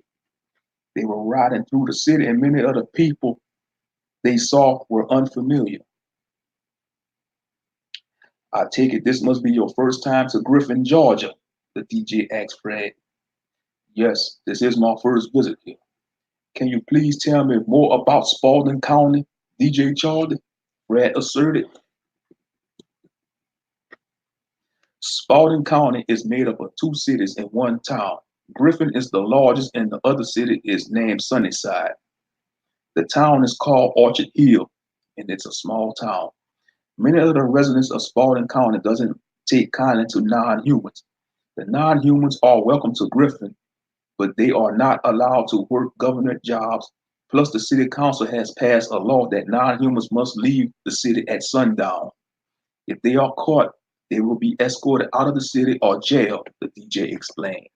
They were riding through the city, and many of the people they saw were unfamiliar. I take it this must be your first time to Griffin, Georgia, the DJ asked Fred. Yes, this is my first visit here. Can you please tell me more about Spalding County, DJ Charlie? Fred asserted. Spalding County is made up of two cities and one town. Griffin is the largest, and the other city is named Sunnyside. The town is called Orchard Hill, and it's a small town. Many of the residents of Spalding County doesn't take kindly to non-humans. The non-humans are welcome to Griffin, but they are not allowed to work government jobs. Plus, the city council has passed a law that non-humans must leave the city at sundown. If they are caught, they will be escorted out of the city or jail, the DJ explained.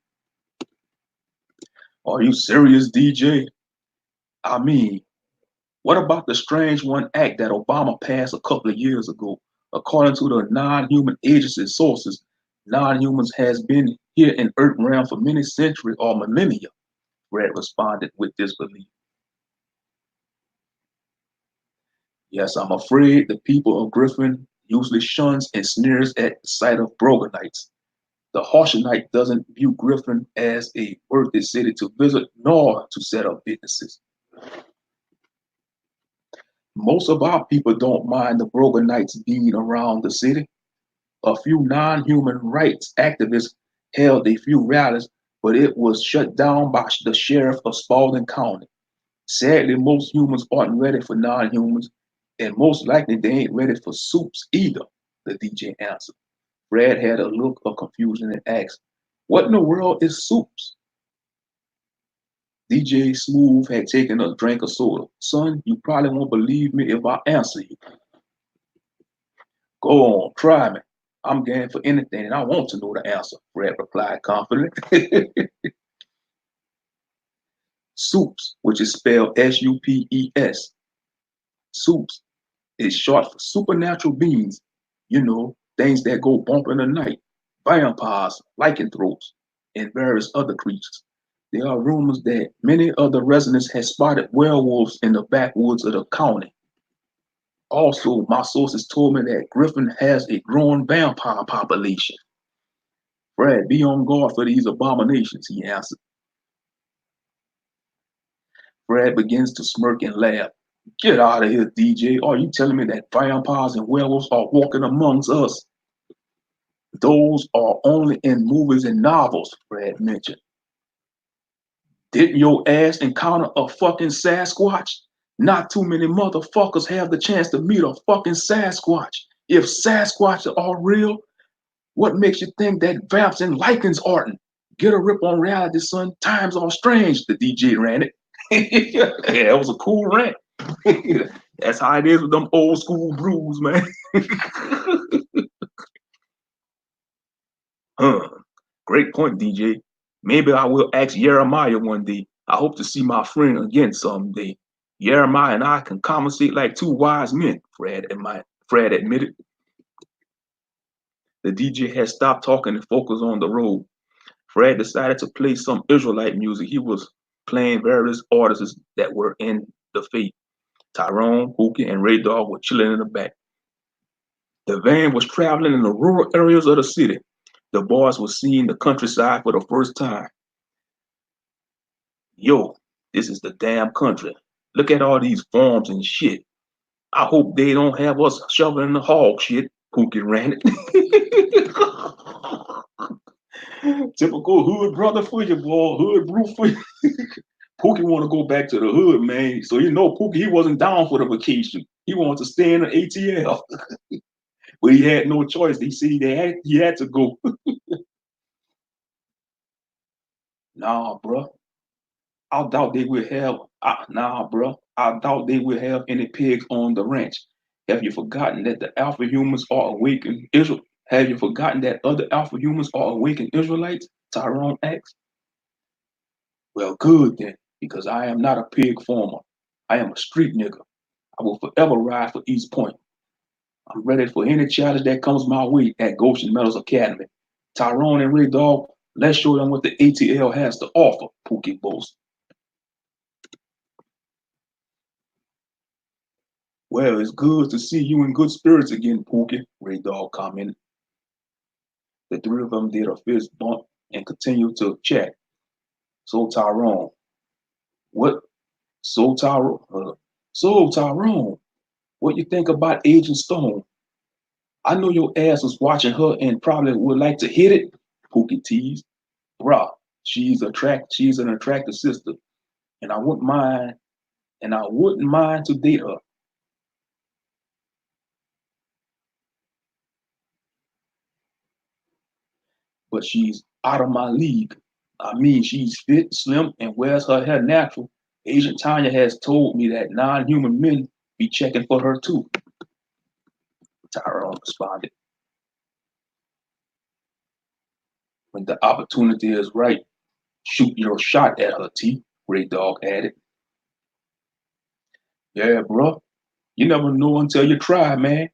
Are you serious, DJ? I mean, what about the Strange One Act that Obama passed a couple of years ago? According to the non-human agency sources, non-humans has been here in Earth realm for many centuries or millennia, Red responded with disbelief. Yes, I'm afraid the people of Griffin usually shuns and sneers at the sight of Brogonites. The Harshonite doesn't view Griffin as a worthy city to visit nor to set up businesses. Most of our people don't mind the Brogonites being around the city. A few non-human rights activists held a few rallies, but it was shut down by the sheriff of Spalding County. Sadly, most humans aren't ready for non-humans, and most likely they ain't ready for soups either, the DJ answered. Brad had a look of confusion and asked, what in the world is soups? DJ Smooth had taken a drink of soda. Son, you probably won't believe me if I answer you. Go on, try me. I'm game for anything and I want to know the answer, Fred replied confidently. Soups, which is spelled S-U-P-E-S. Soups is short for supernatural beings, you know, things that go bump in the night, vampires, lycanthropes, and various other creatures. There are rumors that many other residents have spotted werewolves in the backwoods of the county. Also, my sources told me that Griffin has a growing vampire population. Fred, be on guard for these abominations, he answered. Fred begins to smirk and laugh. Get out of here, DJ. Are you telling me that vampires and werewolves are walking amongst us? Those are only in movies and novels, Fred mentioned. Didn't your ass encounter a fucking Sasquatch? Not too many motherfuckers have the chance to meet a fucking Sasquatch. If Sasquatches are real, what makes you think that vamps and lichens aren't? Get a rip on reality, son. Times are strange, the DJ ran it. Yeah, that was a cool rant. That's how it is with them old school brews, man. Huh. Great point, DJ. Maybe I will ask Jeremiah one day. I hope to see my friend again someday. Jeremiah and I can conversate like two wise men, Fred admitted. The DJ had stopped talking and focused on the road. Fred decided to play some Israelite music. He was playing various artists that were in the faith. Tyrone, Pookie, and Ray Dog were chilling in the back. The van was traveling in the rural areas of the city. The boys were seeing the countryside for the first time. Yo, this is the damn country. Look at all these farms and shit. I hope they don't have us shoveling the hog shit. Pookie ran it. Typical hood brother for you, boy. Hood brew for you. Pookie want to go back to the hood, man. So you know Pookie, he wasn't down for the vacation. He wanted to stay in the ATL. But he had no choice. He said he had to go. Nah, bro. I doubt they will have. Nah, bro. I doubt they will have any pigs on the ranch. Have you forgotten that the Alpha humans are awakened Israel? Have you forgotten that other Alpha humans are awakened Israelites? Tyrone asked. Well, good then, because I am not a pig farmer. I am a street nigga. I will forever ride for East Point. I'm ready for any challenge that comes my way at Goshen Metals Academy. Tyrone and Ray Dog, let's show them what the ATL has to offer, Pookie boasted. Well, it's good to see you in good spirits again, Pookie, Ray Dog commented. The three of them did a fist bump and continued to chat. So Tyrone, what? So Tyrone, so Tyrone, what you think about Agent Stone? I know your ass was watching her and probably would like to hit it, Pookie teased. Bruh, she's an attractive sister, and I wouldn't mind to date her. But she's out of my league. I mean, she's fit, slim, and wears her hair natural. Agent Tanya has told me that non-human men be checking for her too, Tyrone responded. When the opportunity is right, shoot your shot at her, T, Ray Dog added. Yeah, bro. You never know until you try, man.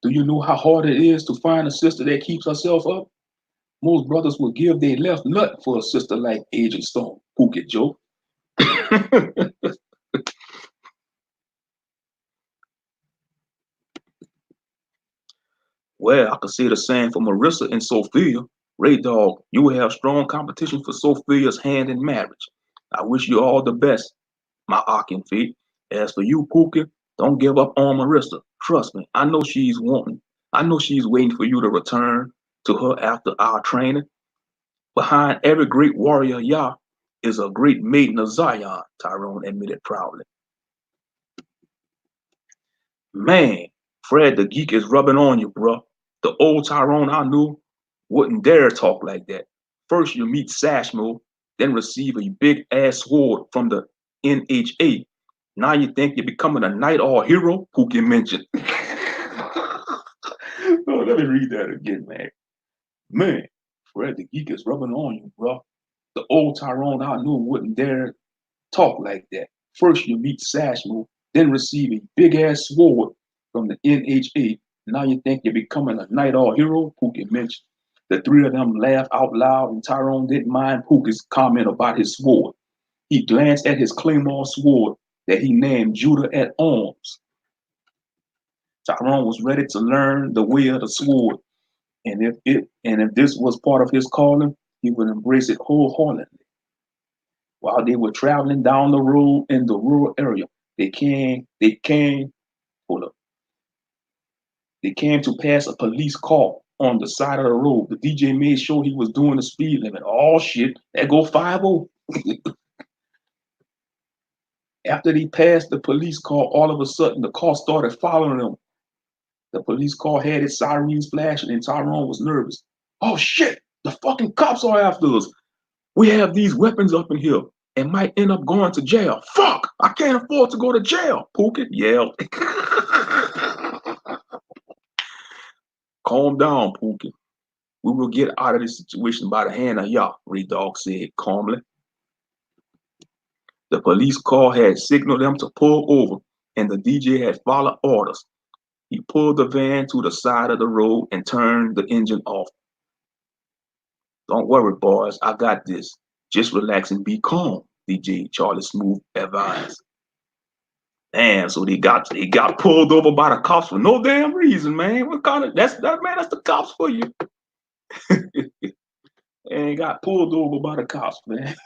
Do you know how hard it is to find a sister that keeps herself up? Most brothers would give their left nut for a sister like Agent Stone, Pookie Joe. Well, I could say the same for Marissa and Sophia. Ray Dog, you will have strong competition for Sophia's hand in marriage. I wish you all the best, my Akin feet. As for you, Pookie, don't give up on Marissa. Trust me, I know she's waiting for you to return to her after our training. Behind every great warrior Yah is a great maiden of Zion, Tyrone admitted proudly. Man, Fred the geek is rubbing on you, bro. The old Tyrone I knew wouldn't dare talk like that. First you meet Sashmo, then receive a big ass sword from the NHA. Now you think you're becoming a knight or a hero? Pookie mentioned. Oh, let me read that again, man. Man, Fred the Geek is rubbing on you, bro. The old Tyrone I knew wouldn't dare talk like that. First you meet Sashmo, then receive a big ass sword from the NHA. Now you think you're becoming a knight or hero? Pookie mentioned. The three of them laughed out loud, and Tyrone didn't mind Pookie's comment about his sword. He glanced at his claymore sword that he named Judah at Arms. Tyrone was ready to learn the way of the sword, and if this was part of his calling, he would embrace it wholeheartedly. While they were traveling down the road in the rural area, hold up, they came to pass a police car on the side of the road. The DJ made sure he was doing the speed limit. Oh shit, that go 50. After they passed the police car, all of a sudden the car started following them. The police car had its sirens flashing, and Tyrone was nervous. Oh shit, the fucking cops are after us. We have these weapons up in here and might end up going to jail. Fuck, I can't afford to go to jail, Pookie yelled. Calm down, Pookie. We will get out of this situation by the hand of Yah, Red Dog said calmly. The police car had signaled them to pull over, and the DJ had followed orders. He pulled the van to the side of the road and turned the engine off. Don't worry, boys, I got this. Just relax and be calm, DJ Charlie Smooth advised. Damn, so they got pulled over by the cops for no damn reason, man. What kind of that's the cops for you. And got pulled over by the cops, man.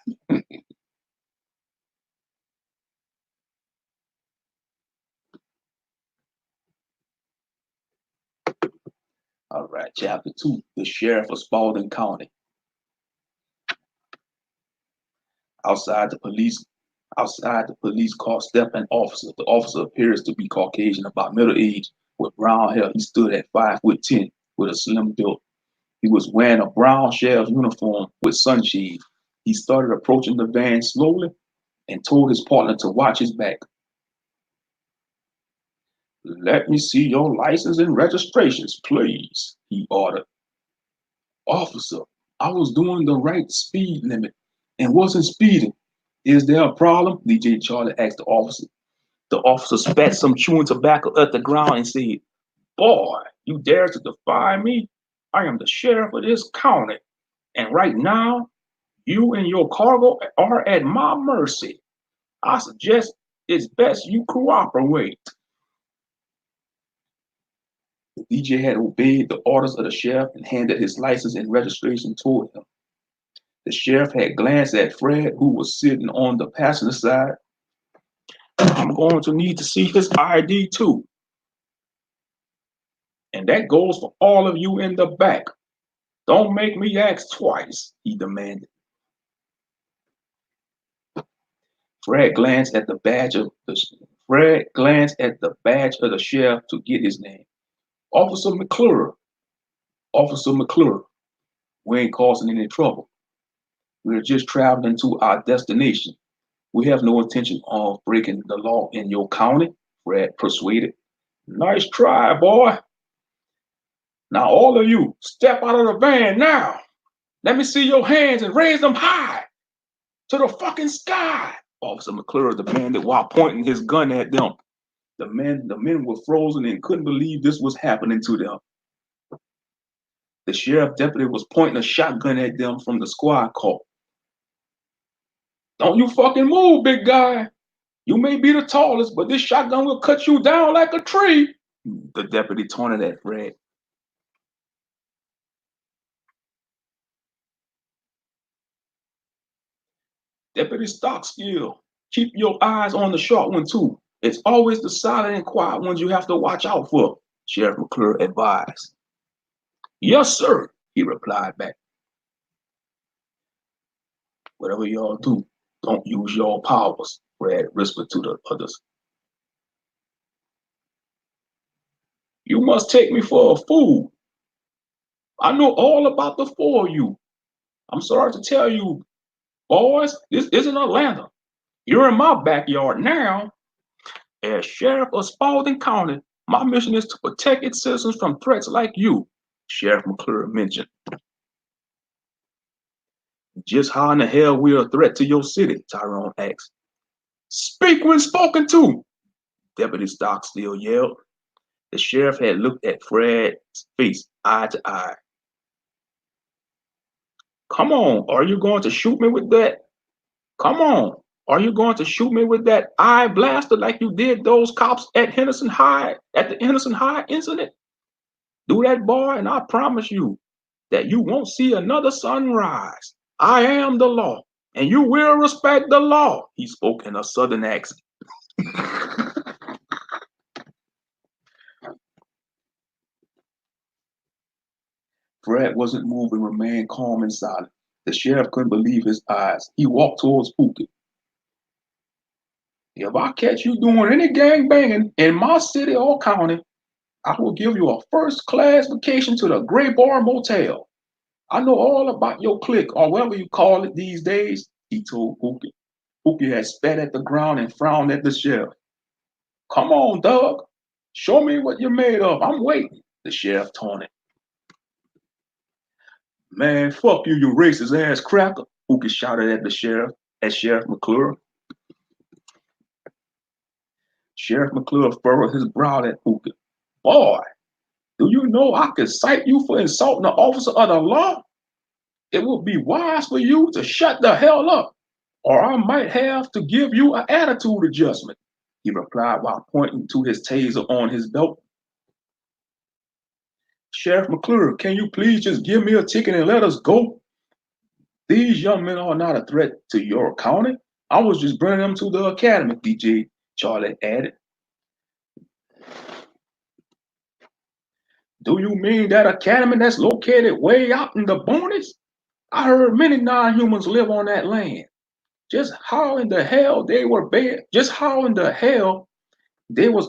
All right, chapter 2, the sheriff of Spalding County. Outside the police car stepped an officer. The officer appears to be Caucasian, about middle age, with brown hair. He stood at 5'10" with a slim build. He was wearing a brown sheriff's uniform with sunshades. He started approaching the van slowly and told his partner to watch his back. Let me see your license and registrations, please, he ordered. Officer, I was doing the right speed limit and wasn't speeding. Is there a problem? DJ Charlie asked the officer. The officer spat some chewing tobacco at the ground and said, Boy, you dare to defy me? I am the sheriff of this county. And right now, you and your cargo are at my mercy. I suggest it's best you cooperate. The DJ had obeyed the orders of the sheriff and handed his license and registration toward him. The sheriff had glanced at Fred, who was sitting on the passenger side. I'm going to need to see his ID too. And that goes for all of you in the back. Don't make me ask twice, he demanded. Fred glanced at the badge of the sheriff to get his name. Officer McClure. Officer McClure. We ain't causing any trouble. We're just traveling to our destination. We have no intention of breaking the law in your county, Fred persuaded. Nice try, boy. Now all of you, step out of the van now. Let me see your hands and raise them high to the fucking sky, Officer McClure demanded while pointing his gun at them. The men were frozen and couldn't believe this was happening to them. The sheriff deputy was pointing a shotgun at them from the squad car. Don't you fucking move, big guy. You may be the tallest, but this shotgun will cut you down like a tree, the deputy taunted at Fred. Deputy Stockstill, keep your eyes on the short one too. It's always the silent and quiet ones you have to watch out for, Sheriff McClure advised. Yes, sir, he replied back. Whatever y'all do, don't use your powers, Fred whispered to the others. You must take me for a fool. I know all about the four of you. I'm sorry to tell you, Boys, this isn't Atlanta. You're in my backyard now. As sheriff of Spalding County, my mission is to protect its citizens from threats like you, Sheriff McClure mentioned. Just how in the hell we are a threat to your city? Tyrone asked. Speak when spoken to, Deputy Stockstill yelled. The sheriff had looked at Fred's face eye to eye. Come on, are you going to shoot me with that? Come on, are you going to shoot me with that eye blaster like you did those cops at Henderson High, at the Henderson High incident? Do that, boy, and I promise you that you won't see another sunrise. I am the law, and you will respect the law, he spoke in a southern accent. Fred wasn't moving, remained calm and silent. The sheriff couldn't believe his eyes. He walked towards Pookie. If I catch you doing any gang banging in my city or county, I will give you a first class vacation to the Gray Bar Motel. I know all about your clique, or whatever you call it these days, he told Pookie. Pookie had spat at the ground and frowned at the sheriff. Come on, Doug. Show me what you're made of. I'm waiting, the sheriff taunted. Man, fuck you, you racist ass cracker, Pookie shouted at the sheriff, at Sheriff McClure. Sheriff McClure furrowed his brow at Pookie. Boy, do you know I could cite you for insulting an officer of the law? It would be wise for you to shut the hell up, or I might have to give you an attitude adjustment, he replied while pointing to his taser on his belt. Sheriff McClure, can you please just give me a ticket and let us go? These young men are not a threat to your county. I was just bringing them to the academy, DJ Charlie added. Do you mean that academy that's located way out in the boonies? I heard many non-humans live on that land. Just how in the hell they was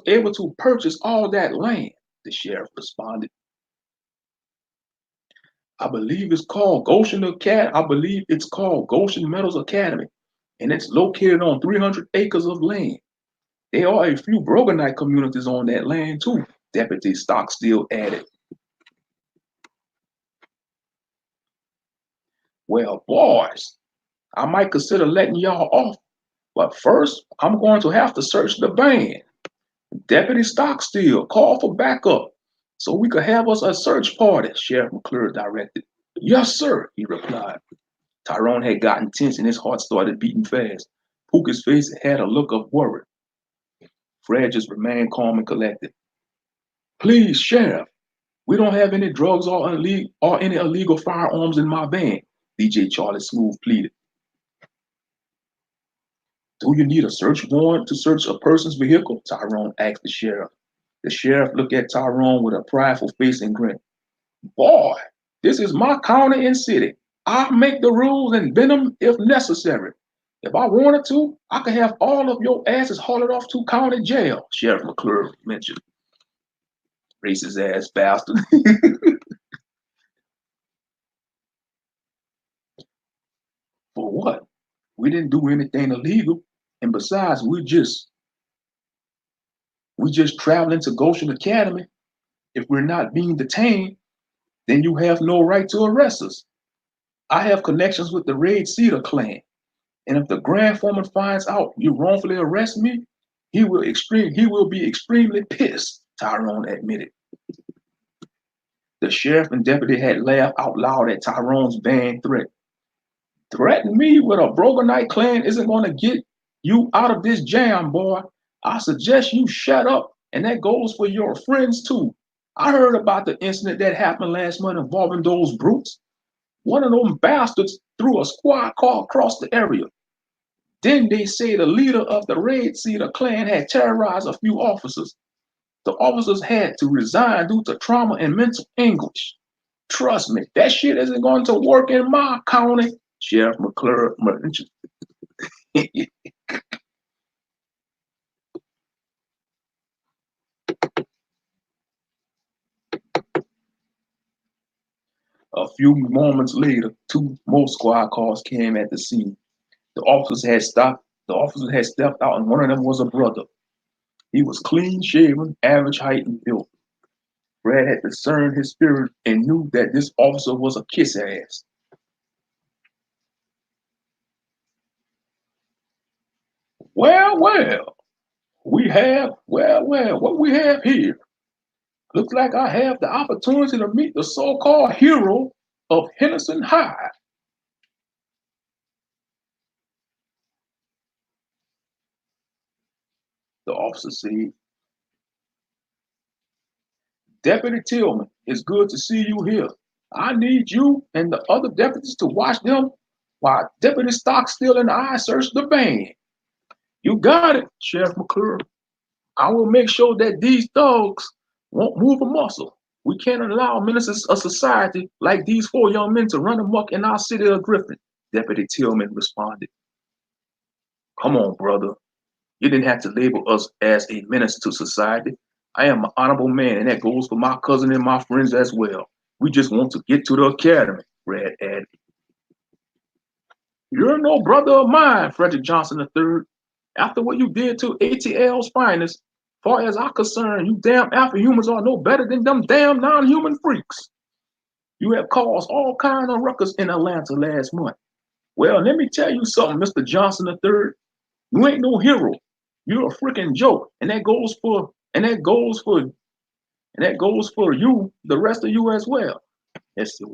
able to purchase all that land, the sheriff responded. I believe it's called Goshen Meadows Academy, and it's located on 300 acres of land. There are a few Broganite communities on that land too, Deputy Stockstill added. Well, boys, I might consider letting y'all off, but first I'm going to have to search the van. Deputy Stockstill, call for backup so we could have us a search party, Sheriff McClure directed. Yes, sir, he replied. Tyrone had gotten tense and his heart started beating fast. Pookie's face had a look of worry. Fred just remained calm and collected. Please, Sheriff, we don't have any drugs or any illegal firearms in my van, DJ Charlie Smooth pleaded. Do you need a search warrant to search a person's vehicle? Tyrone asked the sheriff. The sheriff looked at Tyrone with a prideful face and grinned. Boy, this is my county and city. I'll make the rules and bend them if necessary. If I wanted to, I could have all of your asses hauled off to county jail, Sheriff McClure mentioned. Racist ass bastard. For what? We didn't do anything illegal. And besides, we just traveling to Goshen Academy. If we're not being detained, then you have no right to arrest us. I have connections with the Red Cedar clan. And if the Grand Foreman finds out you wrongfully arrest me, he will be extremely pissed, Tyrone admitted. The sheriff and deputy had laughed out loud at Tyrone's vain threat. Threaten me with a Broganite clan isn't going to get you out of this jam, boy. I suggest you shut up, and that goes for your friends too. I heard about the incident that happened last month involving those brutes. One of them bastards threw a squad car across the area. Then they say the leader of the Red Cedar clan had terrorized a few officers. The officers had to resign due to trauma and mental anguish. Trust me, that shit isn't going to work in my county, Sheriff McClure mentioned. A few moments later, two more squad cars came at the scene. The officers had stopped. The officers had stepped out, and one of them was a brother. He was clean shaven, average height and built. Brad had discerned his spirit and knew that this officer was a kiss ass. Well, what we have here. Looks like I have the opportunity to meet the so-called hero of Henderson High. The officer said, Deputy Tillman, it's good to see you here. I need you and the other deputies to watch them while Deputy Stockstill and I search the van. You got it, Sheriff McClure. I will make sure that these thugs won't move a muscle. We can't allow ministers of society like these four young men to run amok in our city of Griffin. Deputy Tillman responded. Come on, brother. You didn't have to label us as a menace to society. I am an honorable man, and that goes for my cousin and my friends as well. We just want to get to the academy, Brad added. You're no brother of mine, Frederick Johnson III. After what you did to ATL's finest, far as I'm concerned, you damn alpha humans are no better than them damn non-human freaks. You have caused all kinds of ruckus in Atlanta last month. Well, let me tell you something, Mr. Johnson III. You ain't no hero. You're a freaking joke, and that goes for you, the rest of you as well. Let's see.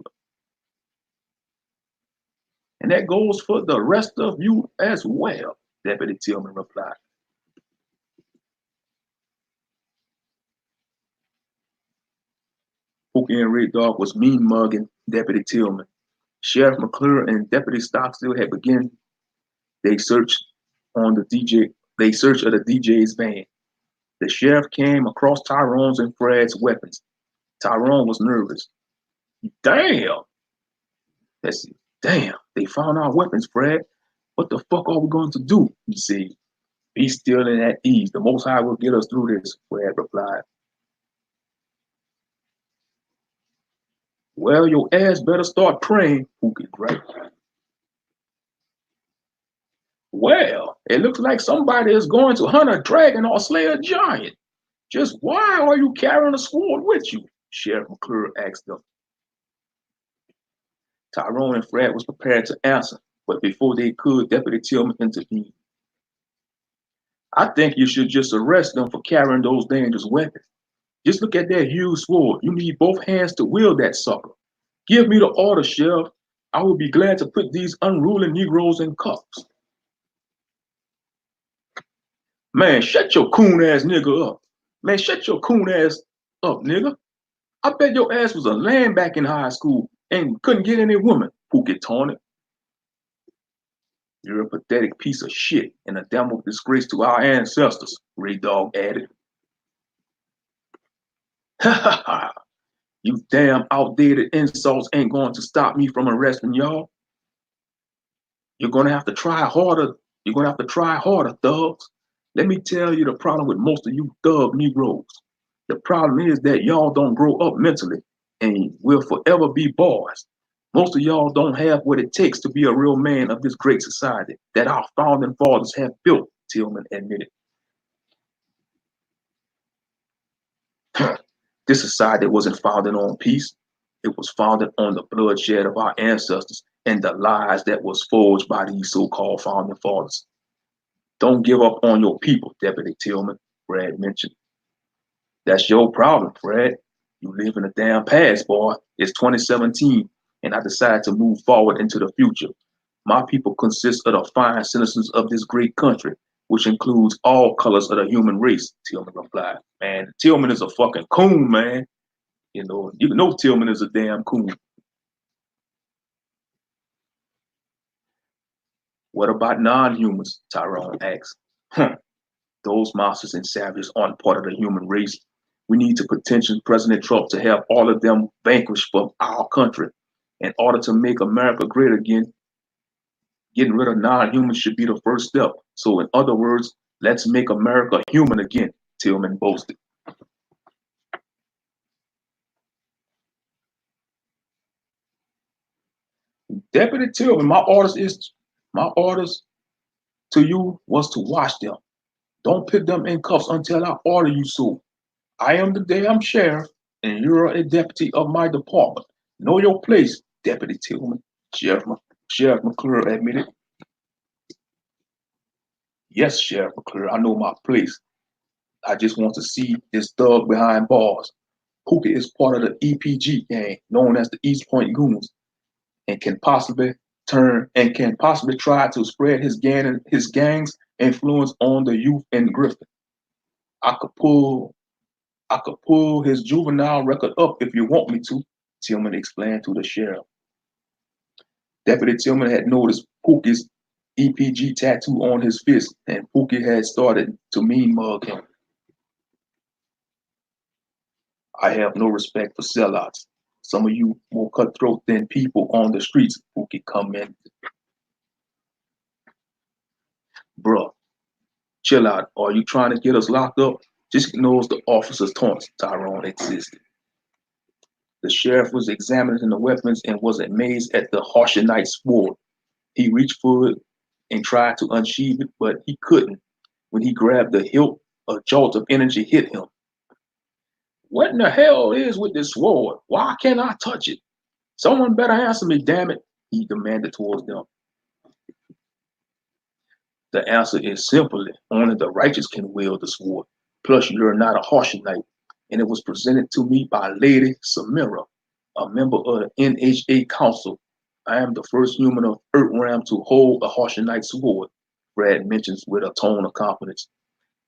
And that goes for the rest of you as well, Deputy Tillman replied. Pookie and Red Dog was mean mugging Deputy Tillman. Sheriff McClure and Deputy Stockstill had begun they searched on the DJ. They searched of the DJ's van. The sheriff came across Tyrone's and Fred's weapons. Tyrone was nervous. Damn! Let's see. Damn! They found our weapons, Fred. What the fuck are we going to do? He said. Be still and at ease. The Most High will get us through this, Fred replied. Well, your ass better start praying, Pookie griped. Well, it looks like somebody is going to hunt a dragon or slay a giant. Just why are you carrying a sword with you? Sheriff McClure asked them. Tyrone and Fred was prepared to answer, but before they could, Deputy Tillman intervened. I think you should just arrest them for carrying those dangerous weapons. Just look at that huge sword. You need both hands to wield that sucker. Give me the order, Sheriff. I will be glad to put these unruly Negroes in cuffs. Man, shut your coon ass nigga up. Man, shut your coon ass up, nigga. I bet your ass was a lamb back in high school and couldn't get any woman, Pookie taunted. You're a pathetic piece of shit and a damnable disgrace to our ancestors, Ray Dog added. Ha ha ha. You damn outdated insults ain't going to stop me from arresting y'all. You're gonna have to try harder. You're gonna have to try harder, thugs. Let me tell you the problem with most of you thug Negroes. The problem is that y'all don't grow up mentally and will forever be boys. Most of y'all don't have what it takes to be a real man of this great society that our founding fathers have built, Tillman admitted. This society wasn't founded on peace. It was founded on the bloodshed of our ancestors and the lies that was forged by these so-called founding fathers. Don't give up on your people, Deputy Tillman, Brad mentioned. That's your problem, Fred. You live in the damn past, boy. It's 2017, and I decided to move forward into the future. My people consist of the fine citizens of this great country, which includes all colors of the human race, Tillman replied. Man, Tillman is a fucking coon, man. You know Tillman is a damn coon. What about non-humans? Tyrone asked. Those monsters and savages aren't part of the human race. We need to petition President Trump to have all of them vanquished from our country. In order to make America great again, getting rid of non-humans should be the first step. So in other words, let's make America human again, Tillman boasted. Deputy Tillman, my orders to you was to watch them. Don't put them in cuffs until I order you so. I am the damn sheriff, and you're a deputy of my department. Know your place, Deputy Tillman. Sheriff McClure admitted. Yes, Sheriff McClure, I know my place. I just want to see this thug behind bars. Pookie is part of the EPG gang, known as the East Point Goons, and can possibly try to spread his gang's influence on the youth in Griffin. I could pull his juvenile record up if you want me to, Tillman explained to the sheriff. Deputy Tillman had noticed Pookie's EPG tattoo on his fist, and Pookie had started to mean mug him. I have no respect for sellouts. Some of you more cutthroat than people on the streets, Pookie commented. Bruh, chill out. Are you trying to get us locked up? Just ignores the officer's taunts, Tyrone insisted. The sheriff was examining the weapons and was amazed at the Harshanite sword. He reached for it and tried to unsheath it, but he couldn't. When he grabbed the hilt, a jolt of energy hit him. What in the hell is with this sword? Why can't I touch it? Someone better answer me, damn it, he demanded towards them. The answer is simply only the righteous can wield the sword. Plus, you're not a Harshanite, and it was presented to me by Lady Samira, a member of the NHA Council. I am the first human of Earthrealm to hold a Harshanite sword, Brad mentions with a tone of confidence.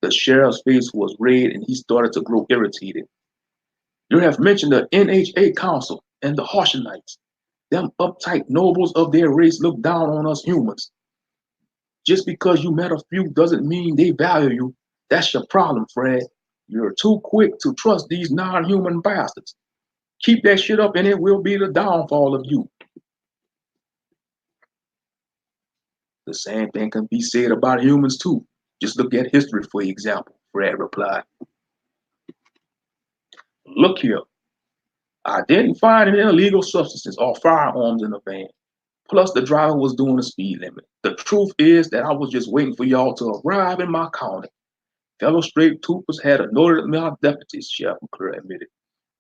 The sheriff's face was red and he started to grow irritated. You have mentioned the NHA Council and the Harshanites. Them uptight nobles of their race look down on us humans. Just because you met a few doesn't mean they value you. That's your problem, Fred. You're too quick to trust these non-human bastards. Keep that shit up and it will be the downfall of you. The same thing can be said about humans too. Just look at history, for example, Fred replied. Look here. I didn't find any illegal substances or firearms in the van. Plus, the driver was doing the speed limit. The truth is that I was just waiting for y'all to arrive in my county. Fellow straight troopers had anointed me our deputies, Sheriff McClure admitted.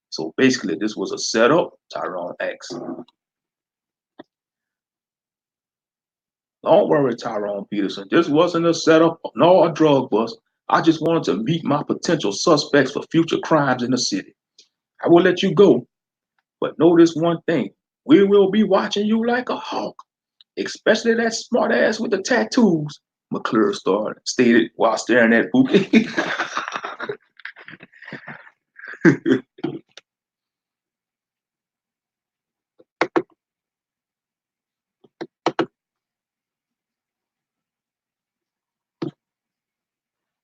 So basically, this was a setup, Tyrone asked. Don't worry, Tyrone Peterson. This wasn't a setup nor a drug bust. I just wanted to meet my potential suspects for future crimes in the city. I will let you go, but know this one thing. We will be watching you like a hawk, especially that smart ass with the tattoos, McClure stated while staring at Pookie.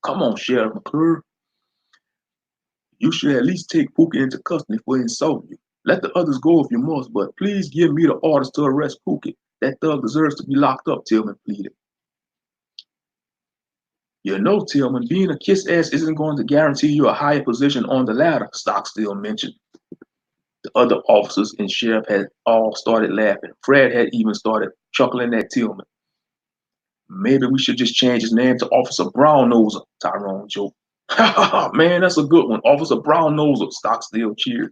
Come on, Sheriff McClure. You should at least take Pookie into custody for insulting you. Let the others go if you must, but please give me the orders to arrest Pookie. That thug deserves to be locked up, Tillman pleaded. You know, Tillman, being a kiss ass isn't going to guarantee you a higher position on the ladder, Stockstill mentioned. The other officers and sheriff had all started laughing. Fred had even started chuckling at Tillman. Maybe we should just change his name to Officer Brownnoser, Tyrone joked. Man, that's a good one. Officer Brownnoser, Stockstill cheered.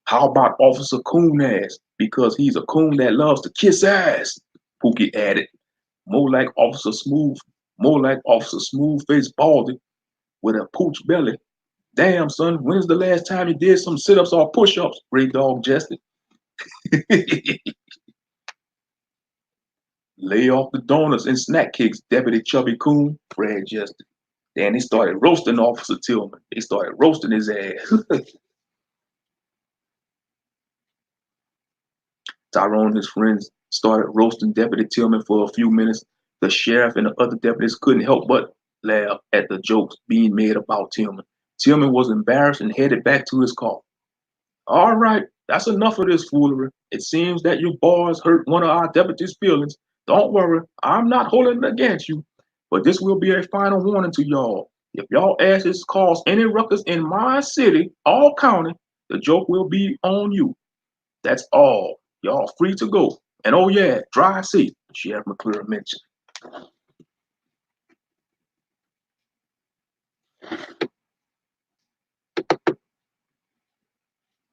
How about Officer Coon Ass? Because he's a coon that loves to kiss ass, Pookie added. More like Officer Smooth-Faced Baldy with a pooch belly. Damn, son, when's the last time you did some sit-ups or push-ups? Great Dog jested. Lay off the donuts and snack cakes, Deputy Chubby Coon, Fred jested. Then they started roasting Officer Tillman. They started roasting his ass. Tyrone and his friends started roasting Deputy Tillman for a few minutes. The sheriff and the other deputies couldn't help but laugh at the jokes being made about Tillman. Tillman was embarrassed and headed back to his car. All right, that's enough of this foolery. It seems that you boys hurt one of our deputies' feelings. Don't worry, I'm not holding it against you. But this will be a final warning to y'all. If y'all asses cause any ruckus in my city or county, the joke will be on you. That's all. Y'all free to go. And oh yeah, drive safe, Sheriff McClure mentioned.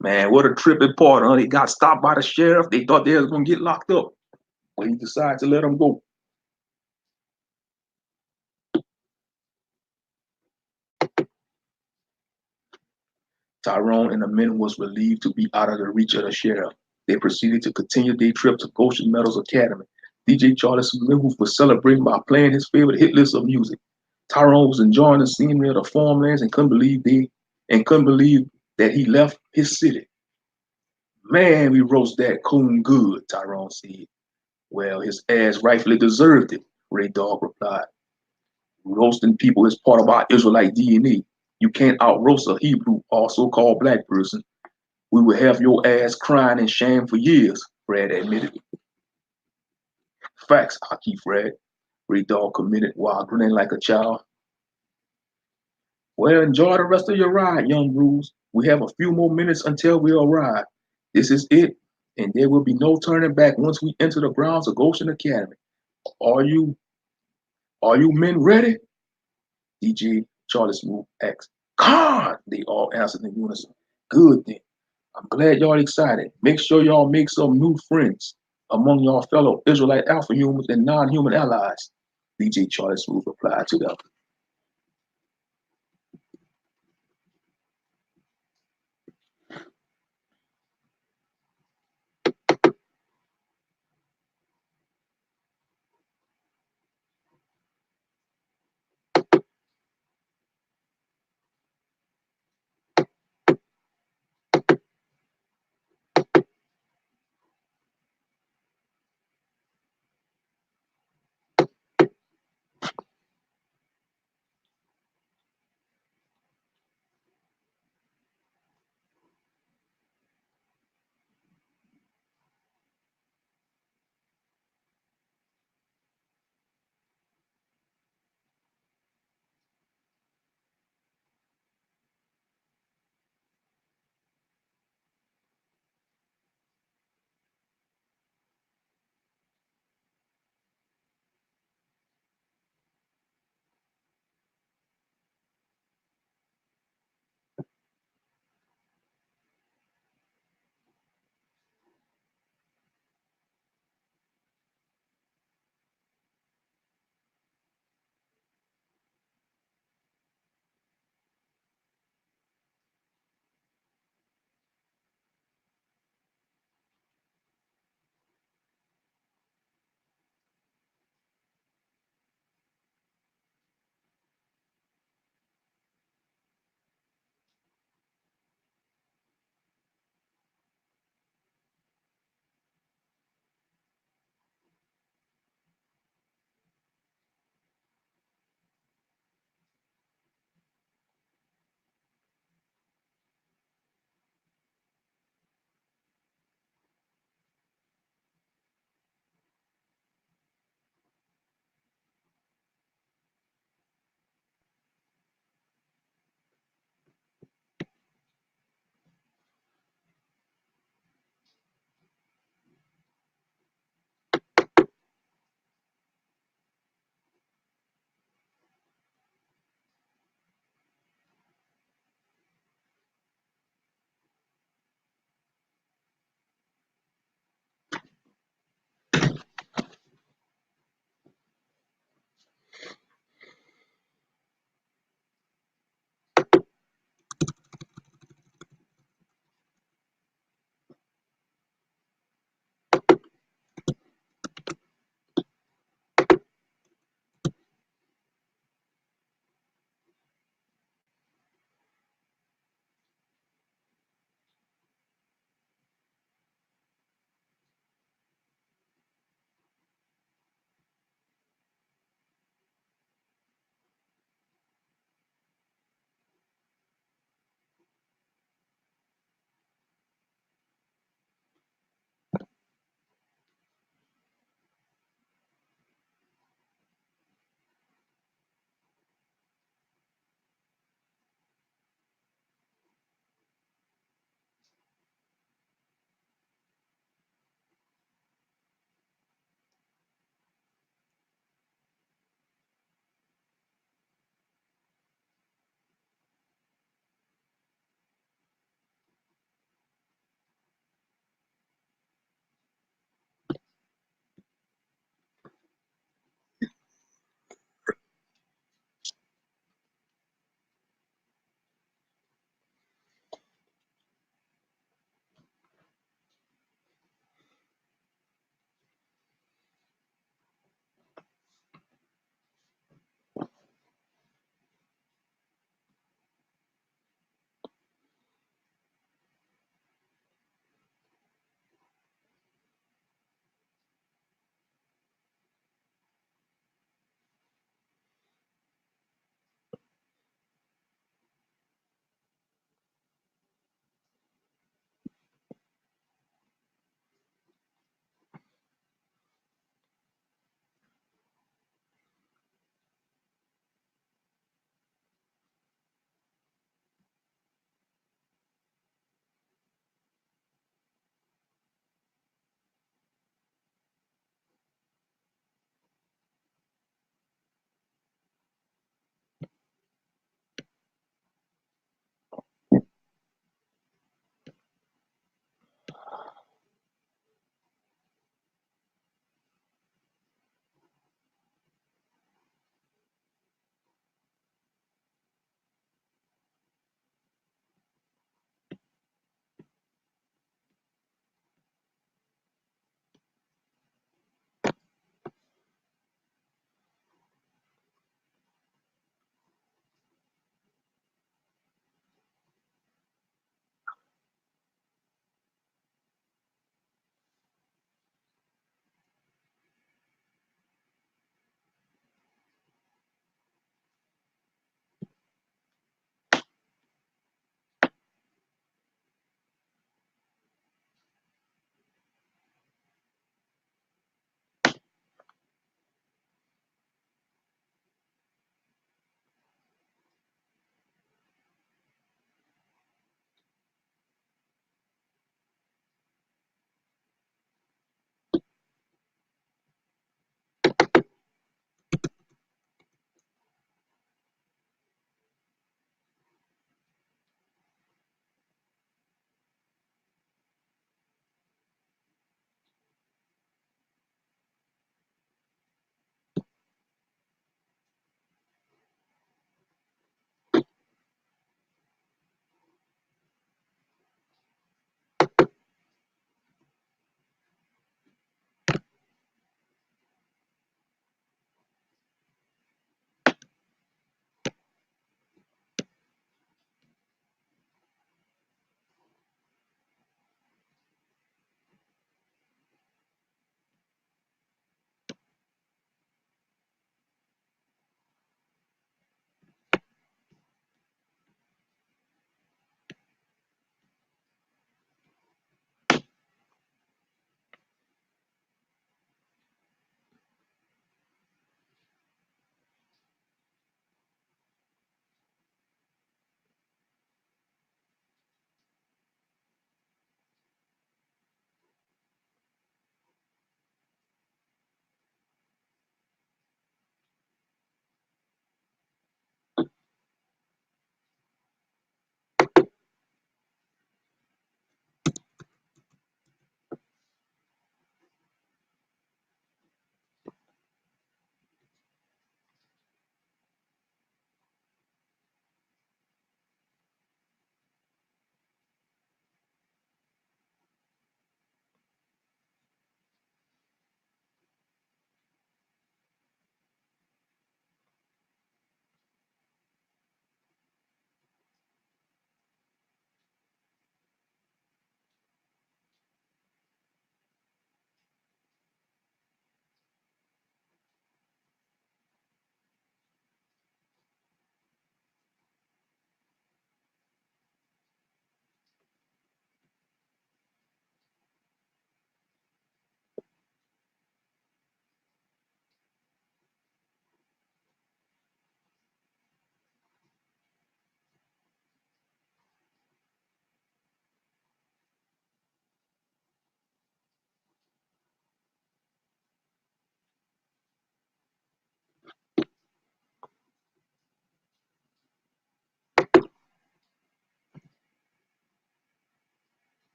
Man, what a tripping part, huh? They got stopped by the sheriff. They thought they was gonna get locked up, but he decided to let them go. Tyrone and the men was relieved to be out of the reach of the sheriff. They proceeded to continue their trip to Goshen Meadows Academy. DJ Charlie Smith was celebrating by playing his favorite hit list of music. Tyrone was enjoying the scenery of the farmlands and couldn't believe that he left his city. Man, we roast that coon good, Tyrone said. Well, his ass rightfully deserved it, Ray Dog replied. Roasting people is part of our Israelite DNA. You can't out-roast a Hebrew, also called black person. We will have your ass crying in shame for years, Fred admitted. Facts, Aki Fred, Ray Dog committed while grinning like a child. Well, enjoy the rest of your ride, young Bruce. We have a few more minutes until we arrive. This is it, and there will be no turning back once we enter the grounds of Goshen Academy. Are you are you men ready? DJ Charlie Smooth asked. Con! They all answered in unison. Good then. I'm glad y'all excited. Make sure y'all make some new friends among y'all fellow Israelite alpha humans and non-human allies. DJ Charlie Smooth replied to them.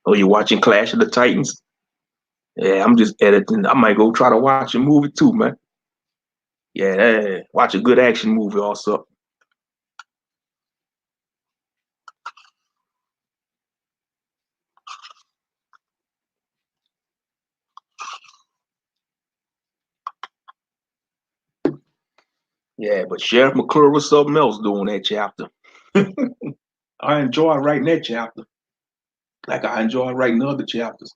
Oh, you watching Clash of the Titans? Yeah, I'm just editing. I might go try to watch a movie too, man. Yeah, watch a good action movie also. Yeah, but Sheriff McClure was something else doing that chapter. I enjoy writing that chapter. Like I enjoy writing other chapters.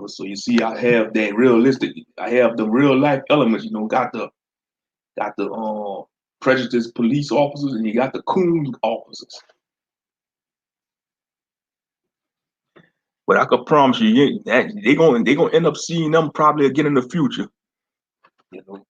So you see, I have that realistic. I have the real life elements. Got the prejudiced police officers, and you got the coon officers. But I could promise you, that they gonna end up seeing them probably again in the future. You know.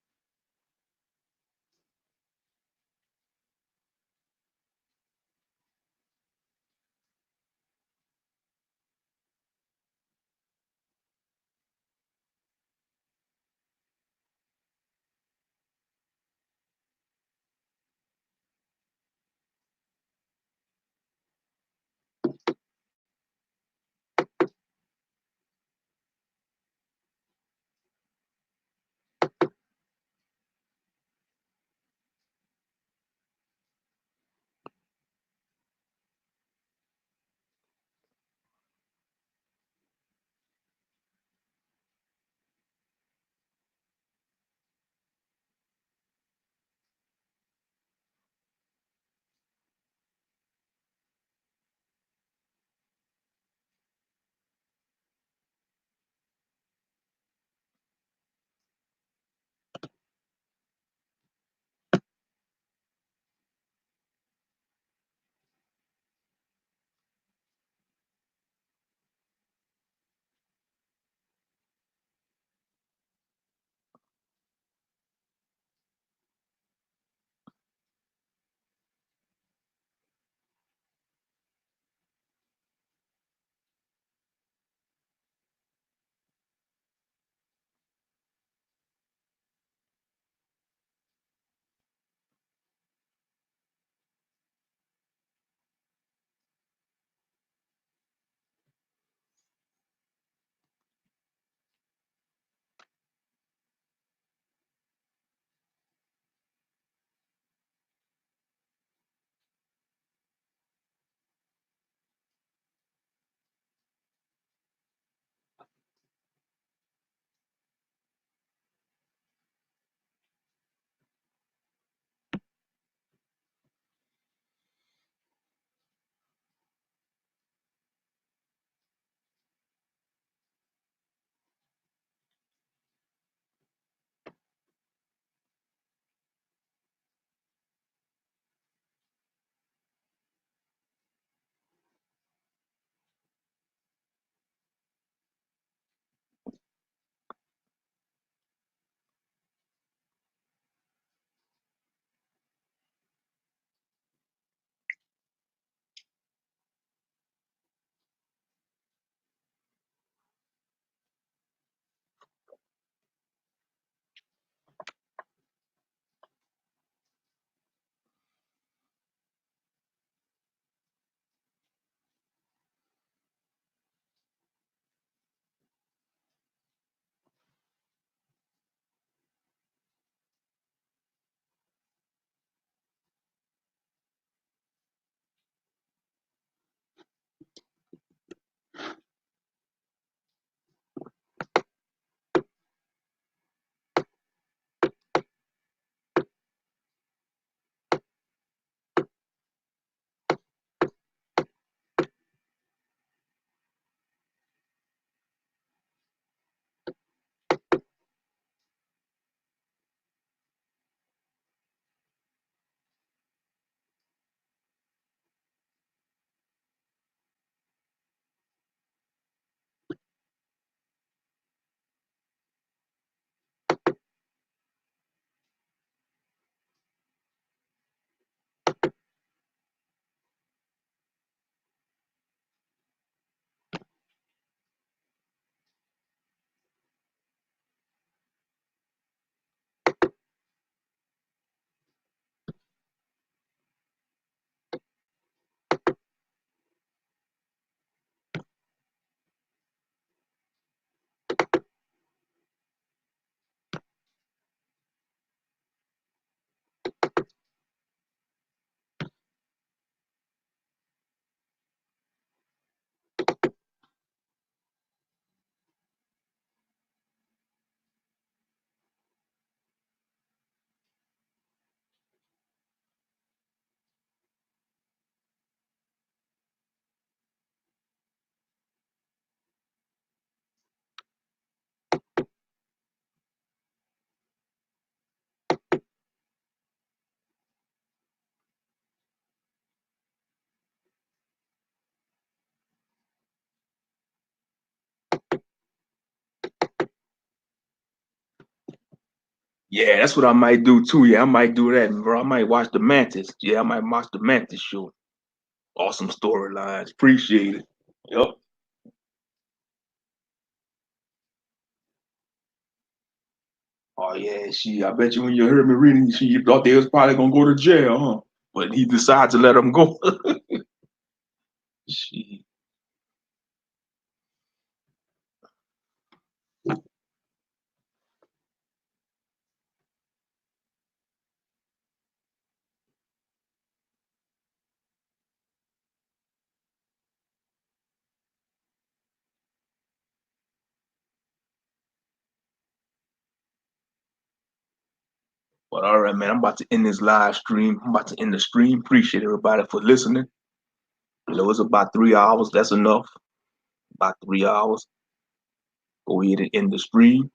Yeah, that's what I might do too. Yeah, I might do that, bro. I might watch the Mantis. Yeah, I might watch the Mantis show. Awesome storylines. Appreciate it. Yep. Oh yeah, I bet you when you heard me reading, you thought they was probably gonna go to jail, huh? But he decided to let them go. She. But all right, man, I'm about to end this live stream. I'm about to end the stream. Appreciate everybody for listening. It's about 3 hours. That's enough. About 3 hours. Go ahead and end the stream.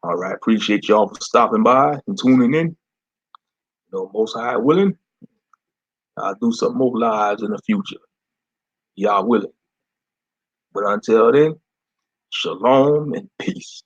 All right, appreciate y'all for stopping by and tuning in. Most high willing, I'll do some more lives in the future. Y'all willing. But until then, shalom and peace.